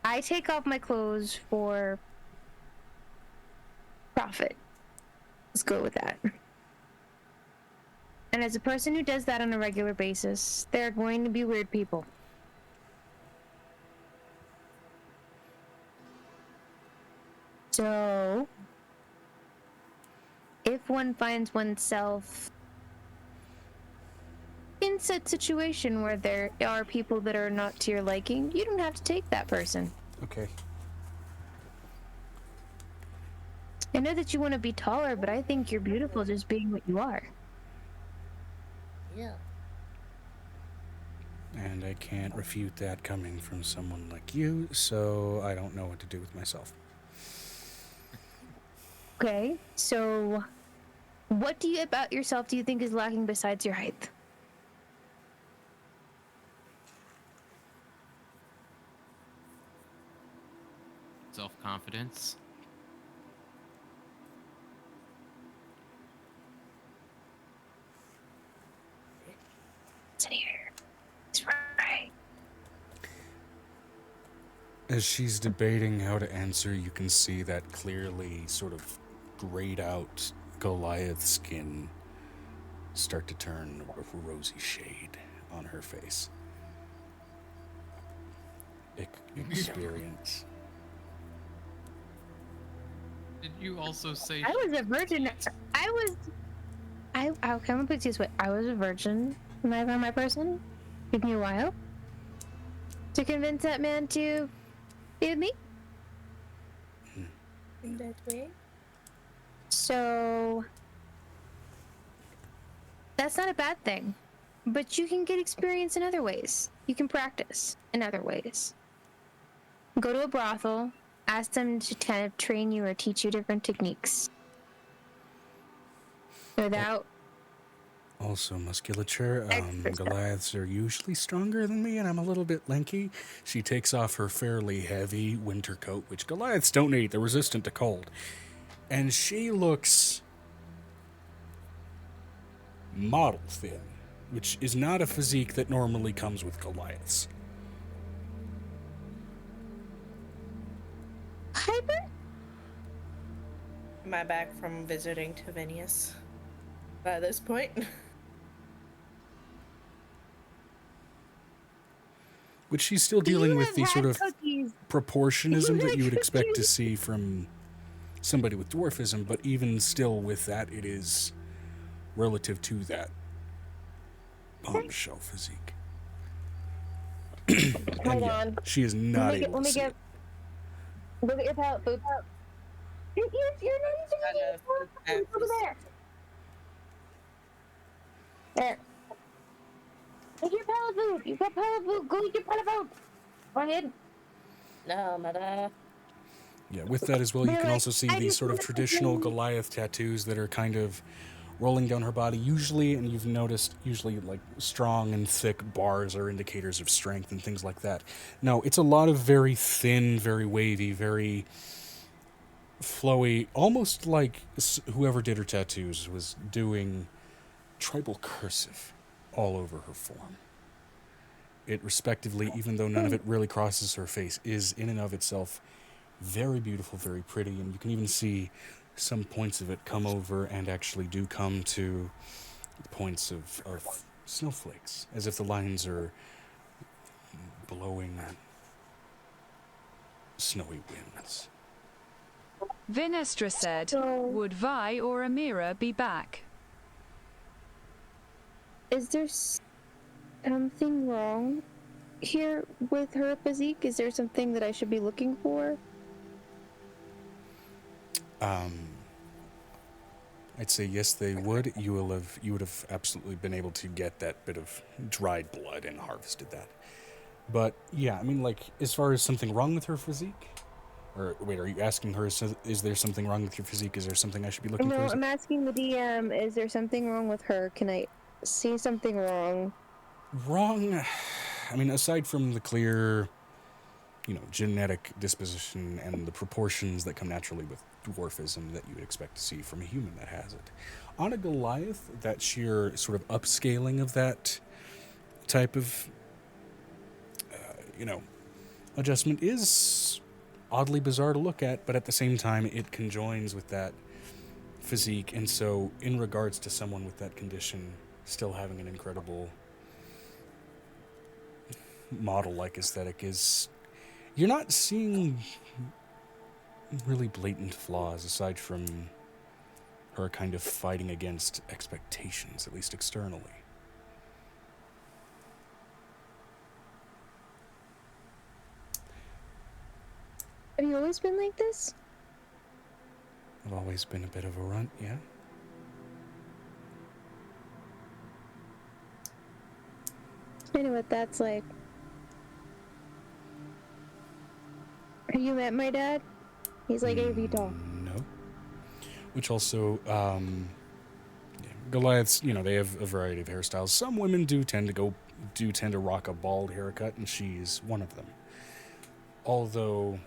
I take off my clothes for profit. Let's go with that. And as a person who does that on a regular basis, there are going to be weird people. So, if one finds oneself in said situation where there are people that are not to your liking, you don't have to take that person. Okay. I know that you want to be taller, but I think you're beautiful just being what you are. Yeah. And I can't refute that coming from someone like you, so I don't know what to do with myself. Okay, so what do you about yourself do you think is lacking besides your height? Self-confidence. It's in here. It's right. As she's debating how to answer, you can see that clearly sort of grayed out Goliath skin start to turn a rosy shade on her face. Experience. Did you also say? I was a virgin. I'm gonna put it this way. I was a virgin when I found my person. Took me a while to convince that man to be with me. In that way. So that's not a bad thing. But you can get experience in other ways. You can practice in other ways. Go to a brothel, ask them to kind of train you or teach you different techniques. Without Also musculature. Extra stuff. Goliaths are usually stronger than me, and I'm a little bit lanky. She takes off her fairly heavy winter coat, which Goliaths don't need. They're resistant to cold. And she looks model thin, which is not a physique that normally comes with Goliaths. hyper. Am I back from visiting Tavinius by this point? Which she's still dealing with the sort of cookies. proportionism that you would expect to Cookies. see from somebody with dwarfism, but even still with that, it is relative to that bombshell physique. Hold yeah, on. she is not able Let to me see get. it. Look at your palette, food palette. You're not Got a food even over palette. there. boat. You got paddle boat. Go get your paddle boat. Go ahead. No, mother. Yeah, with that as well, you They're can like, also see "I these just sort of wanna traditional complain." Goliath tattoos that are kind of rolling down her body. Usually, and you've noticed, usually like strong and thick bars are indicators of strength and things like that. No, it's a lot of very thin, very wavy, very flowy, almost like whoever did her tattoos was doing tribal cursive all over her form. It respectively, even though none of it really crosses her face, is in and of itself very beautiful, very pretty, and you can even see some points of it come over and actually do come to points of snowflakes, as if the lines are blowing snowy winds. Vinestra said, So- would Vi or Amira be back? Is there something wrong here with her physique? Is there something that I should be looking for? I'd say yes, they would. You would have absolutely been able to get that bit of dried blood and harvested that. But yeah, I mean, like, as far as something wrong with her physique, or wait, are you asking her? Is there something wrong with your physique? Is there something I should be looking for? No, I'm asking the DM, is there something wrong with her? Can I see something wrong? Wrong. I mean, aside from the clear, genetic disposition and the proportions that come naturally with dwarfism that you would expect to see from a human that has it. On a Goliath, that sheer sort of upscaling of that type of, adjustment is oddly bizarre to look at, but at the same time, it conjoins with that physique. And so, in regards to someone with that condition, still having an incredible model-like aesthetic is... You're not seeing really blatant flaws aside from her kind of fighting against expectations, at least externally. Have you always been like this? I've always been a bit of a runt, yeah. I know what that's like. Have you met my dad? He's like AV tall. No. Which also, Goliaths, they have a variety of hairstyles. Some women do tend to rock a bald haircut, and she's one of them. Although,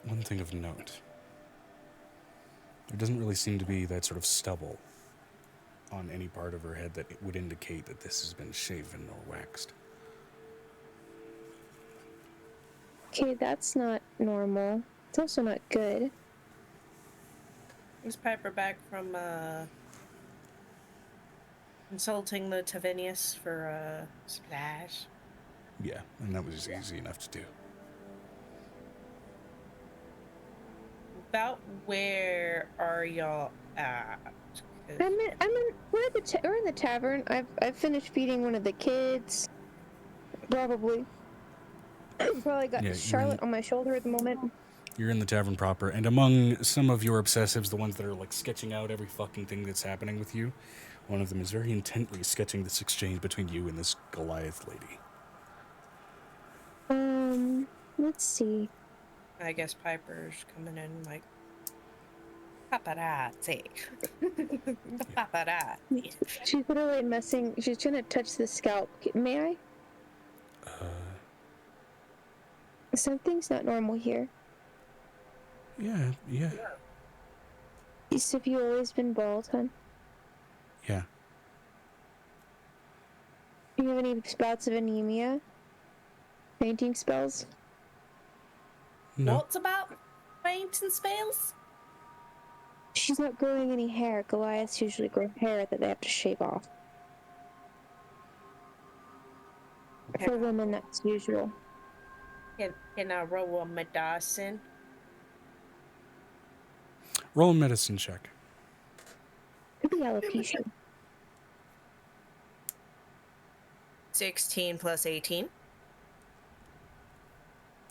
one thing of note, there doesn't really seem to be that sort of stubble on any part of her head that it would indicate that this has been shaven or waxed. Okay, that's not normal. It's also not good. Is Piper back from consulting the Tavinius for supplies? Yeah, and that was easy enough to do. About where are y'all at? 'Cause We're in the tavern. I've finished feeding one of the kids. Probably got Yeah, Charlotte on my shoulder at the moment. You're in the tavern proper, and among some of your obsessives, the ones that are like sketching out every fucking thing that's happening with you, one of them is very intently sketching this exchange between you and this Goliath lady. Let's see. I guess Piper's coming in like paparazzi. Paparazzi. She's literally messing. She's trying to touch the scalp. May I? Something's not normal here. Yeah. So have you always been bald, hon? Yeah. Do you have any spouts of anemia? Fainting spells? No. What's about fainting spells? She's not growing any hair. Goliaths usually grow hair that they have to shave off. For women, that's usual. Can I roll a medicine? Roll a medicine check. Could be alopecia. 16 plus 18.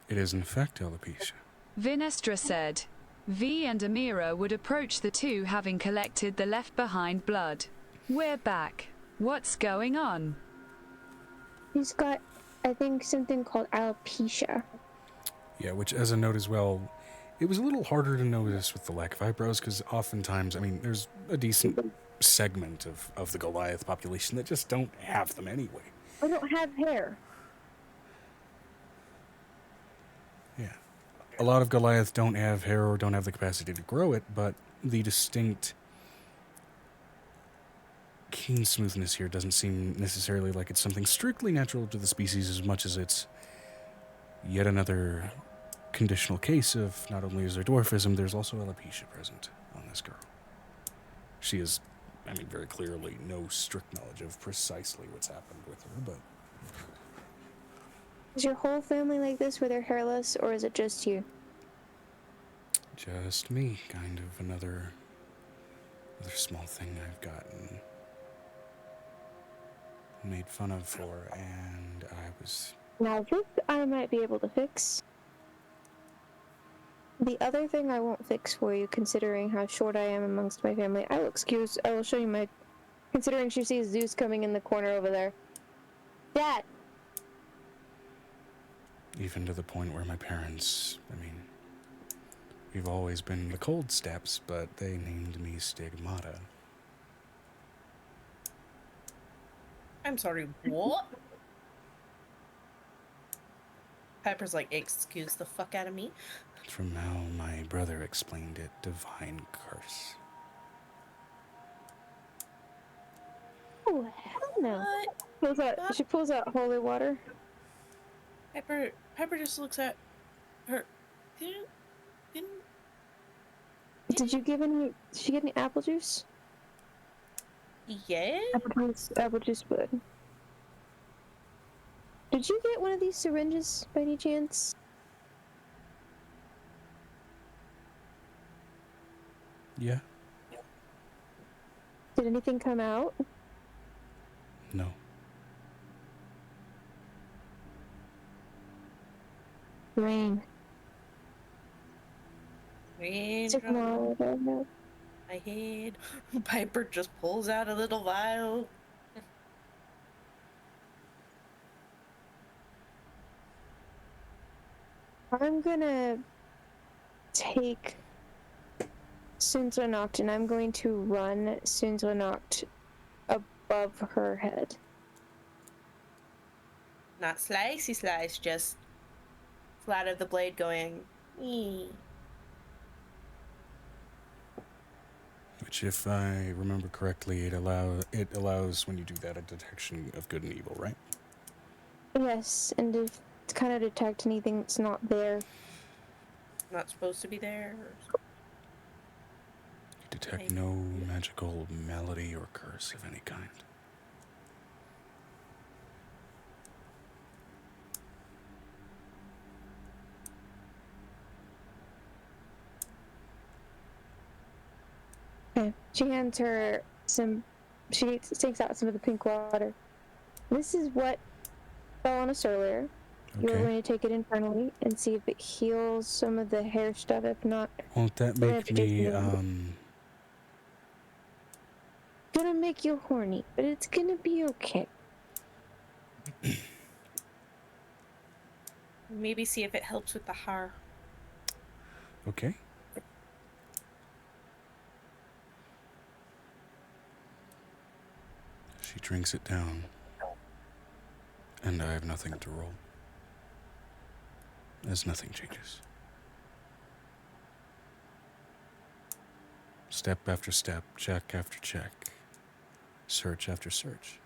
It is in fact alopecia. Vinestra said, V and Amira would approach the two having collected the left behind blood. We're back. What's going on? He's got, I think, something called alopecia. Yeah, which, as a note as well, it was a little harder to notice with the lack of eyebrows, because oftentimes, I mean, there's a decent segment of the Goliath population that just don't have them anyway. I don't have hair. Yeah. A lot of Goliath don't have hair or don't have the capacity to grow it, but the distinct keen smoothness here doesn't seem necessarily like it's something strictly natural to the species as much as it's yet another conditional case of not only is there dwarfism, there's also alopecia present on this girl. She is, I mean, very clearly no strict knowledge of precisely what's happened with her, but Is your whole family like this where they're hairless, or is it just you? just me, kind of another small thing I've gotten made fun of for, and I was... Now this I might be able to fix. The other thing I won't fix for you, considering how short I am amongst my family, I will show you my, considering she sees Zeus coming in the corner over there. Dad! Even to the point where my parents, I mean, we've always been the Cold Steps, but they named me Stigmata. I'm sorry, what? Piper's like, excuse the fuck out of me. From how my brother explained it, divine curse. Oh, hell no. She pulls out holy water. Piper just looks at her. Did you give any, did she get any apple juice? Yeah? Apple juice would. Did you get one of these syringes by any chance? Yeah? Did anything come out? No. Rain. Rain Took them all out of my head. Piper just pulls out a little vial. I'm gonna take Sunzernacht and I'm going to run Sunzernacht above her head. Not slicey slice, just flat of the blade going. Ee. Which, if I remember correctly, it allows when you do that a detection of good and evil, right? Yes, and if it's kind of detect anything that's not there. Not supposed to be there. You detect no magical malady or curse of any kind. Okay. She hands her some. She takes out some of the pink water. This is what fell on us earlier. Okay. You're going to take it internally and see if it heals some of the hair stuff. If not, Won't that we'll make have to do me, something. Gonna make you horny, but it's gonna be okay. Maybe see if it helps with the hair. Okay. She drinks it down, and I have nothing to roll, as nothing changes. Step after step, check after check, search after search.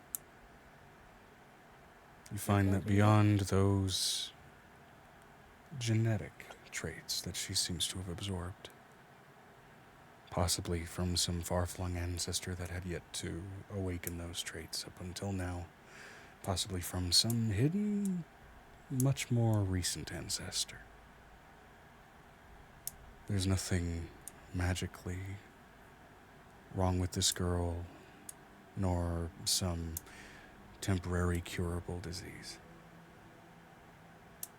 You find that beyond those genetic traits that she seems to have absorbed, possibly from some far-flung ancestor that had yet to awaken those traits up until now, possibly from some hidden, much more recent ancestor. There's nothing magically wrong with this girl, nor some temporary curable disease.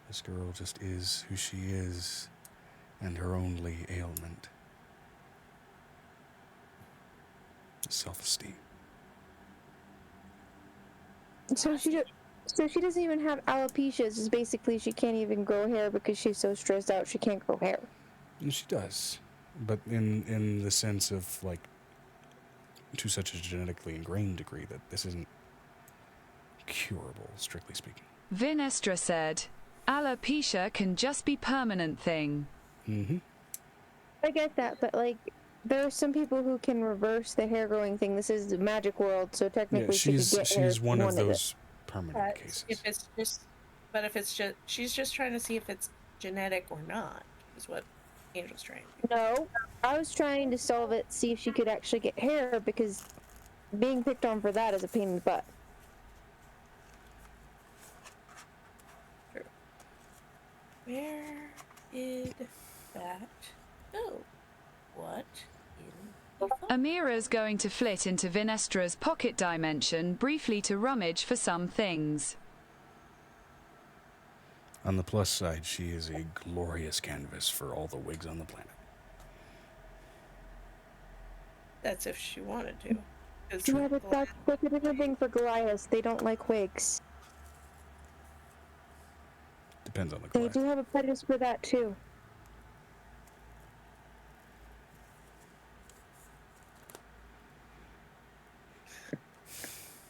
This girl just is who she is, and her only ailment is self-esteem. So she doesn't even have alopecia. It's just basically she can't even grow hair because she's so stressed out she can't grow hair. And she does, but in the sense of like to such a genetically ingrained degree that this isn't curable, strictly speaking. Vinestra said, alopecia can just be permanent thing. Mm-hmm. I get that, but like, there are some people who can reverse the hair growing thing. This is the magic world, so technically Yeah, she could get hair. she's one of it. those permanent cases. If it's just, she's just trying to see if it's genetic or not, is what Angel's trying to do. No, I was trying to solve it, see if she could actually get hair, because being picked on for that is a pain in the butt. Where did that go? What in the fuck? Amira's going to flit into Vinestra's pocket dimension briefly to rummage for some things. On the plus side, she is a glorious canvas for all the wigs on the planet. That's if she wanted to. 'Cause Yeah, but that's a different thing for Goliaths. They don't like wigs. Depends on the They class. do have a prejudice for that too.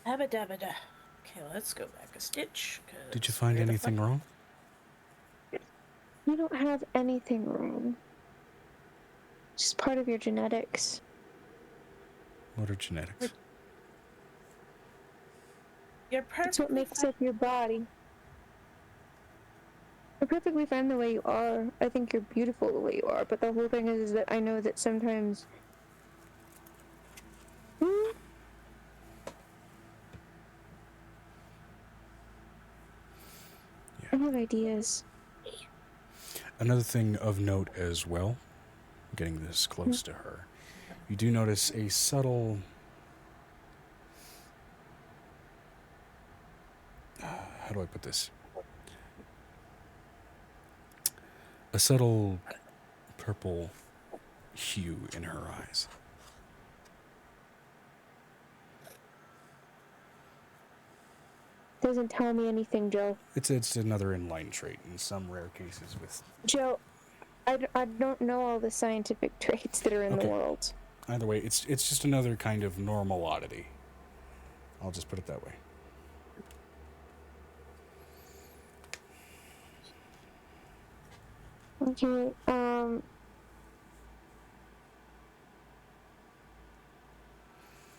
Abba-dabba-da. Okay, let's go back a stitch. 'Cause Did you find where the anything fuck- wrong? You don't have anything wrong. It's just part of your genetics. What are genetics? You're It's what perfectly makes fine. up your body. You're perfectly fine the way you are. I think you're beautiful the way you are. But the whole thing is that I know that sometimes. I have ideas. Another thing of note as well, getting this close to her, you do notice a subtle... how do I put this? A subtle purple hue in her eyes. Doesn't tell me anything, Joe. It's another inline trait in some rare cases with... Joe, I don't know all the scientific traits that are in the Okay. world. Either way, it's just another kind of normal oddity. I'll just put it that way. Okay,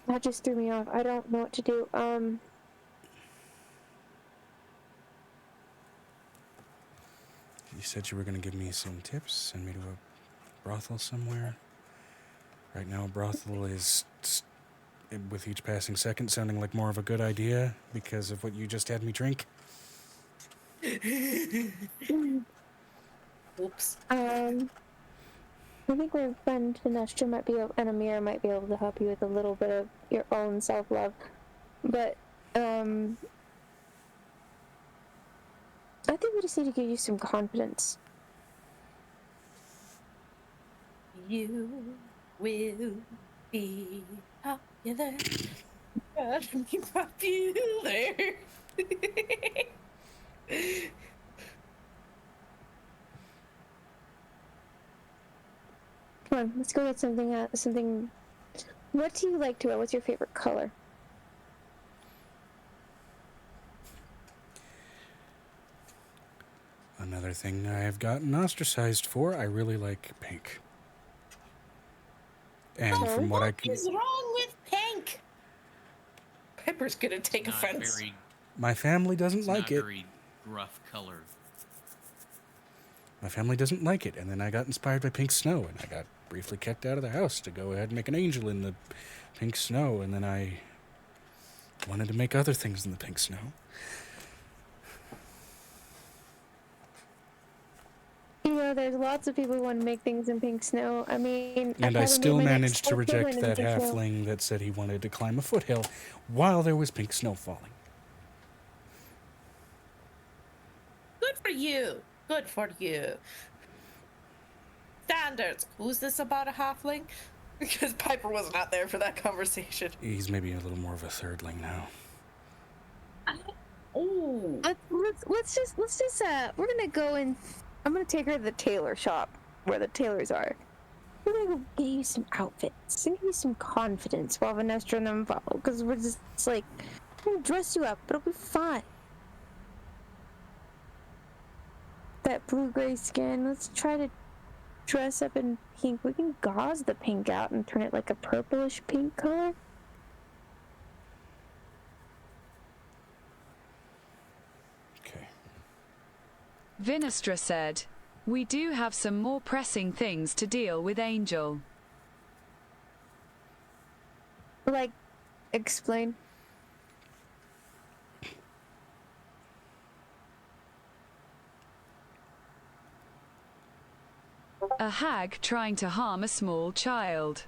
that just threw me off. I don't know what to do. You said you were going to give me some tips, send me to a brothel somewhere. Right now, a brothel is, with each passing second, sounding like more of a good idea because of what you just had me drink. Oops. I think my friend Vinestra might be able, and Amira might be able to help you with a little bit of your own self-love. But, I think we just need to give you some confidence. You will be popular. Gotta be popular. Come on, let's go get something, something... What do you like to wear? What's your favorite color? Another thing I have gotten ostracized for, I really like pink. And from what I can... What is wrong with pink? Pepper's gonna take Not offense. very, My family doesn't it's like not it. very rough color. My family doesn't like it. And then I got inspired by pink snow, and I got briefly kicked out of the house to go ahead and make an angel in the pink snow. And then I wanted to make other things in the pink snow. You know, there's lots of people who want to make things in pink snow. I mean... And I haven't still made my next managed to episode reject in that pink snow. halfling that said he wanted to climb a foothill while there was pink snow falling. Good for you. Good for you. Standards. Who's this about a halfling? Because Piper was not there for that conversation. He's maybe a little more of a thirdling now. Oh, Let's just we're gonna go and I'm gonna take her to the tailor shop where the tailors are. We're gonna go get you some outfits and give you some confidence while Vanessa and them follow, because we're just it's like we're gonna dress you up, but it'll be fine. That blue-gray skin, let's try to dress up in pink. We can gauze the pink out and turn it like a purplish pink color. Okay. Vinestra said, "We do have some more pressing things to deal with, Angel." Like, explain. A hag trying to harm a small child.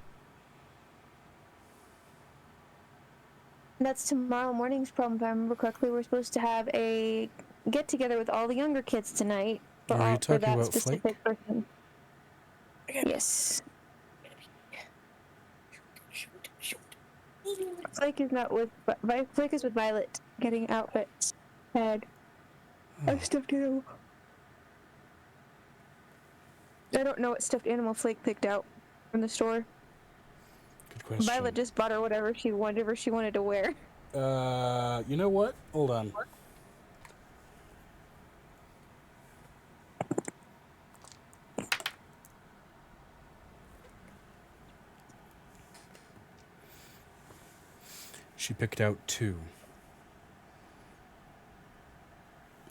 That's tomorrow morning's problem, if I remember correctly. We're supposed to have a get-together with all the younger kids tonight. For Are you for talking that about specific Flake? person. Yes. Flake is not with... Flake is with Violet, getting outfits. And a stuffed animal. I don't know what stuffed animal Flake picked out from the store. Good question. Violet just bought her whatever she wanted to wear. You know what? Hold on. She picked out 2.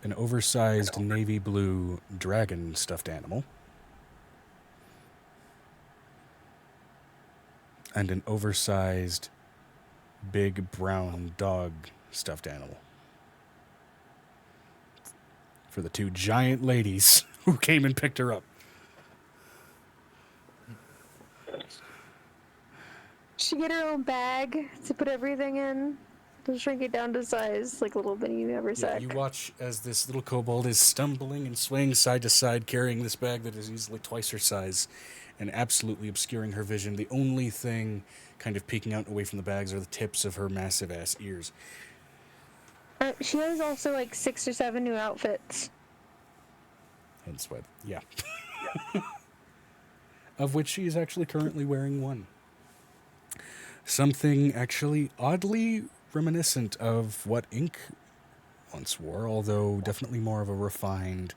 An oversized navy blue dragon stuffed animal. And an oversized big brown dog stuffed animal. For the 2 giant ladies who came and picked her up. She get her own bag to put everything in. To shrink it down to size, like a little bitty haversack. Yeah, you watch as this little kobold is stumbling and swaying side to side, carrying this bag that is easily twice her size and absolutely obscuring her vision. The only thing kind of peeking out away from the bags are the tips of her massive-ass ears. She has also like 6 or 7 new outfits. Hence why, yeah. Of which she is actually currently wearing one. Something actually oddly reminiscent of what Ink once wore, although definitely more of a refined,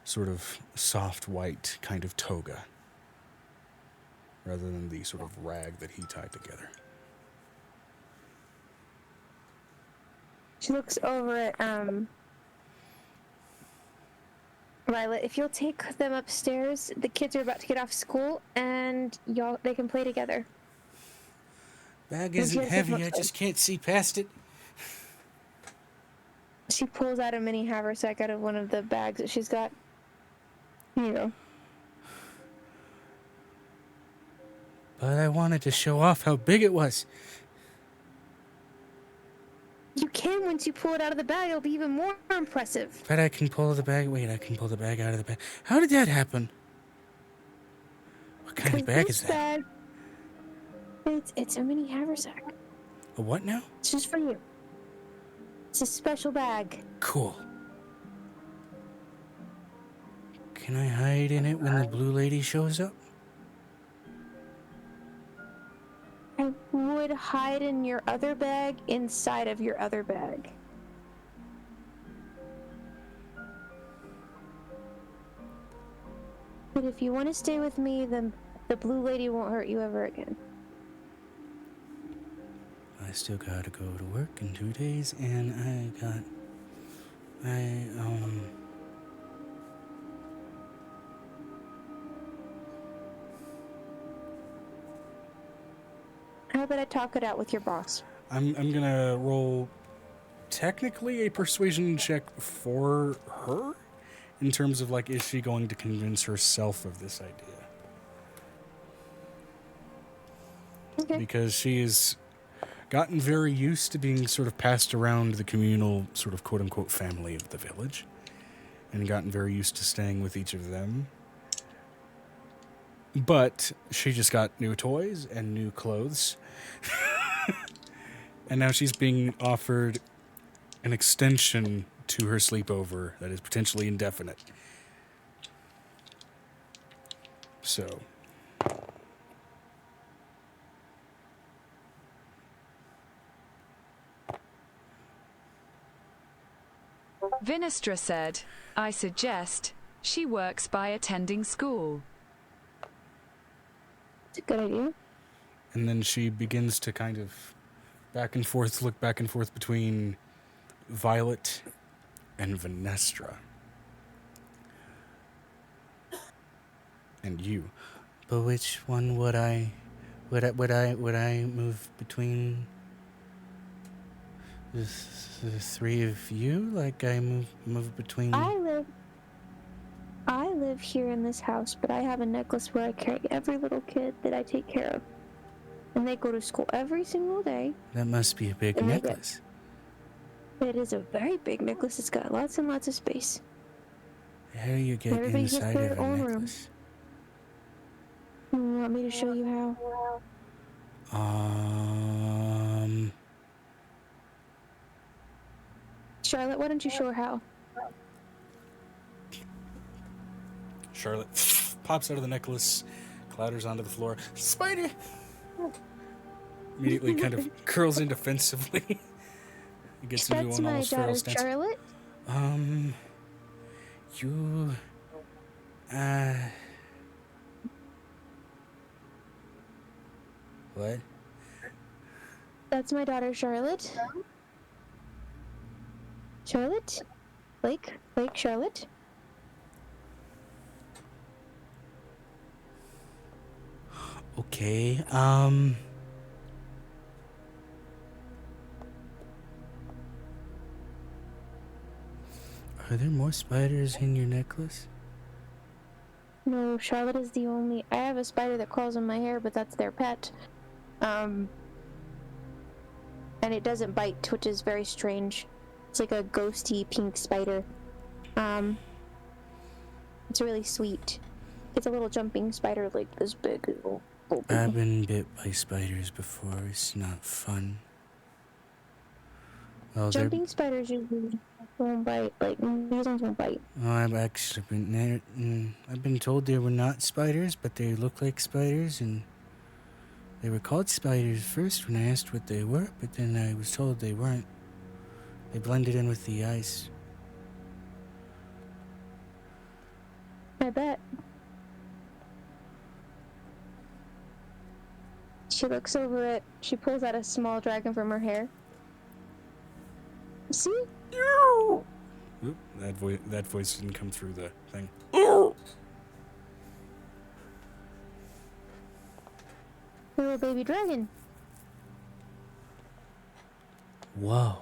sort of soft white kind of toga, rather than the sort of rag that he tied together. She looks over at Violet. If you'll take them upstairs, the kids are about to get off school, and they can play together. Bag isn't heavy, I just can't see past it. She pulls out a mini haversack out of one of the bags that she's got. Here you go. But I wanted to show off how big it was. You can once you pull it out of the bag. It'll be even more impressive. But I can pull the bag. Wait, I can pull the bag out of the bag. How did that happen? What kind of bag is that? It's a mini haversack. A what now? It's just for you. It's a special bag. Cool. Can I hide in it when the blue lady shows up? I would hide in your other bag inside of your other bag. But if you want to stay with me, then the blue lady won't hurt you ever again. I still gotta go to work in 2 days, and How about I talk it out with your boss? I'm gonna roll technically a persuasion check for her, in terms of like, is she going to convince herself of this idea? Okay. Because she has gotten very used to being sort of passed around the communal sort of quote-unquote family of the village, and gotten very used to staying with each of them. But she just got new toys and new clothes. And now she's being offered an extension to her sleepover that is potentially indefinite. So, Vinestra said, I suggest she works by attending school. It's a good idea. and then she begins to kind of look back and forth between Violet and Vinestra. And you. But which one would I move between the three of you? Like I move between I live here in this house, but I have a necklace where I carry every little kid that I take care of. And they go to school every single day. That must be a big And necklace. It is a very big necklace. It's got lots and lots of space. How do you get Everybody gets inside their of a own room. necklace? You want me to show you how? Charlotte, why don't you show her how? Charlotte pops out of the necklace, clatters onto the floor. Spider! Immediately kind of curls in defensively. He gets into That's an my almost feral daughter, stance. Charlotte. You... What? That's my daughter, Charlotte. Charlotte? Blake, Charlotte? Okay, Are there more spiders in your necklace? No, Charlotte is the only... I have a spider that crawls in my hair, but that's their pet. And it doesn't bite, which is very strange. It's like a ghosty pink spider. It's really sweet. It's a little jumping spider like this big. Little I've been bit by spiders before. It's not fun. Well, jumping spiders usually won't bite. Like, these ones won't bite. Oh, I've actually I've been told they were not spiders, but they look like spiders, and they were called spiders first when I asked what they were, but then I was told they weren't. They blended in with the ice. I bet. She looks over it. She pulls out a small dragon from her hair. See? Oop, that voice didn't come through the thing. Little baby dragon. Whoa.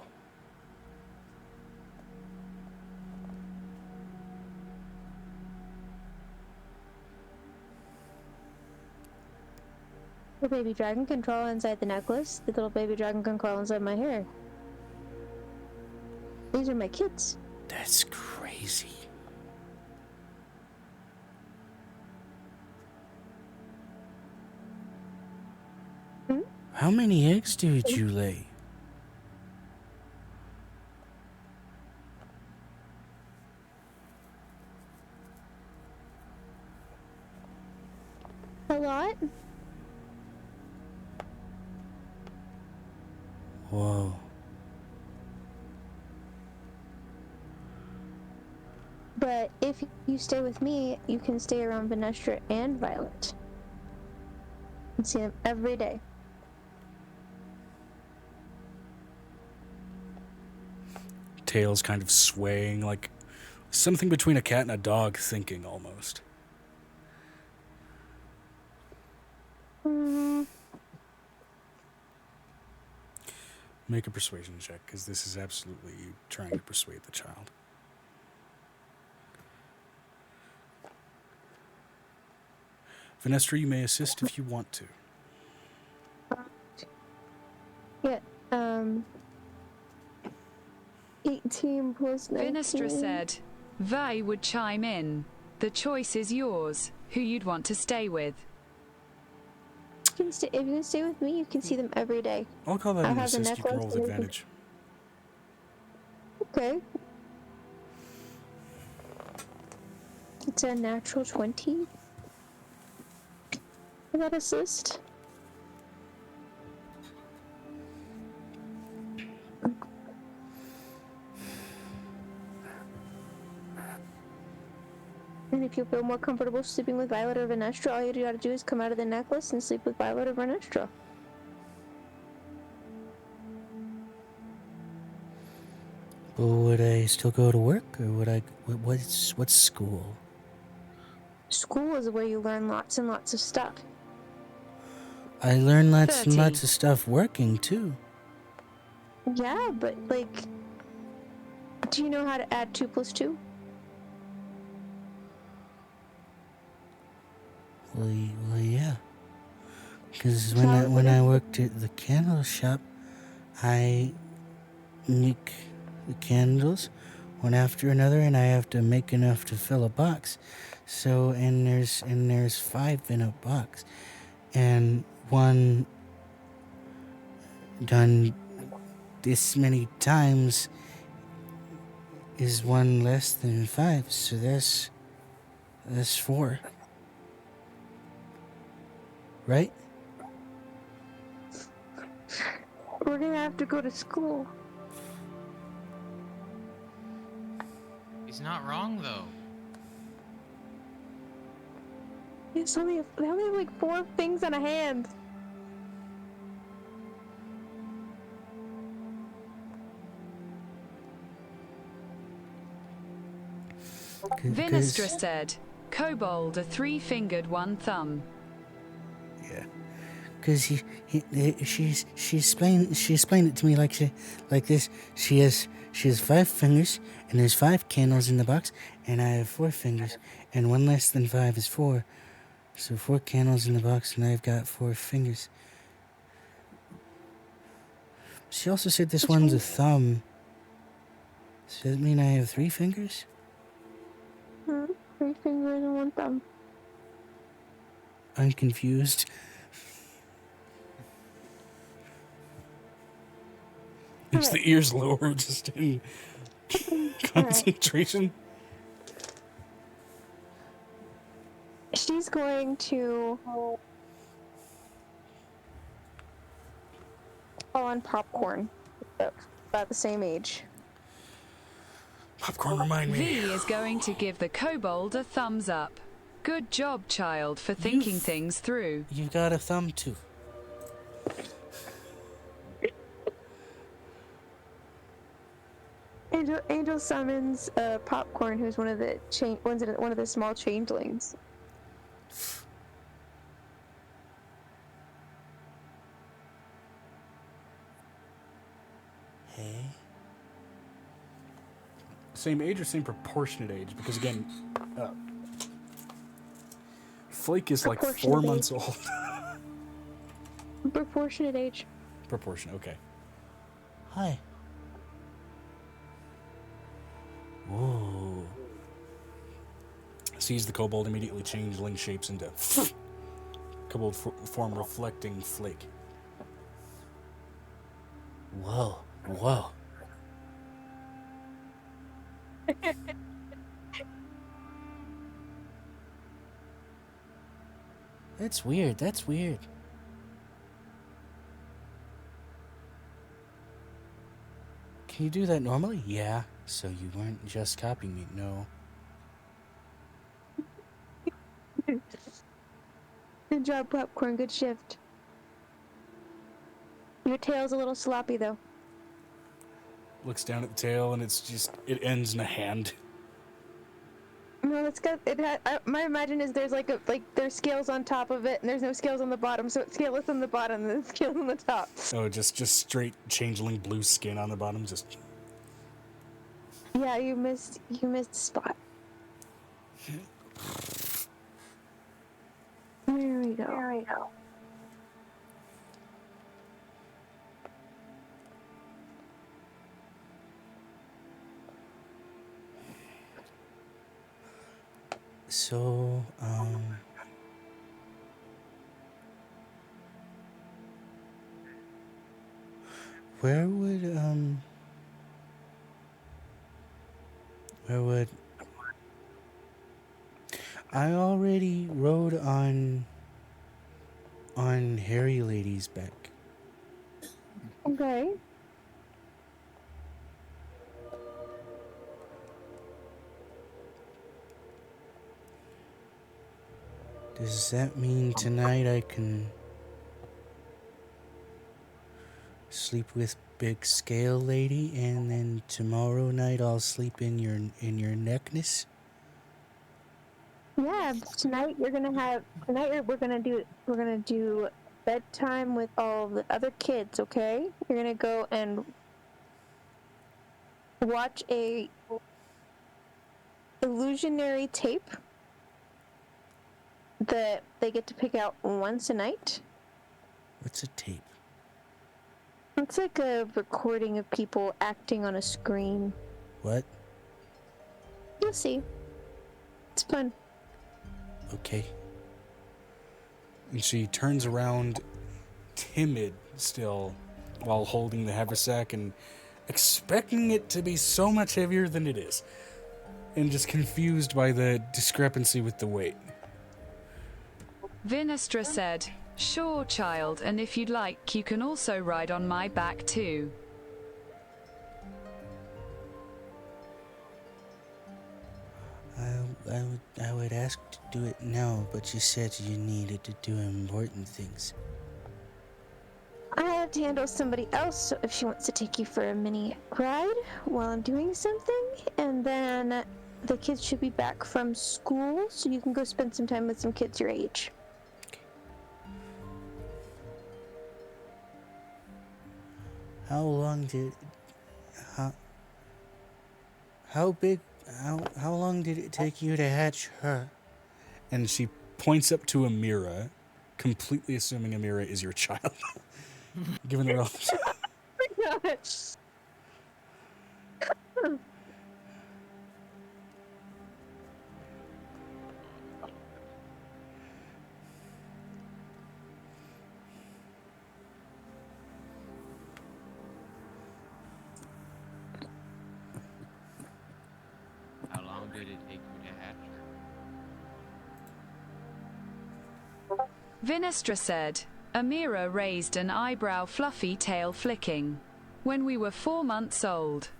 The baby dragon can crawl inside the necklace. The little baby dragon can crawl inside my hair. These are my kids. That's crazy. Hmm? How many eggs did you lay? A lot. Whoa. But if you stay with me, you can stay around Vinestra and Violet. And see them every day. Tails kind of swaying like something between a cat and a dog thinking almost. Make a persuasion check, because this is absolutely you trying to persuade the child. Vinestra, you may assist if you want to. Yeah, 18 plus 19. Vinestra said, Vi would chime in. The choice is yours, who you'd want to stay with. If you can stay with me, you can see them every day. I'll call that I an have the assist. You can roll necklace with and advantage. Okay. It's a natural 20. I got assist. And if you feel more comfortable sleeping with Violet or Venestra, all you gotta do is come out of the necklace and sleep with Violet or Venestra. But would I still go to work, or would I? What's school? School is where you learn lots and lots of stuff. I learn lots and 30. lots of stuff working too. Yeah, but like, do you know how to add 2 plus 2? Well, yeah. Because How- when I worked at the candle shop, I make the candles one after another, and I have to make enough to fill a box. So and there's 5 in a box, and one done this many times is one less than 5. So that's 4, right? We're gonna have to go to school. He's not wrong though. They only have like 4 things on a hand. Vinestra said, Kobold, a 3-fingered 1 thumb. Yeah, because she explained it to me like this. She has 5 fingers, and there's 5 candles in the box, and I have 4 fingers, and 1 less than 5 is 4. So 4 candles in the box, and I've got 4 fingers. She also said this one's a thumb. Does that mean I have 3 fingers? 3 fingers and 1 thumb. I'm confused. Is the ears lower just in concentration? She's going to call on Popcorn, about the same age. Popcorn, remind me. V is going to give the kobold a thumbs up. Good job, child, for thinking things through. You've got a thumb too. Angel summons Popcorn, who's one of the small changelings. Hey. Same age or same proportionate age? Because again, Flake is like 4 Proportionate months age. old. Proportionate age. Proportion, okay. Hi. Whoa. Sees the kobold, immediately changeling shapes into kobold form reflecting Flake. Whoa. Whoa. That's weird. That's weird. Can you do that normally? Yeah. So you weren't just copying me. No. Good job, Popcorn. Good shift. Your tail's a little sloppy, though. Looks down at the tail and it ends in a hand. No, it's got my imagine is there's there's scales on top of it and there's no scales on the bottom, so it's scaleless on the bottom and then scales on the top. Oh, just straight changeling blue skin on the bottom. Just Yeah, you missed the spot. There we go. So, where would Where would... I already rode on Hairy Lady's back. Okay. Does that mean tonight I can sleep with Big Scale Lady, and then tomorrow night I'll sleep in your neckness? Yeah, tonight we're gonna do bedtime with all the other kids, okay? You're gonna go and watch a illusionary tape that they get to pick out once a night. What's a tape? It's like a recording of people acting on a screen. What? You'll see. It's fun. Okay. And she turns around, timid still, while holding the haversack and expecting it to be so much heavier than it is. And just confused by the discrepancy with the weight. Vinestra said, "Sure, child, and if you'd like, you can also ride on my back too." I would ask to do it now, but you said you needed to do important things. I have to handle somebody else, so if she wants to take you for a mini ride while I'm doing something, and then the kids should be back from school, so you can go spend some time with some kids your age. How long did how long did it take you to hatch her? And she points up to Amira, completely assuming Amira is your child. Given her all... Oh my gosh. How long did it take you to hatch her? Vinestra said, "Amira raised an eyebrow, fluffy tail flicking. When we were 4 months old."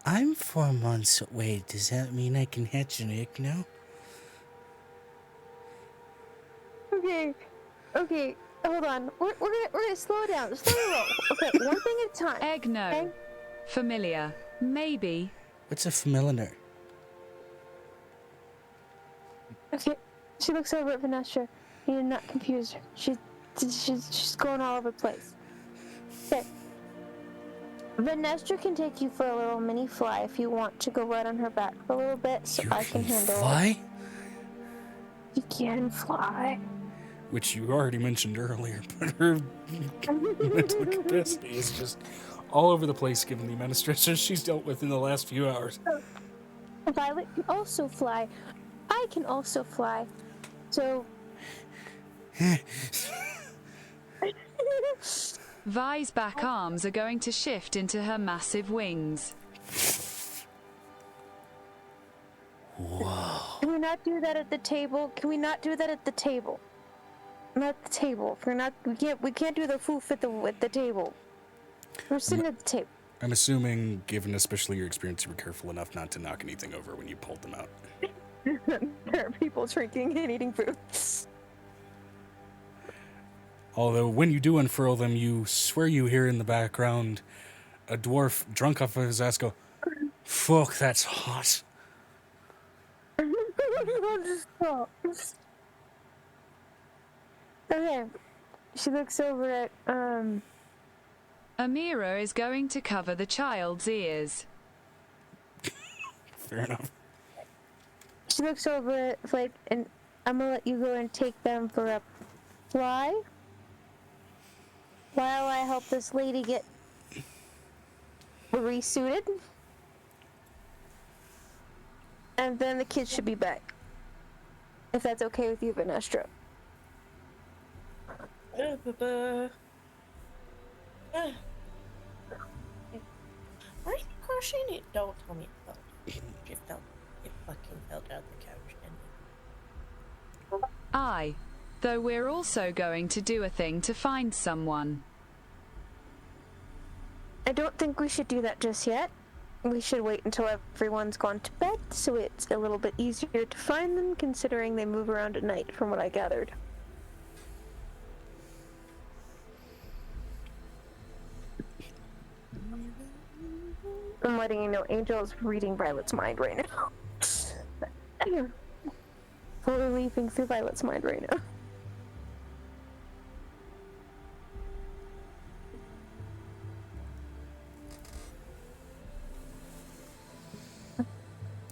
I'm 4 months. Wait, does that mean I can hatch an egg now? Okay, hold on. We're gonna slow down. Slow roll. Okay, one thing at a time. Egg no. Okay? Familiar. Maybe. What's a familiar? Okay. She looks over at Vanessa. You're not confused her. She's going all over the place. Okay. Vanessa can take you for a little mini fly if you want to go right on her back for a little bit, so I can handle fly? it. You can fly. Which you already mentioned earlier, but her mental capacity is just all over the place given the amount of stressors she's dealt with in the last few hours. Violet can also fly. I can also fly. So... Vi's back arms are going to shift into her massive wings. Whoa. Can we not do that at the table? Can we not do that at the table? Not at the table. If we're not, we can't do the foof at the table. We're sitting at the table. I'm assuming, given especially your experience, you were careful enough not to knock anything over when you pulled them out. There are people drinking and eating food. Although, when you do unfurl them, you swear you hear in the background a dwarf drunk off of his ass go, "Fuck, that's hot." Okay. She looks over at, Amira is going to cover the child's ears. Fair enough. She looks over at, like, and I'm gonna let you go and take them for a fly while I help this lady get resuited. And then the kids should be back. If that's okay with you, Vanessa. Why she need. Don't tell me it fell. She fell. It fucking fell down the couch. And Aye. Though we're also going to do a thing to find someone. I don't think we should do that just yet. We should wait until everyone's gone to bed, so it's a little bit easier to find them, considering they move around at night, from what I gathered. I'm letting you know Angel's reading Violet's mind right now. Fully leaping through Violet's mind right now.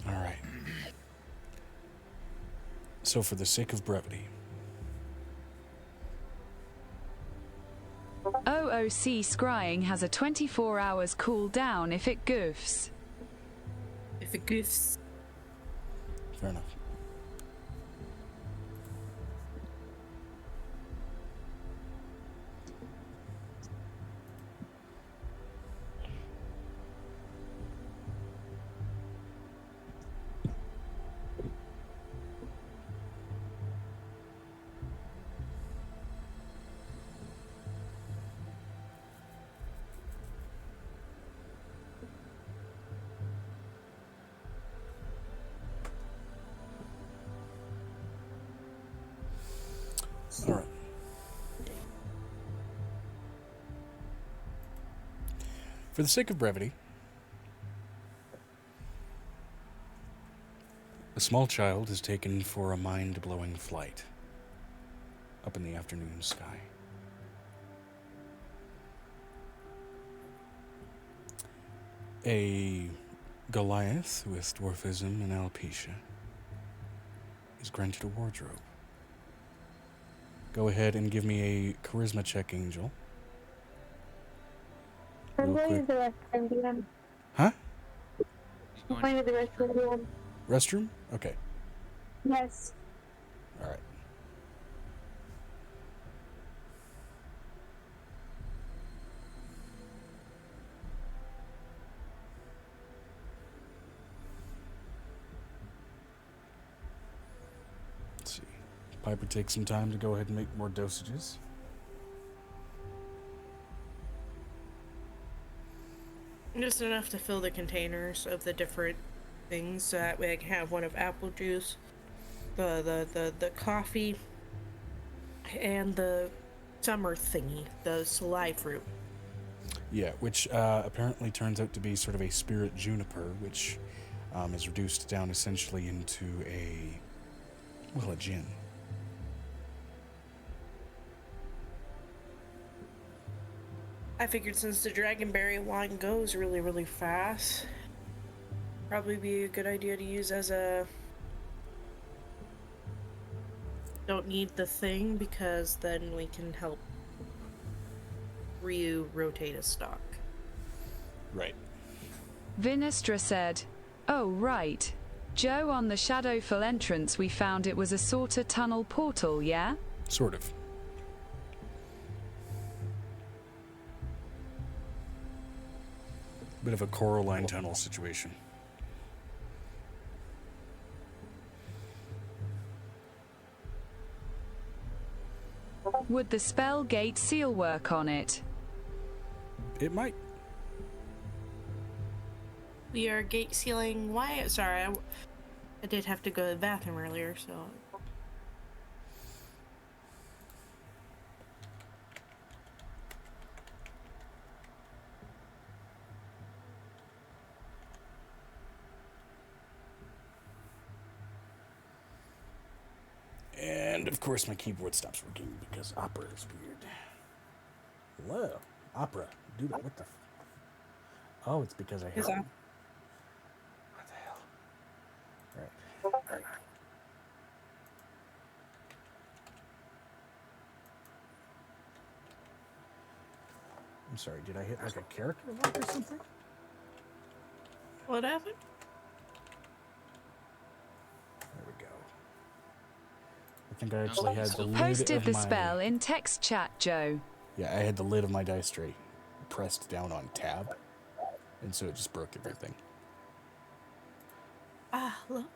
All right. So, for the sake of brevity, OOC scrying has a 24 hours cooldown if it goofs. if it goofs. fair enough. All right. For the sake of brevity, a small child is taken for a mind-blowing flight up in the afternoon sky. A Goliath with dwarfism and alopecia is granted a wardrobe. Go ahead and give me a charisma check, Angel. I'm Real going to quick. the restroom again. Huh? I'm going to the restroom again. Restroom? Okay. Yes. All right. Let's see. Piper takes some time to go ahead and make more dosages. Just enough to fill the containers of the different things, so that way I can have one of apple juice, the coffee, and the summer thingy, the Salai fruit. Yeah, which apparently turns out to be sort of a spirit juniper, which is reduced down essentially into a gin. I figured since the dragonberry wine goes really, really fast, probably be a good idea to use as a... Don't need the thing, because then we can help Ryu rotate a stock. Right. Vinestra said, "Oh, right. Joe, on the Shadowfell entrance we found it was a sort of tunnel portal, yeah?" Sort of. Bit of a Coraline tunnel situation. Would the spell gate seal work on it? It might. We are gate sealing. Why? Sorry, I did have to go to the bathroom earlier, so. And of course my keyboard stops working because Opera is weird. Hello, Opera. Dude, what the? Oh, it's because I hit. Is that- What the hell? Right. I'm sorry. Did I hit like a character lock or something? What happened? There we go. I think I actually had the lid Posted of the my... spell in text chat, Joe. Yeah, I had the lid of my dice tray pressed down on tab. And so it just broke everything. Ah, lovely.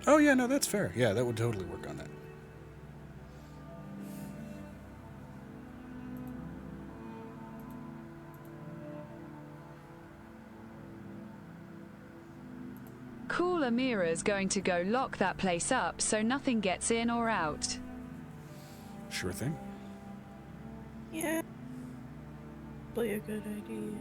Oh, yeah, no, that's fair. Yeah, that would totally work on that. Cool, Amira's going to go lock that place up so nothing gets in or out. Sure thing. Yeah. Probably a good idea.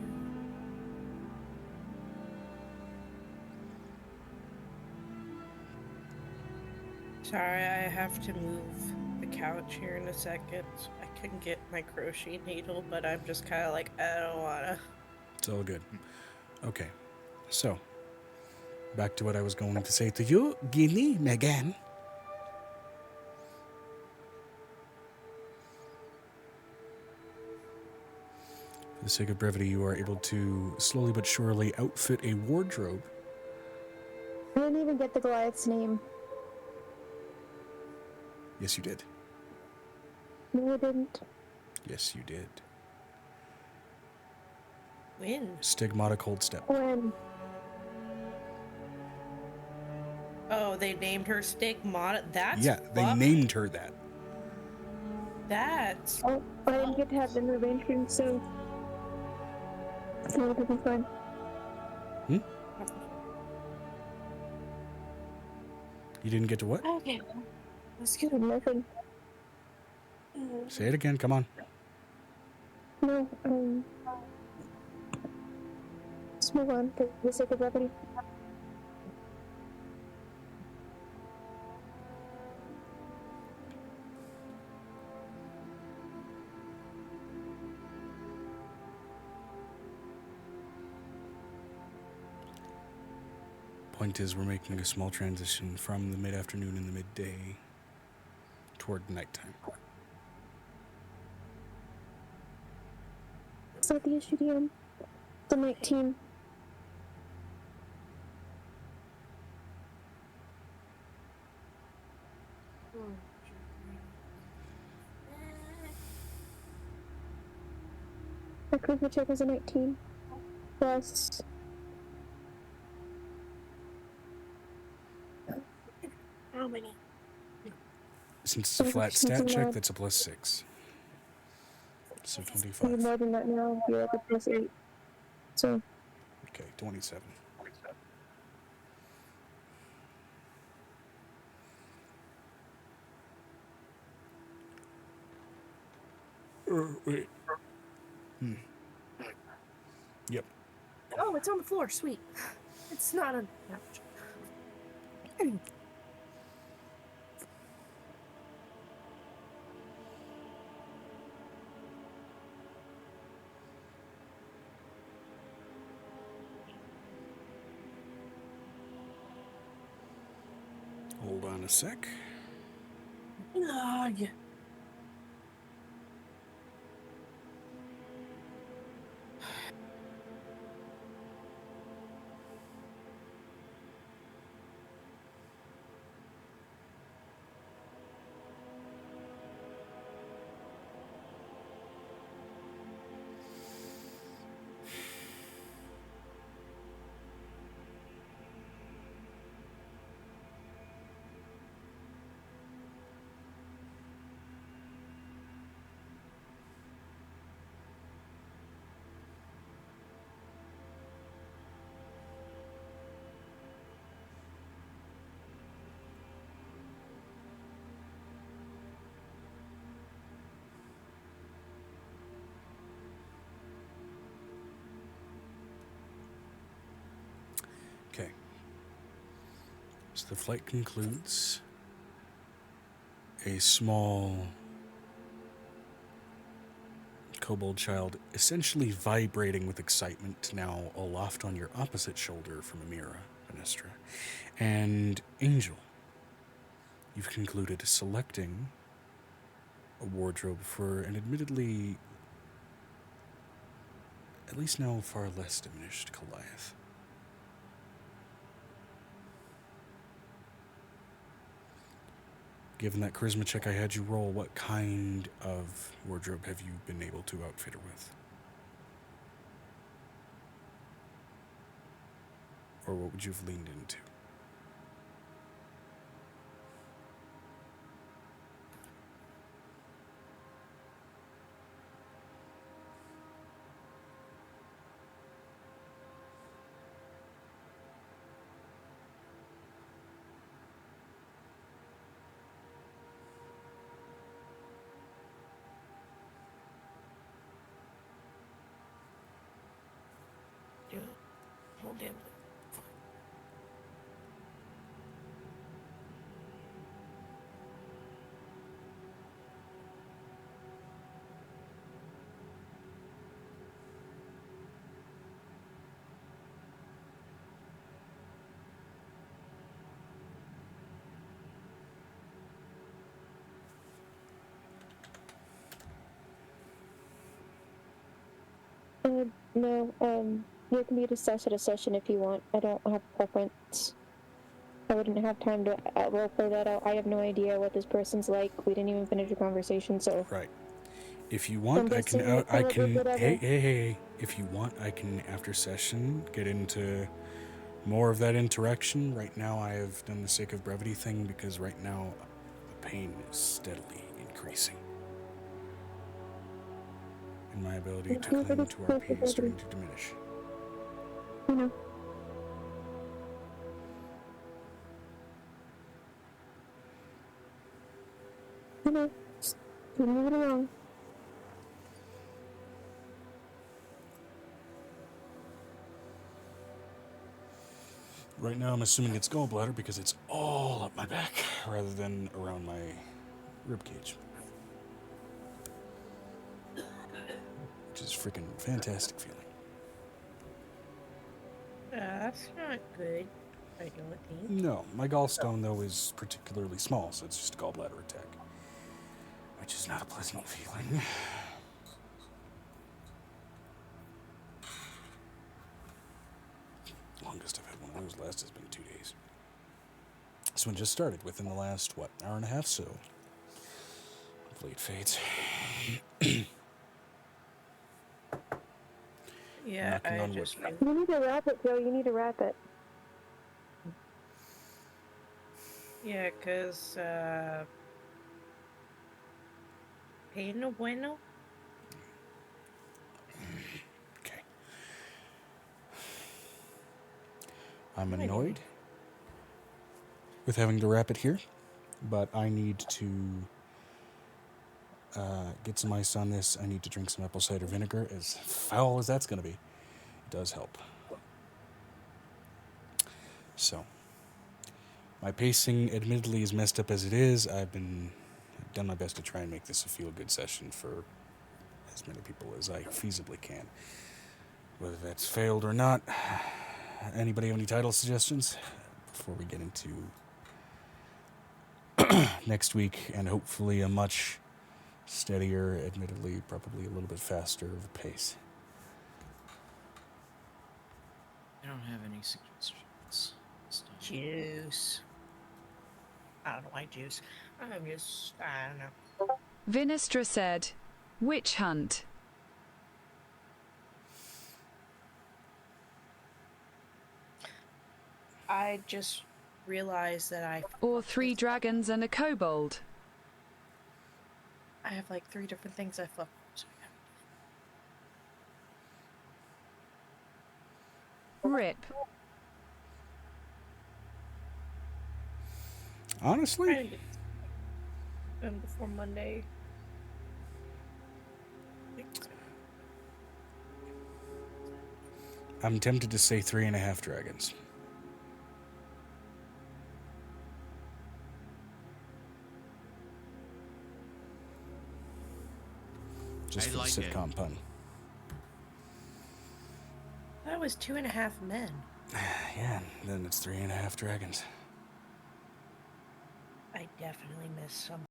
Sorry, I have to move the couch here in a second. I can get my crochet needle, but I'm just kind of like, I don't wanna. It's all good. Okay, so back to what I was going to say to you, Guinea Megan. For the sake of brevity, you are able to slowly but surely outfit a wardrobe. I didn't even get the Goliath's name. Yes, you did. No, I didn't. Yes, you did. When? Stigmata Cold Step. When? Oh, they named her Stigmata. That's Yeah, they fucked. named her that. That's Oh, I didn't get to have them arranged, so no, it'll be fine. You didn't get to what? okay. Let's get nothing. Say it again, come on. No, let's move on for the sake of brevity. Point is, we're making a small transition from the mid-afternoon and the midday toward nighttime. It's not the issue, DM. The 19. My charisma check is a 19. Plus. How many? Since it's a flat stat check, that's a +6. So Be 25. more than that now. Be like a +8. So. Okay, 27. Wait. Yep. Oh, it's on the floor. Sweet. It's not on the couch. Hold on a sec. Yeah. Okay. So the flight concludes. A small kobold child, essentially vibrating with excitement, now aloft on your opposite shoulder from Amira, Venestra. And Angel, you've concluded selecting a wardrobe for an admittedly at least now far less diminished Goliath. Given that charisma check I had you roll, what kind of wardrobe have you been able to outfit her with? Or what would you have leaned into? Do it. Whole damn thing. No, you can be discussed at a session if you want. I don't have preference. I wouldn't have time to roleplay that out. I have no idea what this person's like. We didn't even finish a conversation, so. Right. If you want, I can. Hey. If you want, I can after session get into more of that interaction. Right now, I have done the sake of brevity thing because right now, the pain is steadily increasing, and my ability to cling to RP is starting to diminish. You know. Just move it along. Right now, I'm assuming it's gallbladder because it's all up my back rather than around my rib cage, which is freaking fantastic feeling. That's not good. I don't think. No, my gallstone though is particularly small, so it's just a gallbladder attack, which is not a pleasant feeling. Longest I've had one of those last has been 2 days. This one just started within the last, hour and a half, so hopefully it fades. Yeah, Knocking I on wood. just. You need to wrap it, Joe. You need to wrap it. Yeah, cause pay no bueno. Okay. I'm annoyed with having to wrap it here, but I need to get some ice on this. I need to drink some apple cider vinegar. As foul as that's going to be, it does help. So, my pacing admittedly is messed up as it is. I've done my best to try and make this a feel-good session for as many people as I feasibly can. Whether that's failed or not, anybody have any title suggestions before we get into next week and hopefully a much steadier, admittedly probably a little bit faster of a pace? I don't have any suggestions. this time. Juice. I don't like juice. I don't know. Vinistra said, "Witch hunt." I just realized that Or 3 dragons and a kobold. I have like 3 different things I fucked. Rip. Honestly, Before Monday. I'm tempted to say 3.5 dragons. Just I for like the it. sitcom pun. That was 2.5 men. Yeah, then it's 3.5 dragons. I definitely missed some.